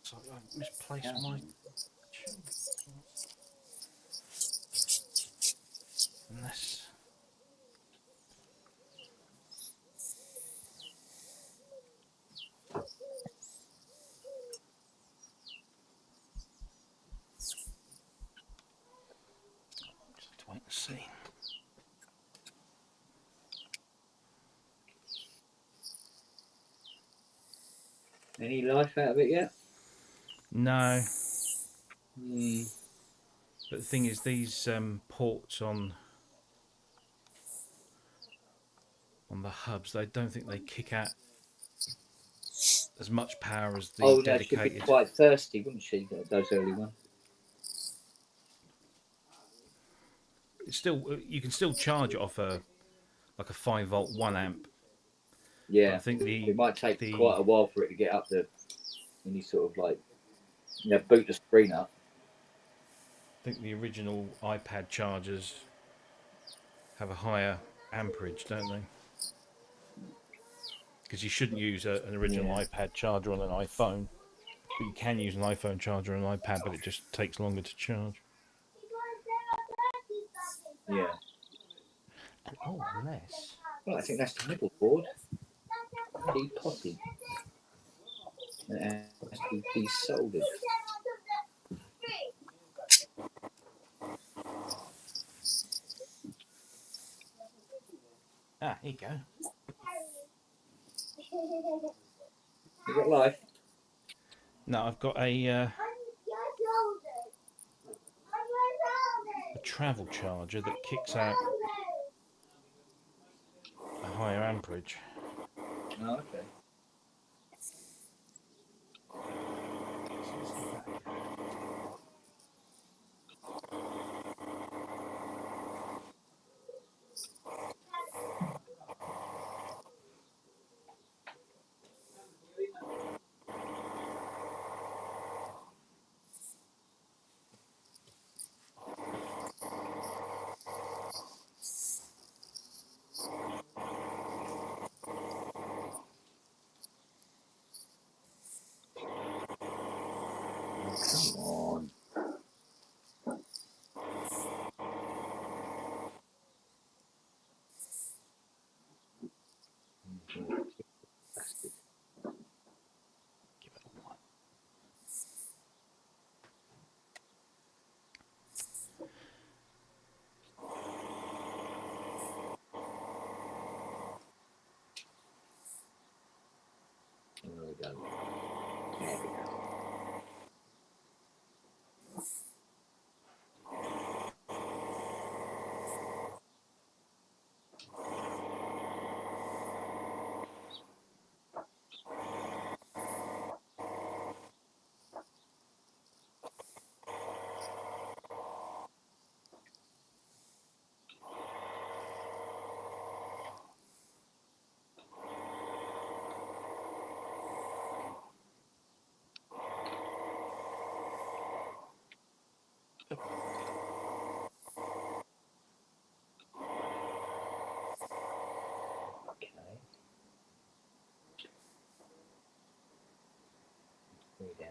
B: So I misplaced my unless just have to wait and see.
A: Any life out of it yet?
B: No.
A: Mm.
B: But the thing is, these ports on the hubs, I don't think they kick out as much power as the
A: Oh, no, she'd be
B: dedicated.
A: quite thirsty, wouldn't she? Those early ones.
B: It's still you can still charge it off a 5-volt 1 amp.
A: Yeah,
B: But I think
A: it might take quite a while for it to get up there when you sort of like, boot the screen up.
B: I think the original iPad chargers have a higher amperage, don't they? Because you shouldn't use an original iPad charger on an iPhone, but you can use an iPhone charger on an iPad, but it just takes longer to charge.
A: Yeah.
B: And, unless...
A: Well, I think that's the middle board. Pretty potty. It has to be desoldered.
B: Ah, here you go.
A: You got life?
B: No, I've got a travel charger that kicks out a higher amperage.
A: Oh, okay. Come on. Bastard.
B: Give it a one.
A: There we go. There we go. Okay. Way down.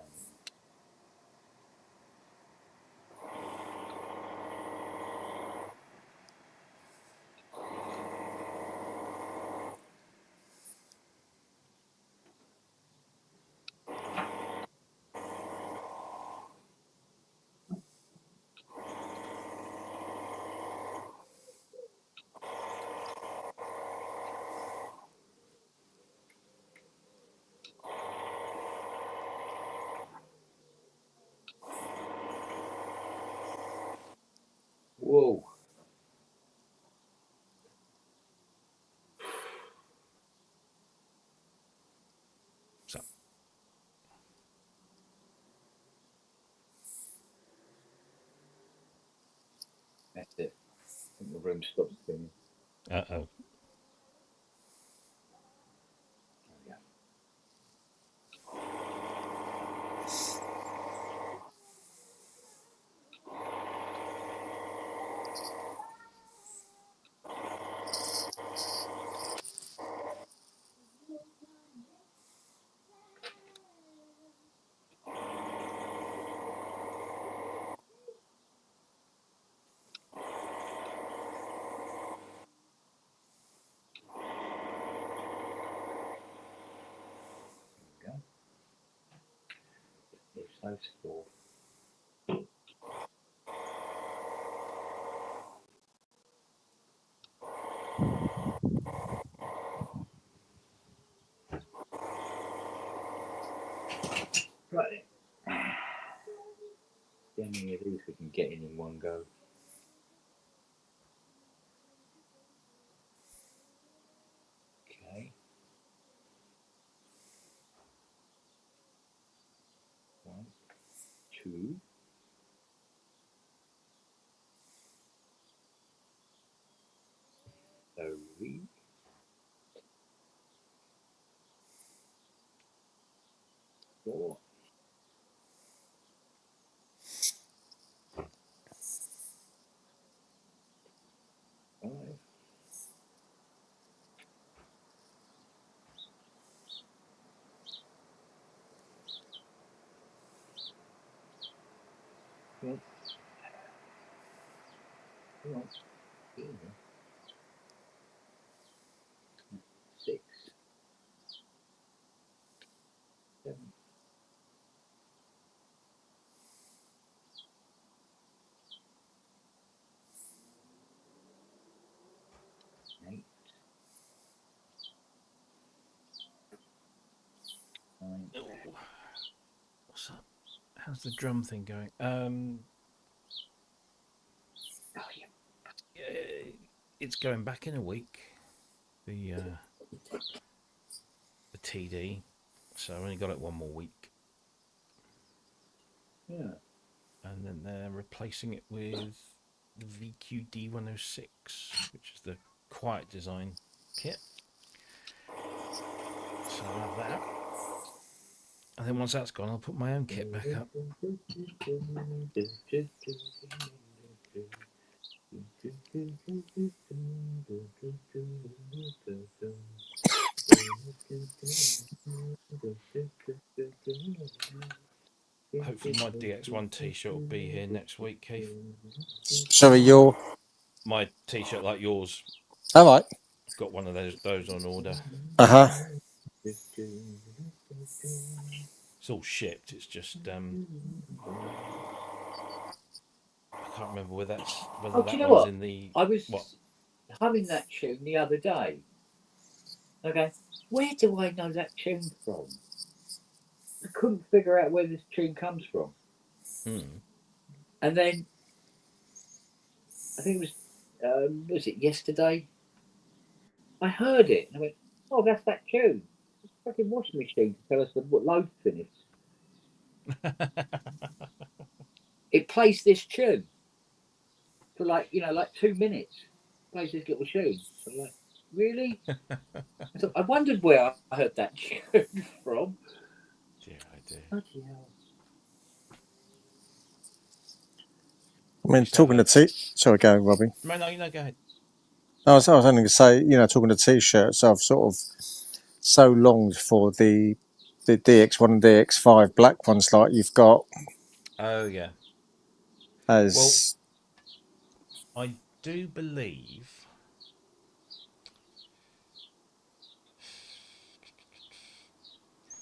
A: Whoa.
B: So,
A: That's it. I think the room stops spinning.
B: uh-oh.
A: There we go. There we go. It's so still. Right. How many of these we can get in one go? Okay. One, two. 3, 4, 5. Come on. Come on. Here we go. 6, 7,
B: Oh, what's up? How's the drum thing going?
A: Oh, yeah.
B: It's going back in a week. The TD, so I've only got it one more week,
A: Yeah.
B: and then they're replacing it with the VQD 106, which is the quiet design kit. So I'll have that, and then once that's gone, I'll put my own kit back up. Hopefully, my DX1 T-shirt will be here next week, Keith.
C: Sorry, you're.
B: My T-shirt, like yours,
C: All right.
B: got one of those on order.
C: Uh huh.
B: It's all shipped. It's just I can't remember whether
A: Oh, do you
B: that
A: know
B: one's
A: what?
B: in the
A: I was
B: what.
A: humming that tune the other day. Okay, where do I know that tune from? I couldn't figure out where this tune comes from. And then I think it was it yesterday? I heard it and I went, oh, that's that tune. It's a fucking washing machine to tell us what load's finished. It plays this tune for like 2 minutes. Plays this little tune. I'm like, really? So I wondered where I heard that tune from.
B: Dear, I do.
A: Bloody hell.
C: I mean, talking to Sorry, go, Robbie.
B: No, go ahead.
C: I was only going to say, talking to T-shirts, I've sort of so longed for the DX1 and DX5 black ones like you've got.
B: Oh yeah.
C: As
B: I do believe.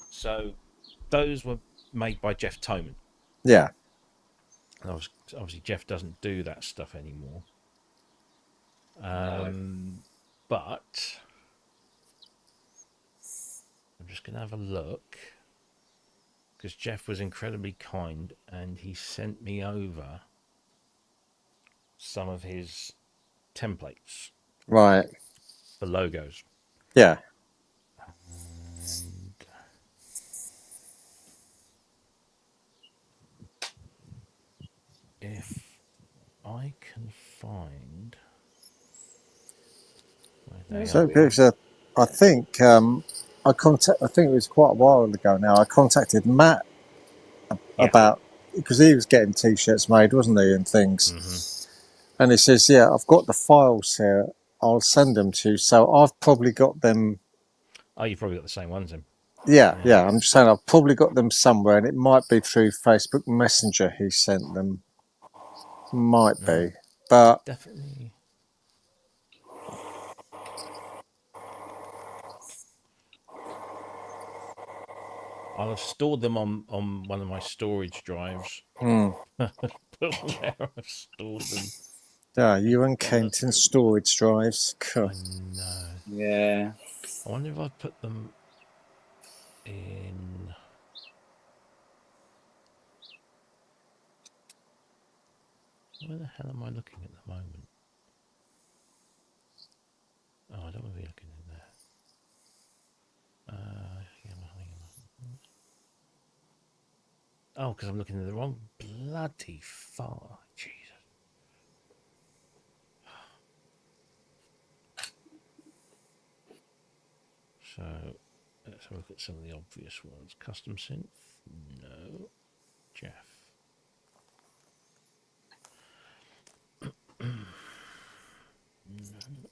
B: So those were made by Jeff Toman.
C: yeah.
B: And obviously, Jeff doesn't do that stuff anymore.
A: No.
B: But I'm just going to have a look because Jeff was incredibly kind and he sent me over some of his templates
C: Right.
B: for logos.
C: Yeah.
B: And if I can find where they
C: So
B: are.
C: I think I think it was quite a while ago now. I contacted Matt
B: Yeah.
C: about because he was getting T-shirts made, wasn't he, and things.
B: Mm-hmm.
C: And he says, "Yeah, I've got the files here. I'll send them to you." So I've probably got them.
B: Oh, you've probably got the same ones then.
C: Yeah. I'm just saying I've probably got them somewhere, and it might be through Facebook Messenger. He sent them. Might be, but
B: Definitely. I'll have stored them on one of my storage drives. But where I've stored them.
C: yeah, you and Kenton storage drives.
B: I know.
A: Yeah.
B: I wonder if I put them in. Where the hell am I looking at the moment? Oh, I don't want to be looking in there. Oh, because I'm looking at the wrong bloody file. Jesus. So let's have a look at some of the obvious ones. Custom synth? No. Jeff. No.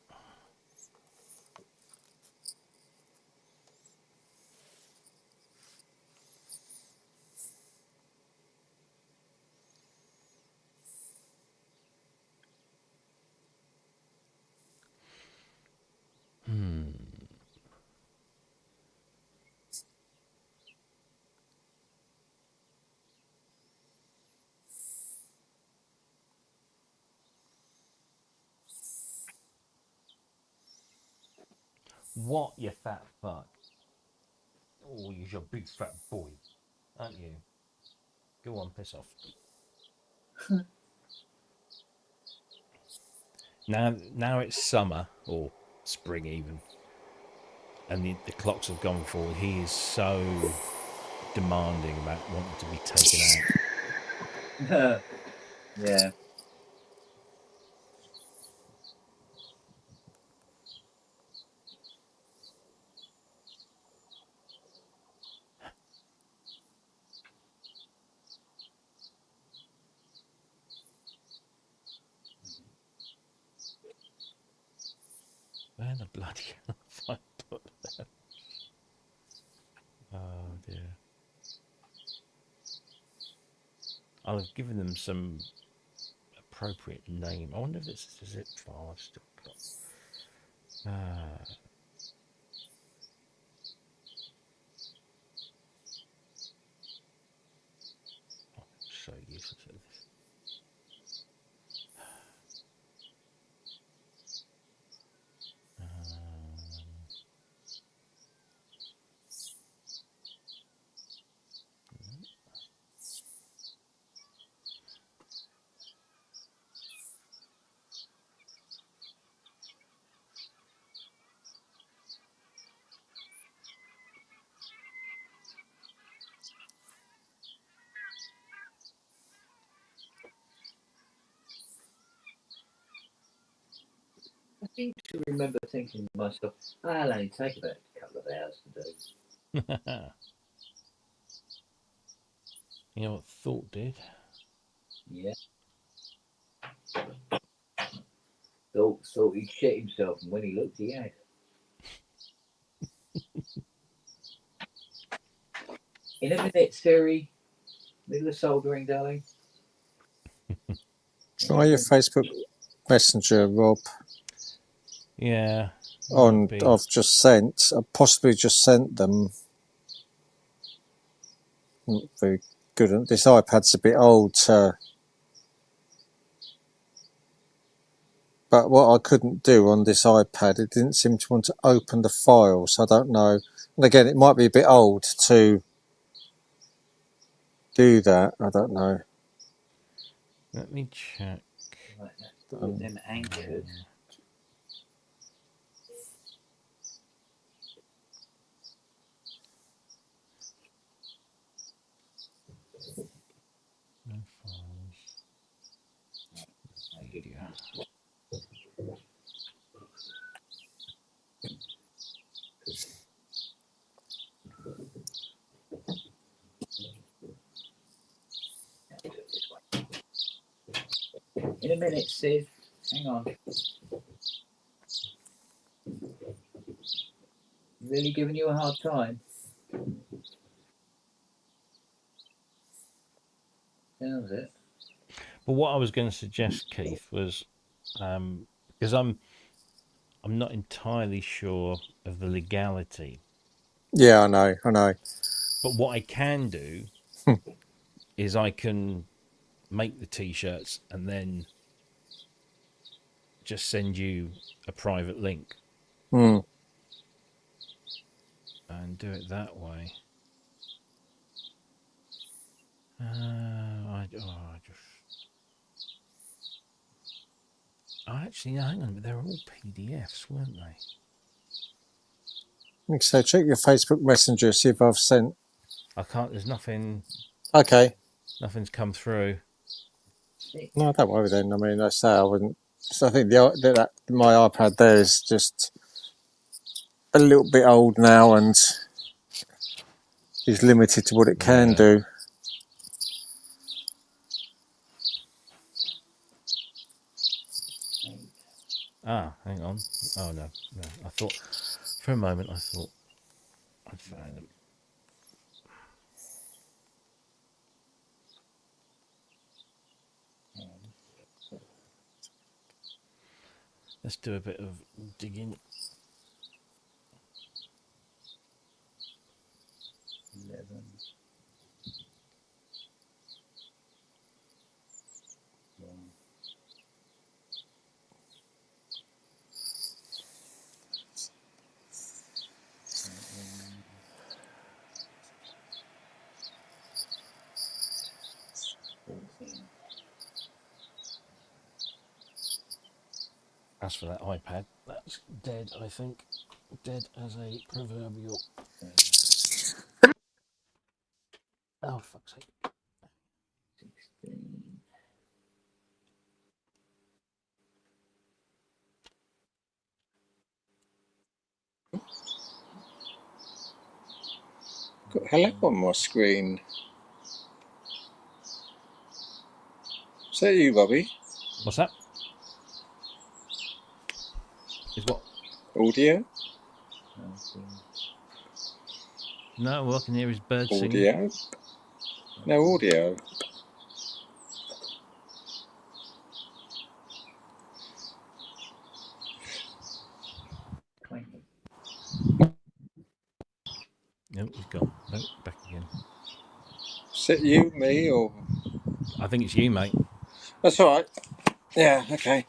B: What, you fat fuck? Oh, you're a big fat boy, aren't you? Go on, piss off. Now it's summer or spring even, and the clocks have gone forward. He is so demanding about wanting to be taken out.
A: Yeah.
B: Where the bloody hell have I put that? Oh dear. I'll have given them some appropriate name. I wonder if it's a zip file I've still got. Oh, so useless at this.
A: I seem to remember thinking to myself, I'll only take about a couple of hours to do.
B: You know what thought did?
A: Yeah. Thought he'd shit himself, and when he looked, he had. In a minute, Siri. Little soldering, darling.
C: Try your Facebook Messenger, Rob.
B: Yeah.
C: I've just sent. I possibly just sent them. Not very good. This iPad's a bit old, but what I couldn't do on this iPad, it didn't seem to want to open the file, so I don't know. And again, it might be a bit old to do that. I don't know.
B: Let me check.
A: Right, that's all of them anchored.
B: No files. Media.
A: In a minute, Sid. Hang on. Really giving you a hard time? Sounds it.
B: But what I was going to suggest, Keith, was because I'm not entirely sure of the legality.
C: Yeah, I know.
B: But what I can do is I can make the t-shirts and then just send you a private link
C: Hmm.
B: and do it that way. Actually, no, hang on, but they were all PDFs, weren't they?
C: So check your Facebook Messenger, see if I've sent.
B: I can't. There's nothing.
C: Okay.
B: Nothing's come through.
C: No, don't worry then. I mean, I say I wouldn't. So I think that my iPad there is just a little bit old now and is limited to what it can do.
B: Ah, hang on. Oh no. I thought for a moment I'd found them. Let's do a bit of digging.
A: 11.
B: As for that iPad, that's dead, I think. Dead as a proverbial. Oh, fuck's sake.
A: 16.
C: Got hello on my screen. Is that you, Bobby?
B: What's that? Is what?
C: Audio?
B: No, all I can hear is birds singing.
C: Audio? No audio.
A: Clanking.
B: No, he's gone. No, back again.
C: Is that you, me, or?
B: I think it's you, mate.
C: That's all right. Yeah, okay.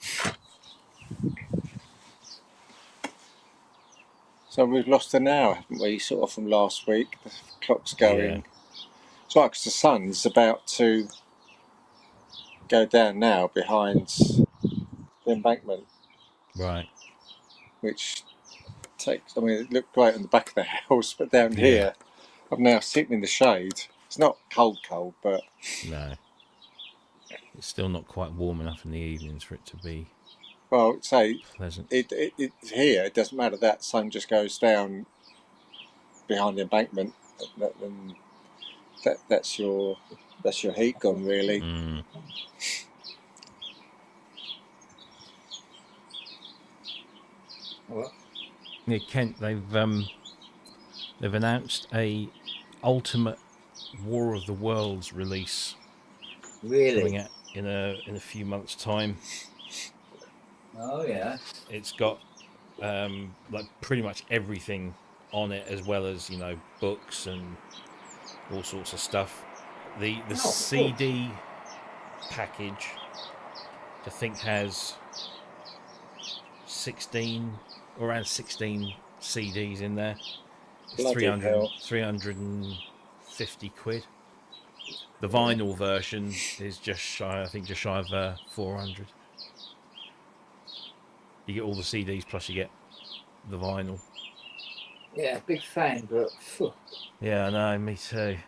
C: So we've lost an hour, haven't we, sort of from last week? The clock's going.
B: Yeah.
C: It's right, because the sun's about to go down now behind the embankment,
B: Right.
C: which takes, I mean, it looked great on the back of the house, but down
B: Yeah.
C: here, I'm now sitting in the shade. It's not cold, but
B: No. It's still not quite warm enough in the evenings for it to be
C: well, say
B: pleasant.
C: it here. It doesn't matter that sun just goes down behind the embankment, and that's your heat gone, really.
B: Mm.
A: What?
B: Yeah, Kent, they've announced a Ultimate War of the Worlds release
A: Really?
B: coming out in a few months' time.
A: Oh, yeah.
B: It's got like pretty much everything on it, as well as, you know, books and all sorts of stuff. The
A: Oh,
B: CD package, I think, has 16 or around 16 CDs in there. It's
C: Bloody
B: 300,
C: hell.
B: 350 quid. The vinyl version is just shy of 400. You get all the CDs plus you get the vinyl.
A: Yeah, big fan, but phew.
B: Yeah, I know, me too.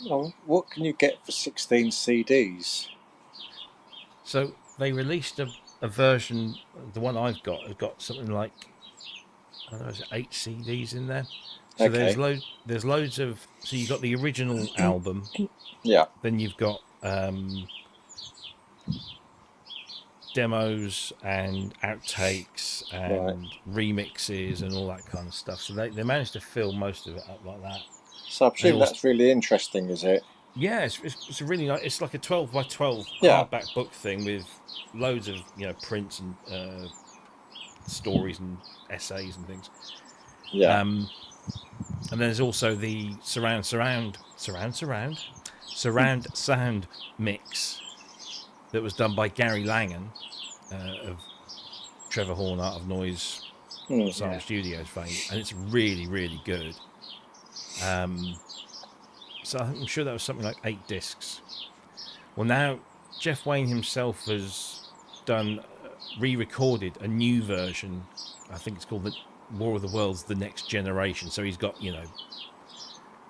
C: Oh, what can you get for 16 CDs?
B: So they released a version. The one I've got has got something like, I don't know, is it 8 CDs in there. So
C: Okay.
B: there's loads of. So you've got the original album.
C: Yeah.
B: Then you've got demos and outtakes and remixes and all that kind of stuff. So they managed to fill most of it up like that.
C: So I presume that's really interesting, is it?
B: Yeah, it's a really nice. It's like a 12 by 12
C: Yeah.
B: hardback book thing with loads of, you know, prints and stories and essays and things.
C: Yeah.
B: And there's also the surround sound mix that was done by Gary Langan of Trevor Horn Art of Noise Silent Studios fame, and it's really, really good. So I'm sure that was something like 8 discs. Well, now Jeff Wayne himself has re-recorded a new version. I think it's called the War of the Worlds: The Next Generation. So he's got, you know,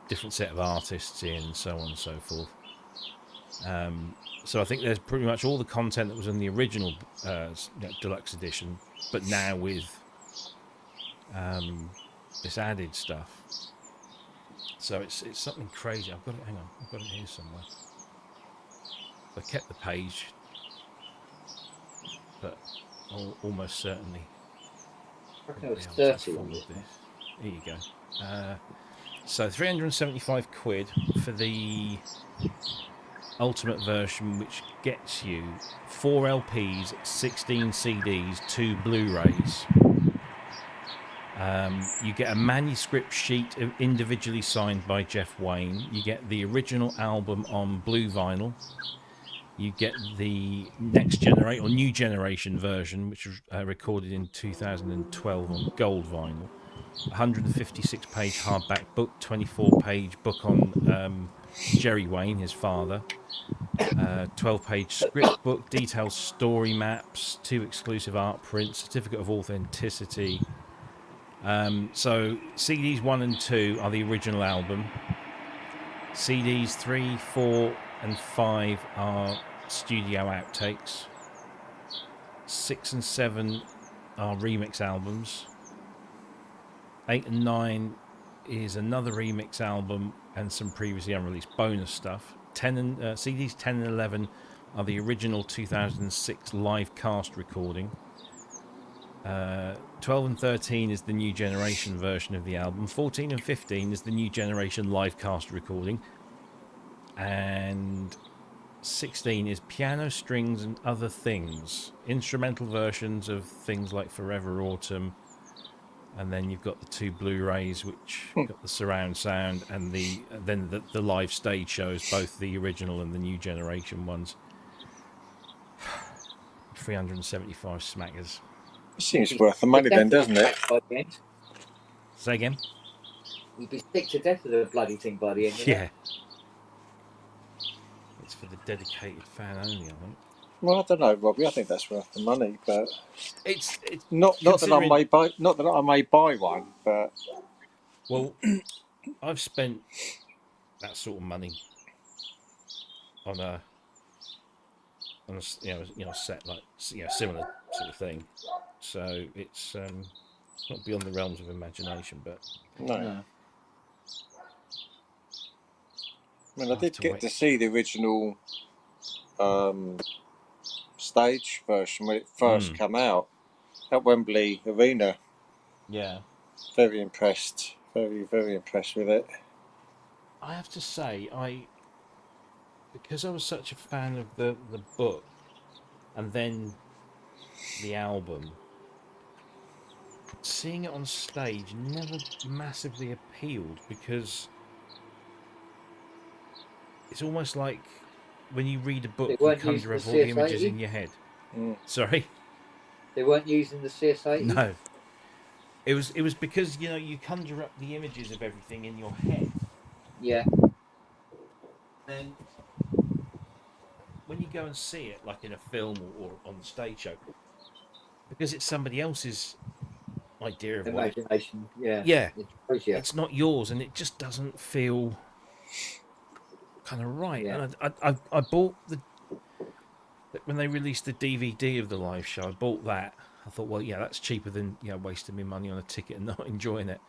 B: different set of artists in, and so on and so forth. So I think there's pretty much all the content that was in the original deluxe edition, but now with this added stuff. So it's something crazy. I've got it. Hang on, I've got it here somewhere. I kept the page, but almost certainly.
A: I reckon it was 30 on
B: This.
A: this.
B: Here you go. So 375 quid for the ultimate version, which gets you 4 LPs, 16 CDs, 2 Blu-rays. You get a manuscript sheet individually signed by Jeff Wayne. You get the original album on blue vinyl. You get the new generation version, which was recorded in 2012 on gold vinyl. 156-page hardback book, 24-page book on Jerry Wayne, his father. 12-page script book, detailed story maps, 2 exclusive art prints, certificate of authenticity. So CDs 1 and 2 are the original album. CDs 3, 4, and 5 are studio outtakes. 6 and 7 are remix albums. 8 and 9 is another remix album and some previously unreleased bonus stuff. CDs 10 and 11 are the original 2006 live cast recording. 12 and 13 is the new generation version of the album. 14 and 15 is the new generation live cast recording. And 16 is piano, strings, and other things. Instrumental versions of things like Forever Autumn. And then you've got the 2 Blu-rays, which got the surround sound, and then the live stage shows, both the original and the new generation ones. 375 smackers.
C: It seems worth the money then, doesn't it?
A: By the end.
B: Say again?
A: You'd be sick to death of the bloody thing by the end.
B: Yeah. It's for the dedicated fan only, I think.
C: Well, I don't know, Robbie. I think that's worth the money, but
B: It's
C: not that I may buy one, but
B: well, I've spent that sort of money on a set like similar sort of thing. So it's not beyond the realms of imagination, but
C: no. I mean, I did get to see the original stage version when it first came out at Wembley Arena.
B: Yeah.
C: Very impressed. Very, very impressed with it.
B: I have to say, because I was such a fan of the book and then the album, seeing it on stage never massively appealed, because it's almost like when you read a book, you conjure up all the images in your head. Sorry?
A: They weren't using the CS80?
B: No. It was because, you conjure up the images of everything in your head.
A: Yeah.
B: Then when you go and see it, like in a film or on the stage show, because it's somebody else's idea of
A: imagination,
B: yeah, it's not yours, and it just doesn't feel kind of right.
A: Yeah.
B: And I bought when they released the DVD of the live show, I bought that. I thought, well, yeah, that's cheaper than wasting my money on a ticket and not enjoying it.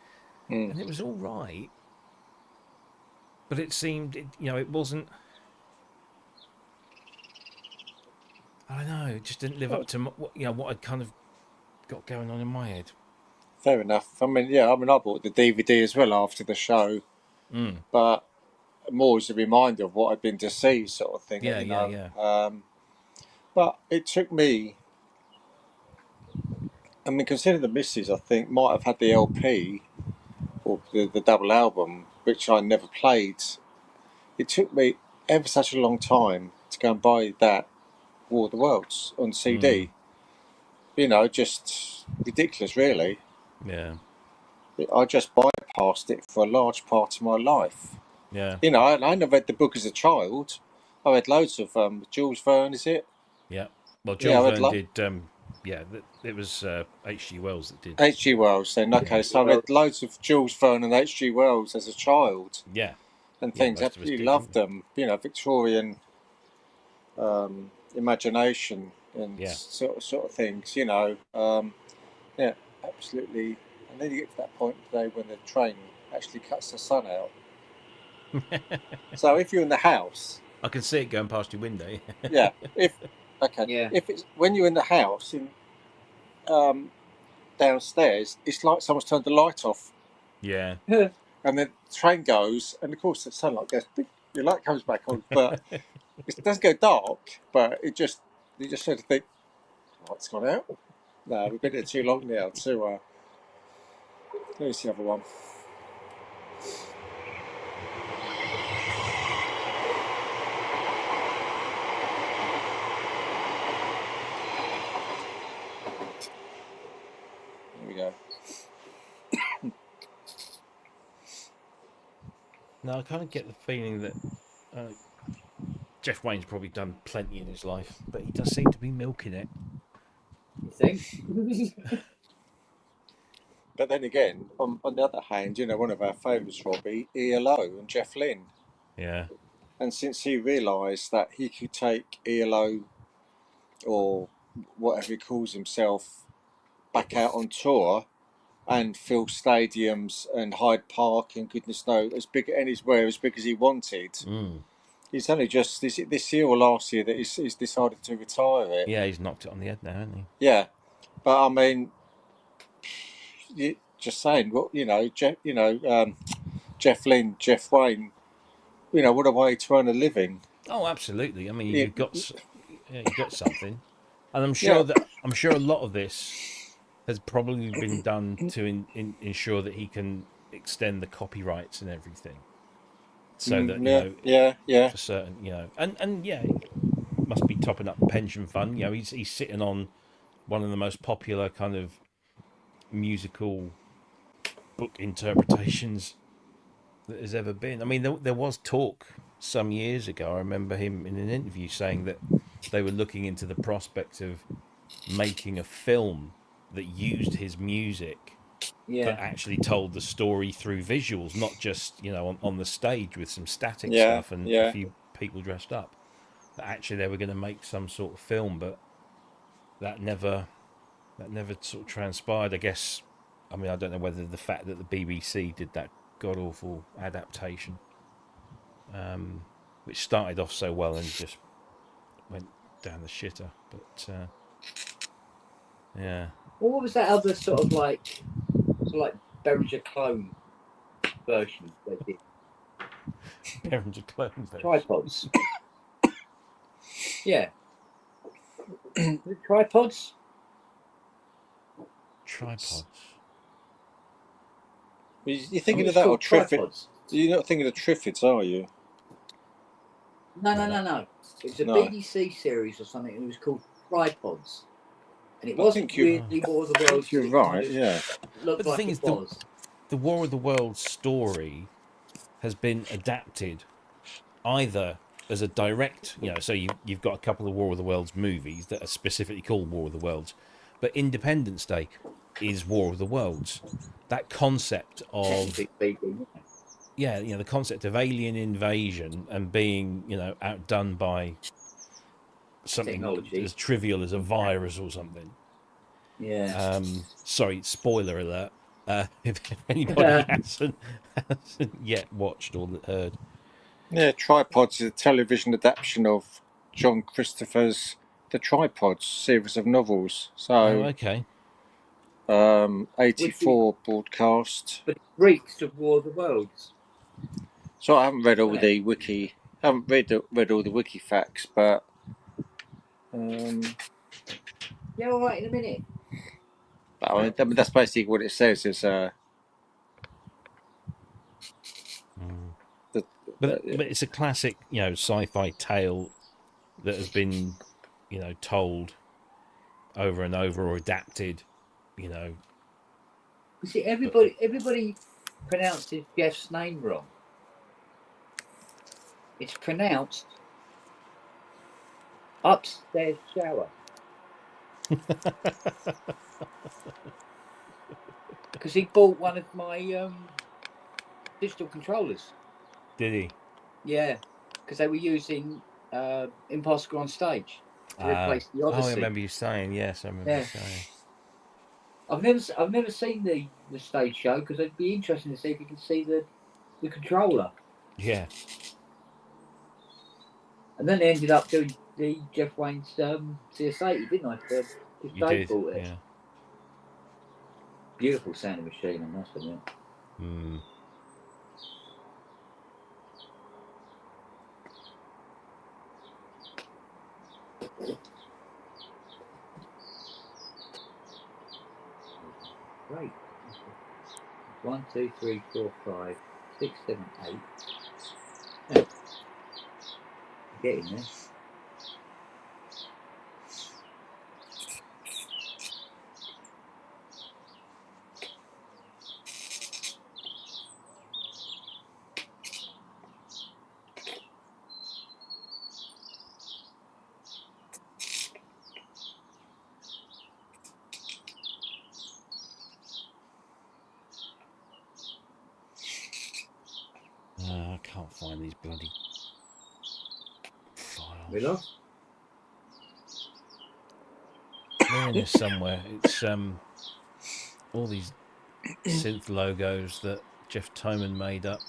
B: And it was all right, but it seemed it wasn't. I don't know. It just didn't live up to what I'd kind of got going on in my head.
C: Fair enough. I bought the DVD as well after the show, but more as a reminder of what I'd been to see, sort of thing.
B: Yeah.
C: But it took me. I mean, considering the missus, I think might have had the LP or the double album, which I never played. It took me ever such a long time to go and buy that War of the Worlds on CD. Just ridiculous, really.
B: Yeah.
C: I just bypassed it for a large part of my life.
B: Yeah.
C: I never read the book as a child. I read loads of Jules Verne, is it?
B: Yeah. Well, Jules Verne did. It was H.G. Wells that did.
C: H.G. Wells, then. Okay, so I read loads of Jules Verne and H.G. Wells as a child.
B: Yeah.
C: And things. Absolutely loved them. Victorian imagination and sort of things, absolutely. And then you get to that point today when the train actually cuts the sun out. So if you're in the house,
B: I can see it going past your window.
C: If it's when you're in the house in downstairs, it's like someone's turned the light off.
B: Yeah.
C: And then the train goes, and of course the sunlight goes, your light comes back on, but it doesn't go dark. But you just sort of think, light's gone out. No, we've been here too long now. So here's the other one. There we go.
B: No, I kind of get the feeling that Jeff Wayne's probably done plenty in his life, but he does seem to be milking it.
A: You think?
C: But then again, on the other hand, one of our favourites, Robbie, ELO and Jeff Lynne.
B: Yeah.
C: And since he realised that he could take ELO or whatever he calls himself back out on tour and fill stadiums and Hyde Park and goodness knows as big anywhere as big as he wanted.
B: Mm.
C: He's only just this year or last year that he's decided to retire it.
B: Yeah, he's knocked it on the head now, hasn't he?
C: Yeah, but I mean, just saying, well, Jeff Lynne, Jeff Wayne, what a way to earn a living.
B: Oh, absolutely. I mean,
C: Yeah.
B: you've got something, and I'm
C: Yeah.
B: sure a lot of this has probably been done to ensure that he can extend the copyrights and everything, so that
C: yeah.
B: for certain, and yeah, he must be topping up the pension fund. He's sitting on one of the most popular kind of musical book interpretations that has ever been. I mean, there was talk some years ago. I remember him in an interview saying that they were looking into the prospect of making a film that used his music, but actually told the story through visuals, not just on the stage with some static stuff and a few people dressed up. That actually they were going to make some sort of film, but that never sort of transpired. I guess. I mean, I don't know whether the fact that the BBC did that god awful adaptation, which started off so well and just went down the shitter. But yeah.
A: Well, what was that other sort of like Behringer clone version they did?
B: Behringer clone version.
A: Tripods. Yeah. Was it tripods?
B: Tripods.
C: You're thinking of that or Triffids? You're not thinking of Triffids, are you?
A: No. It was a BBC series or something, and it was called Tripods. And it wasn't really War of the Worlds.
C: You're right, yeah.
A: Looked
B: But the
A: like
B: thing
A: it
B: is,
A: was.
B: the War of the Worlds story has been adapted either as a direct, so you've got a couple of War of the Worlds movies that are specifically called War of the Worlds, but Independence Day is War of the Worlds. That concept of the concept of alien invasion and being outdone by something as trivial as a virus or something.
A: Yeah.
B: Sorry, spoiler alert. If anybody hasn't yet watched or heard.
C: Yeah, Tripods is a television adaptation of John Christopher's The Tripods series of novels. So,
B: okay.
C: 84 broadcast.
A: But it reeks of War of the Worlds.
C: So I haven't read all the wiki. I haven't read all the wiki facts, but
A: yeah, all right, in a minute.
C: But I mean, that's basically what it says. Is
B: but it's a classic, sci-fi tale that has been, told over and over or adapted,
A: You see, everybody pronounces Jeff's name wrong. It's pronounced upstairs shower. Because he bought one of my digital controllers.
B: Did he?
A: Yeah, because they were using Impossible on Stage to replace the Odyssey.
B: Oh, I remember you saying. Yes, I remember you saying.
A: I've never seen the stage show because it'd be interesting to see if you can see the controller.
B: Yeah.
A: And then they ended up doing the Jeff Wayne's CS80, didn't I?
B: You did.
A: Bought it.
B: Yeah.
A: Beautiful sounding machine, I must admit.
B: Mm.
A: Great. 1, 2, 3, 4, 5, 6, 7, 8. Yeah. Getting there.
B: I can't find these bloody files.
A: We know.
B: They're in there somewhere. It's all these synth logos that Jeff Toman made up,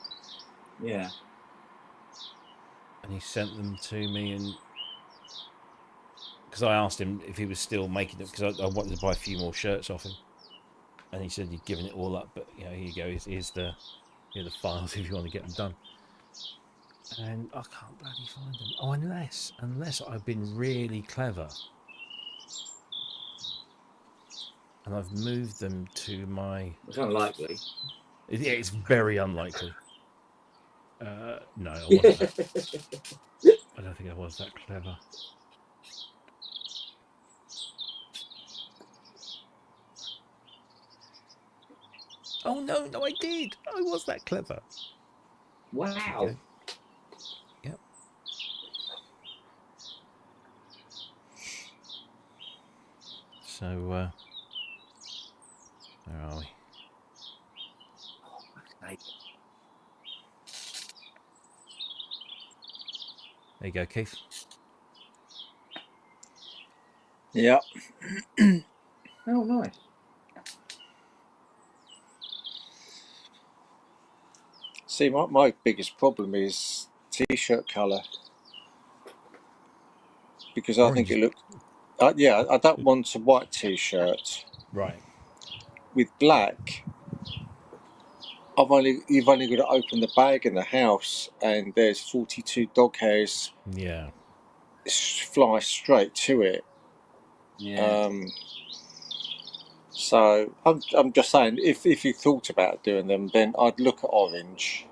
A: Yeah.
B: and he sent them to me, and because I asked him if he was still making it, because I wanted to buy a few more shirts off him, and he said he'd given it all up. But here you go. Here's the files if you want to get them done. And I can't bloody find them. Oh, unless I've been really clever and I've moved them to my.
A: It's unlikely.
B: Yeah, it's very unlikely. No, I wasn't. I don't think I was that clever. Oh no, I did. I was that clever.
A: Wow.
B: Yep. So, where are we? There you go, Keith.
C: Yeah.
A: Oh, nice.
C: See, my biggest problem is t-shirt colour, because I think
B: Orange.
C: it looked. Yeah, I don't want a white t-shirt
B: Right.
C: with black. You've only got to open the bag in the house, and there's 42 dog hairs
B: Yeah.
C: fly straight to it.
A: Yeah.
C: So I'm just saying, if you thought about doing them, then I'd look at orange.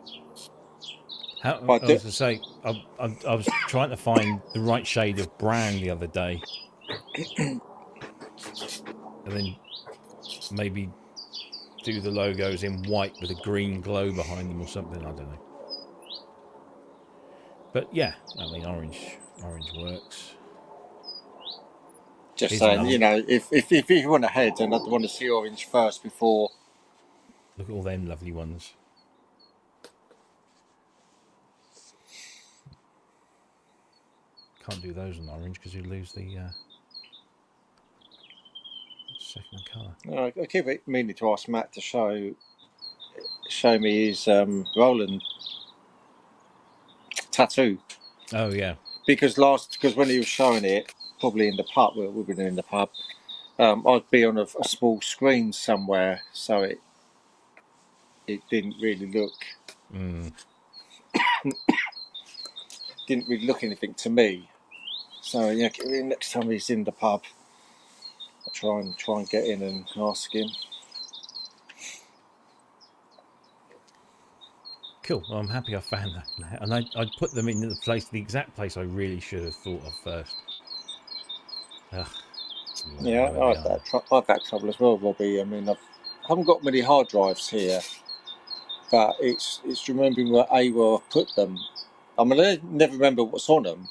B: I was going to say, I was trying to find the right shade of brown the other day, and then maybe do the logos in white with a green glow behind them or something. I don't know. But yeah, I mean, orange works.
C: Just
B: Here's
C: saying,
B: another.
C: if you went ahead, then I'd want to see orange first before.
B: Look at all them lovely ones. Can't do those on orange because you lose the second colour.
C: I keep meaning to ask Matt to show me his Roland tattoo.
B: Oh yeah.
C: Because when he was showing it, probably in the pub, we've been in the pub, I'd be on a small screen somewhere, so it didn't really look anything to me. So yeah, next time he's in the pub, I'll try and get in and ask him.
B: Cool. Well, I'm happy I found that now, and I'd put them in the exact place I really should have thought of first. Ugh.
C: Yeah, I had that trouble as well, Robbie. I mean, I haven't got many hard drives here, but it's remembering where I've put them. I mean, I never remember what's on them.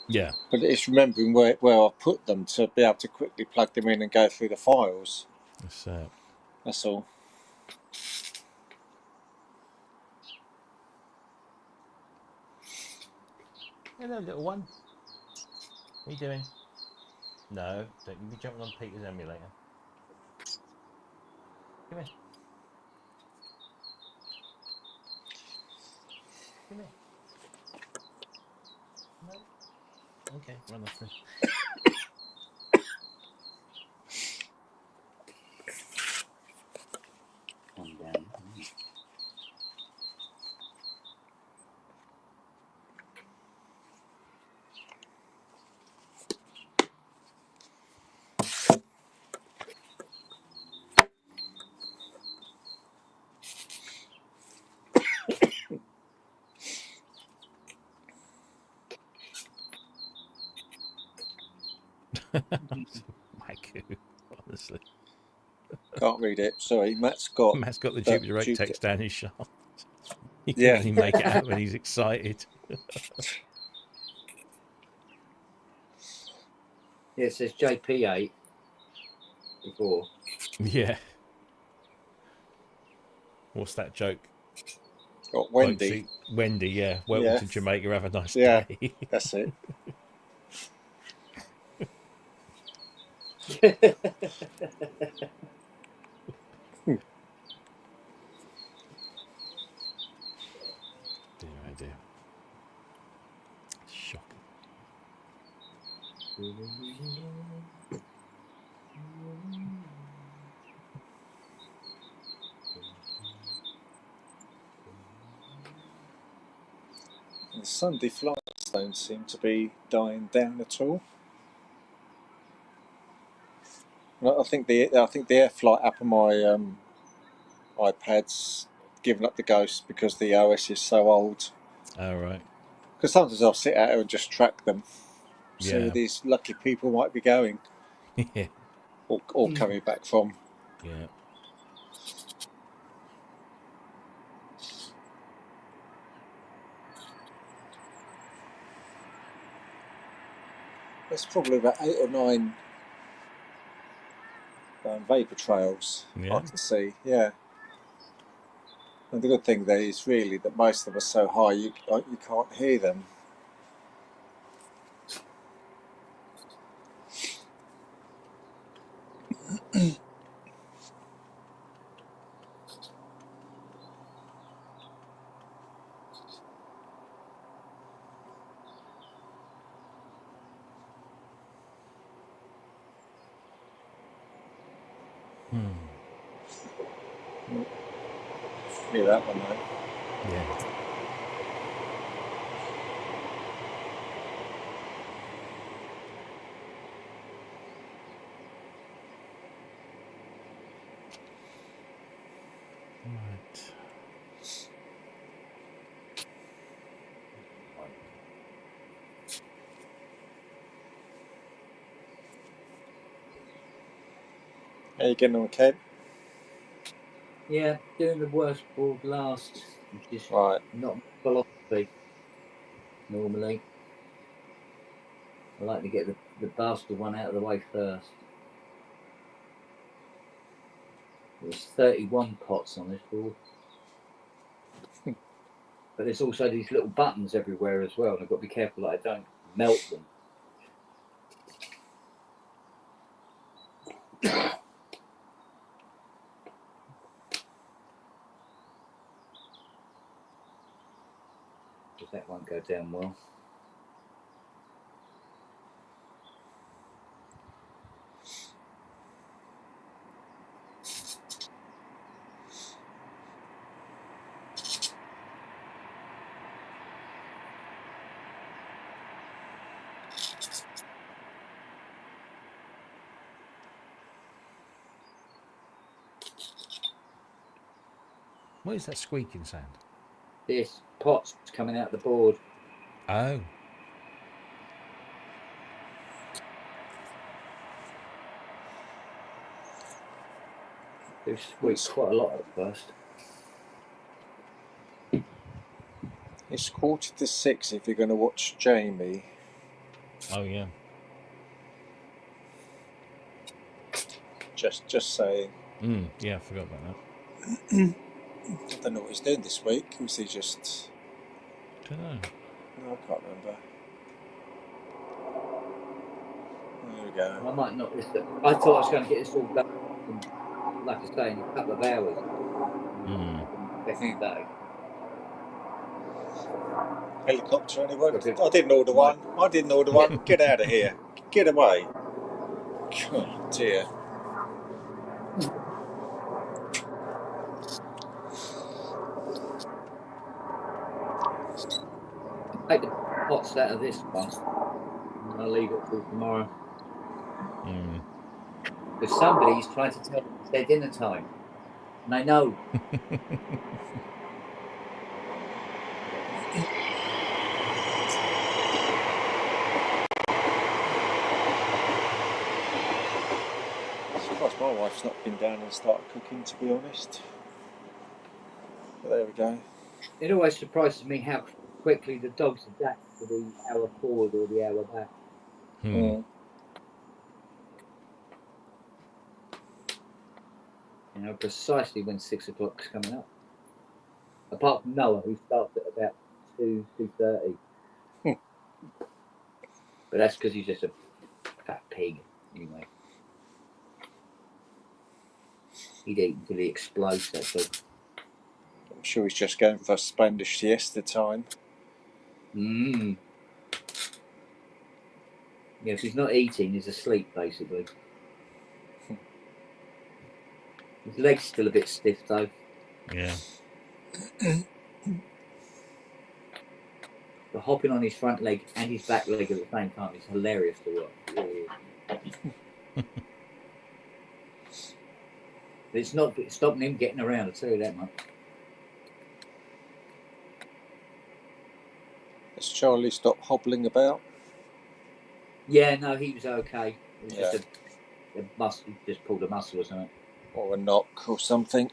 B: Yeah.
C: But it's remembering where I put them to be able to quickly plug them in and go through the files. That's all.
B: Hello, little one. What are you doing? No, don't you be jumping on Peter's emulator. Come here. Come here. No. Okay, run off then.
A: Come down.
B: Haiku, honestly.
C: Can't read it. Sorry, Matt's got
B: the Jupiter 8 text down his shaft. He can
C: Yeah.
B: only make it out when he's excited.
A: Yeah, it says JP8 before.
B: Yeah. What's that joke?
C: Got
B: Like,
C: Wendy.
B: see, Wendy, yeah. Welcome
C: Yeah.
B: to Jamaica. Have a nice
C: Yeah.
B: day.
C: That's it.
B: Dear, oh dear. Shocking.
C: The Sunday flights don't seem to be dying down at all. I think the Air Flight app on my iPad's given up the ghost because the OS is so old.
B: All right.
C: Because sometimes I'll sit out there and just track them, see where
B: Yeah.
C: these lucky people might be going
B: Yeah.
C: or coming back from.
B: Yeah.
C: There's probably about 8 or 9 vapor trails I
B: Yeah.
C: can see. Yeah. And the good thing there is really that most of them are so high you can't hear them. Hear that one though.
B: Yeah. Right.
C: How you getting on, Ken?
A: Yeah, doing the worst board last, which is
C: Right.
A: not my philosophy normally. I like to get the bastard one out of the way first. There's 31 pots on this board. But there's also these little buttons everywhere as well, and I've got to be careful that I don't melt them. Because that won't go down well.
B: What is that squeaking sound?
A: This pot's coming out the board.
B: Oh.
A: They squeaked quite a lot at first.
C: It's 5:45 if you're going to watch Jamie.
B: Oh, yeah.
C: Just saying.
B: Yeah, I forgot about that.
C: I don't know what he's doing this week. Was he just...
B: Don't know.
C: No, I can't remember. There we go.
A: I might not. I thought I was going to get this all done, like I say, in a couple of hours. Day.
C: Helicopter anyway. I didn't order one. I didn't order one. Get out of here. Get away. Oh dear.
A: Take the pots out of this one, and I'll leave it till tomorrow. Because somebody's trying to tell them it's their dinner time, and I know.
C: Surprised my wife's not been down and started cooking, to be honest. But there we go.
A: It always surprises me how quickly the dogs adapt to the hour forward or the hour back. You know, precisely when 6 o'clock's coming up. Apart from Noah, who starts at about 2:30.
C: Hmm.
A: But that's because he's just a fat pig, anyway. He'd eat until he explodes, that dog.
C: I'm sure he's just going for a splendid siesta time.
A: Yeah, if he's not eating, he's asleep, basically. His leg's still a bit stiff, though.
B: Yeah.
A: The hopping on his front leg and his back leg at the same time is hilarious to watch. It really is. It's not stopping him getting around, I'll tell you that much.
C: Has Charlie stopped hobbling about?
A: Yeah, no, he was okay. It was
C: Yeah.
A: just a muscle, he just pulled a muscle or something.
C: Or a knock or something.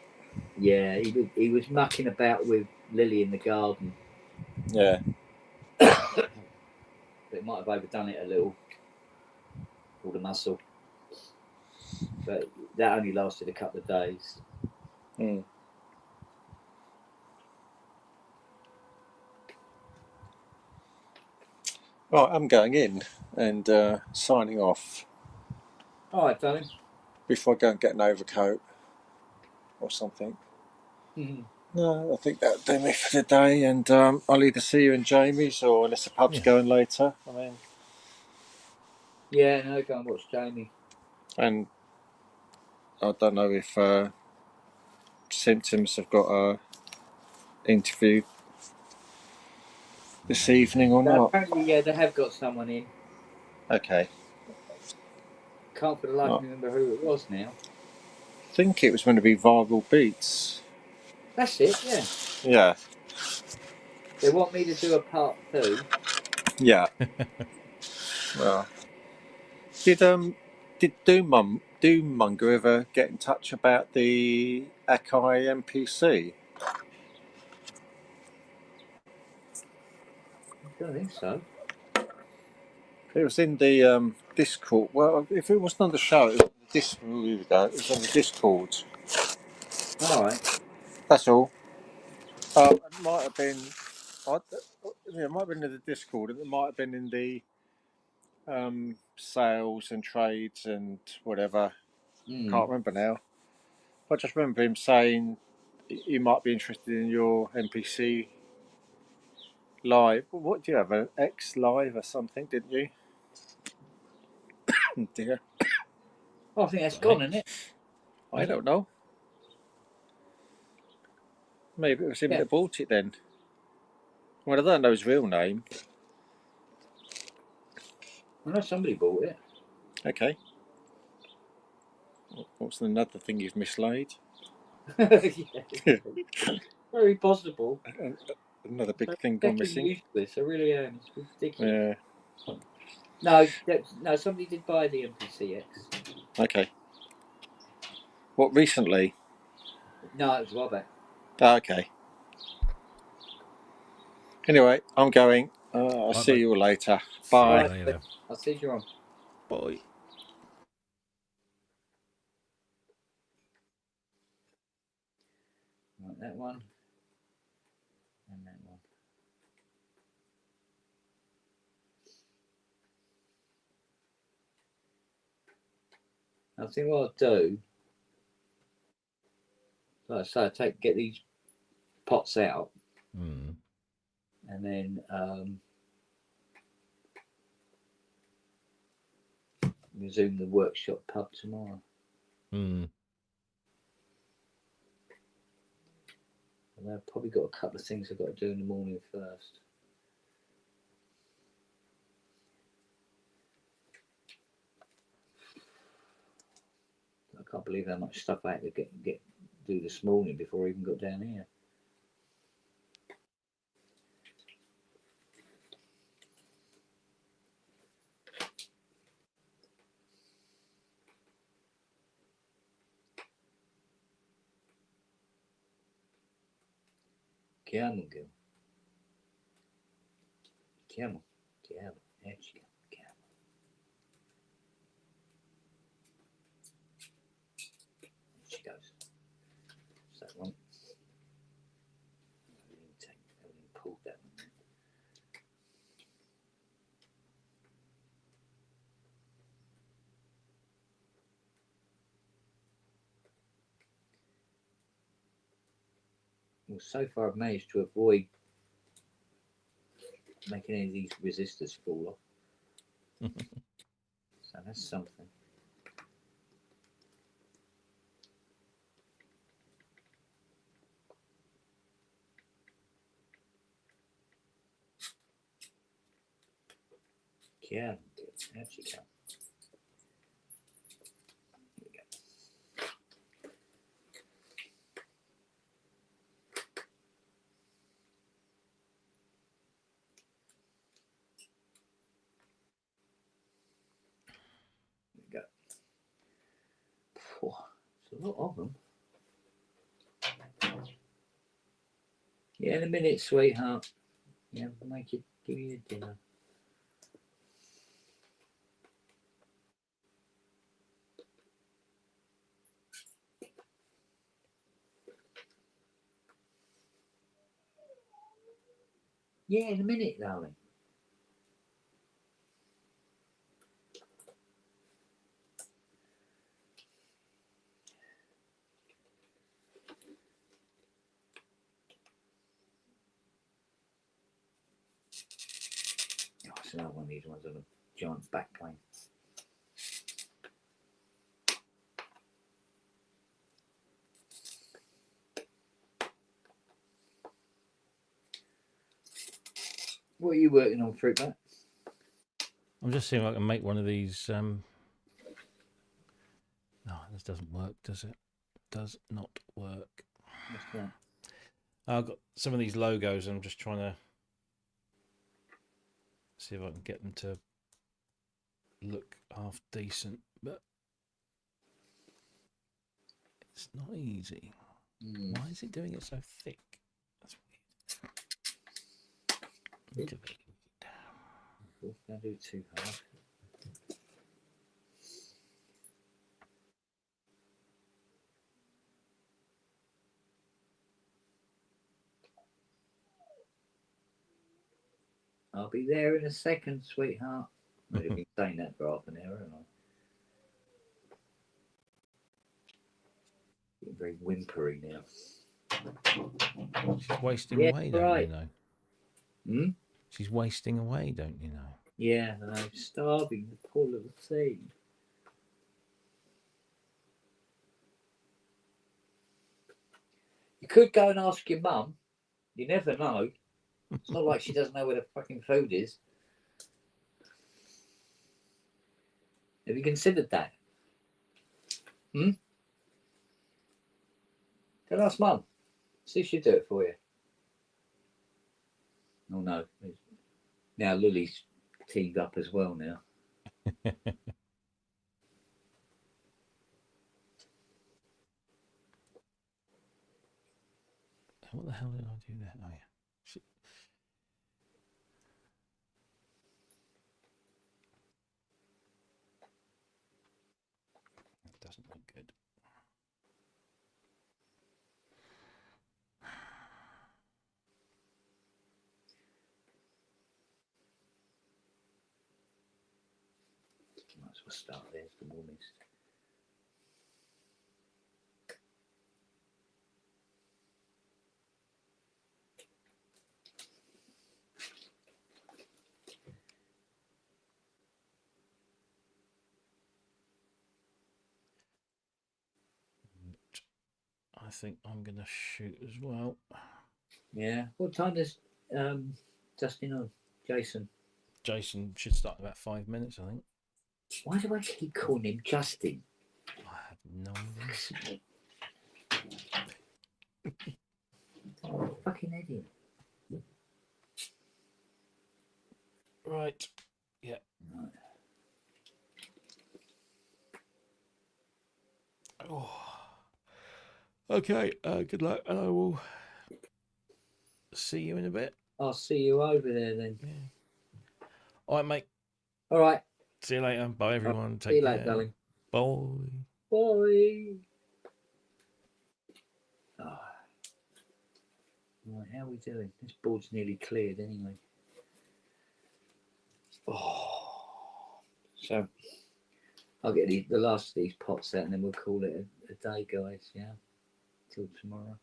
A: Yeah, he was mucking about with Lily in the garden.
C: Yeah.
A: But it might have overdone it a little. Pulled a muscle. But that only lasted a couple of days.
C: Mm. Right, I'm going in and signing off.
A: All right, darling.
C: Before I go and get an overcoat or something.
A: Mm-hmm.
C: No, I think that'll do me for the day, and I'll either see you in Jamie's or unless the pub's going later. I mean,
A: yeah, no, go and watch Jamie.
C: And I don't know if Symptoms have got a interview this evening or not.
A: Apparently, yeah, they have got someone in.
C: Okay.
A: Can't for the life of me remember who it was now.
C: I think it was going to be Viral Beats.
A: That's it, yeah.
C: Yeah.
A: They want me to do a part 2.
C: Yeah. Well, did Doommonger ever get in touch about the Akai MPC?
A: I don't think so.
C: It was in the Discord. Well, if it wasn't on the show, it was on the Discord.
A: All right.
C: That's all. It might have been. It might have been in the Discord. It might have been in the sales and trades and whatever. Can't remember now. I just remember him saying you might be interested in your NPC live. What do you have? An X live or something, didn't you? Dear.
A: Oh, I think that's gone, isn't it?
C: I don't know. Maybe it was him that bought it then. Well, I don't know his real name.
A: I know somebody bought it.
C: Okay. What's another thing you've mislaid?
A: Yeah. Very possible.
C: Another big thing gone missing.
A: Useless. I really am. It's ridiculous.
C: Yeah.
A: No, somebody did buy the MPCX.
C: Okay. What, recently?
A: No, it was a while back.
C: Okay. Anyway, I'm going. I'll see you all later. Bye.
A: Right, later. I'll see you on.
B: Bye.
A: Right, that one. And that one. I think what I'll do, like I say, get these pots out, and then resume the workshop pub tomorrow. And I've probably got a couple of things I've got to do in the morning first. I can't believe how much stuff I had to do this morning before I even got down here. Chiamo, Gil. Chiamo. There she goes. She goes. That's that one. Well, so far I've managed to avoid making any of these resistors fall off. So that's something. Yeah, out you go. Here we go. There we go. Phew, there's a lot of them. Yeah, in a minute, sweetheart. Yeah, give you your dinner. Yeah, in a minute, darling. Oh, it's another one of these ones on a giant backplane. What are you working on, Fruit Bat?
B: I'm just seeing if I can make one of these. No, this doesn't work, does it? Does not work.
A: What's that?
B: I've got some of these logos, and I'm just trying to see if I can get them to look half decent, but it's not easy. Why is it doing it so thick? That's weird.
A: Don't do it too hard. I'll be there in a second, sweetheart. I've been saying that for half an hour, haven't I? Getting very whimpery now.
B: She's wasting
A: Yeah,
B: away, don't
A: right.
B: you know?
A: Hmm?
B: She's wasting away, don't you know?
A: Yeah, and I'm starving, the poor little thing. You could go and ask your mum. You never know. It's not like she doesn't know where the fucking food is. Have you considered that? Hmm? Go and ask mum. See if she'll do it for you. Oh no. Now Lily's teamed up as well now.
B: What the hell did I do there? Oh, yeah. Shit. It doesn't look good.
A: Might as well start there, it's the warmest.
B: I think I'm going to shoot as well.
A: Yeah. What time does Justin on? Jason?
B: Jason should start in about 5 minutes, I think.
A: Why do I keep calling him Justin?
B: I have no idea.
A: Oh, fucking idiot.
B: Right. Yeah.
A: Right.
B: Oh. Okay. Good luck, and I will see you in a bit.
A: I'll see you over there then.
B: Yeah. All right, mate.
A: All right.
B: See you later. Bye, everyone.
A: See you
B: Take
A: later,
B: care.
A: darling.
B: Bye.
A: Bye. Oh. Right, how are we doing? This board's nearly cleared anyway. Oh. So I'll get the last of these pots out and then we'll call it a day, guys. Yeah. Till tomorrow.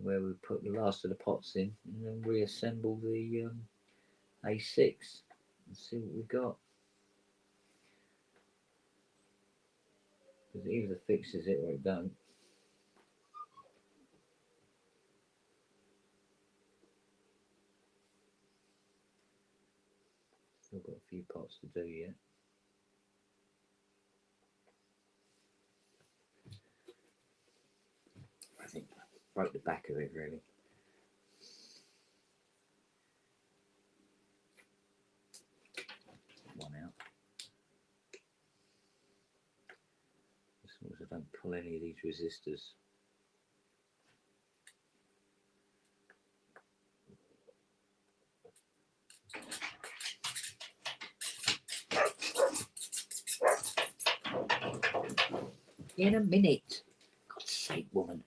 A: where we put the last of the pots in and then reassemble the A6 and see what we've got. Because it either fixes it or it don't. Still got a few pots to do yet. I think I broke the back of it really. One out. As long as I don't pull any of these resistors. In a minute. God's sake, woman.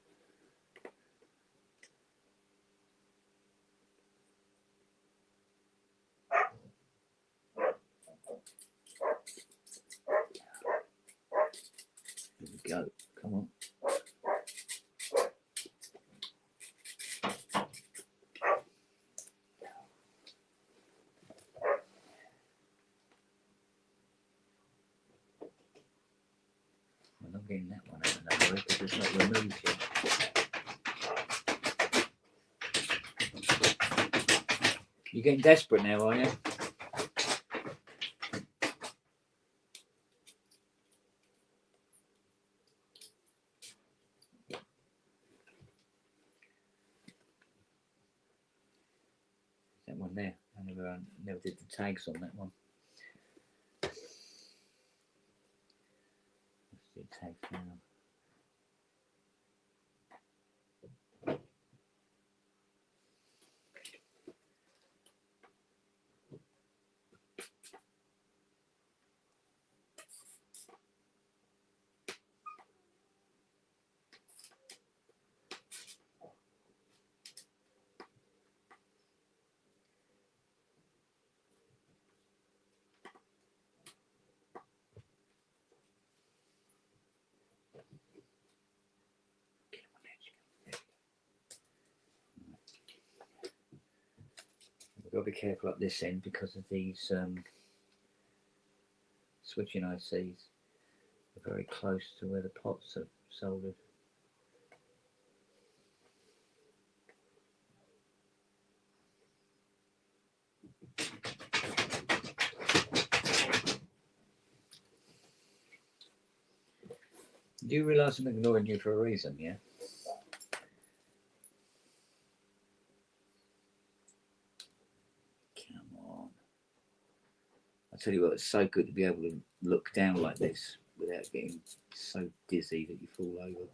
A: Here we go. Come on. I'm not getting that one out of the way because it's not removed yet. You're getting desperate now, are you? That one there. I never did the tags on that one. Let's do tags now. We've got to be careful at this end because of these switching ICs. They're very close to where the pots are soldered. Do you realise I'm ignoring you for a reason, yeah? Come on. I tell you what, it's so good to be able to look down like this without getting so dizzy that you fall over.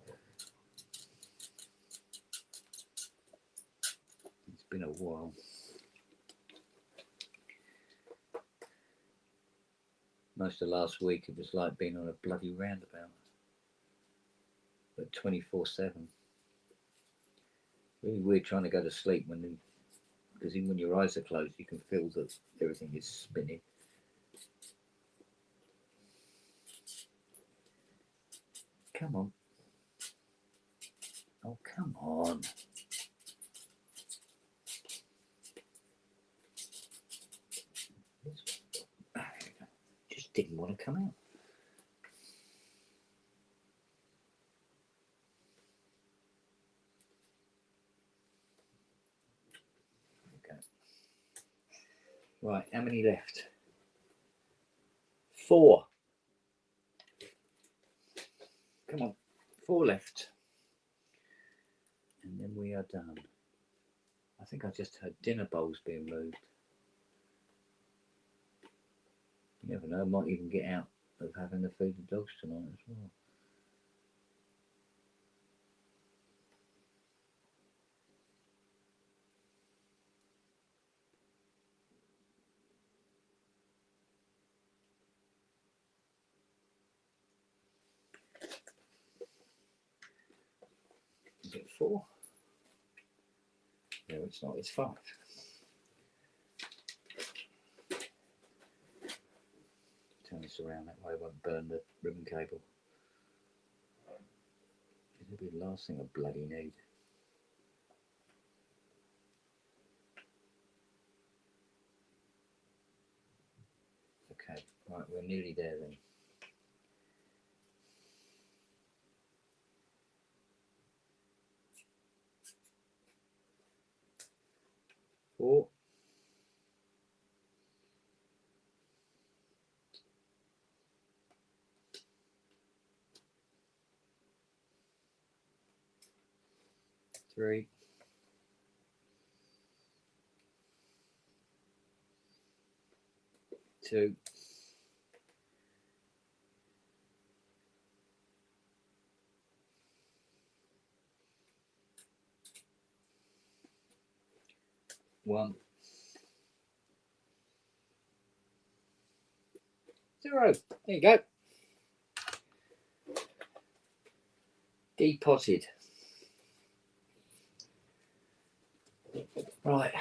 A: It's been a while. Most of last week it was like being on a bloody roundabout. But 24/7. Really weird trying to go to sleep because even when your eyes are closed you can feel that everything is spinning. Come on. Oh, come on. Just didn't want to come out. Okay. Right, how many left? 4. Come on, 4 left. And then we are done. I think I just heard dinner bowls being moved. You never know, I might even get out of having to feed the dogs tonight as well. Is it 4? No, it's not, it's 5. Turn this around that way, I won't burn the ribbon cable. It'll be the last thing I bloody need. Right, we're nearly there then. Four. Three. Two. One. Zero. There you go. Depotted. Right.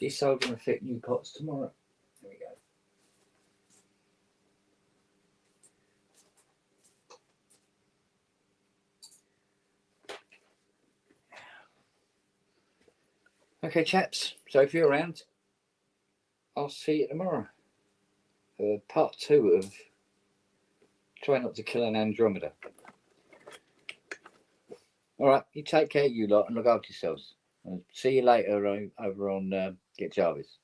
A: Desolder and fit new pots tomorrow. There we go. Okay, chaps. So if you're around, I'll see you tomorrow. Part 2 of Try Not to Kill an Andromeda. All right, you take care, you lot, and look after yourselves. And see you later over on Get Jarvis.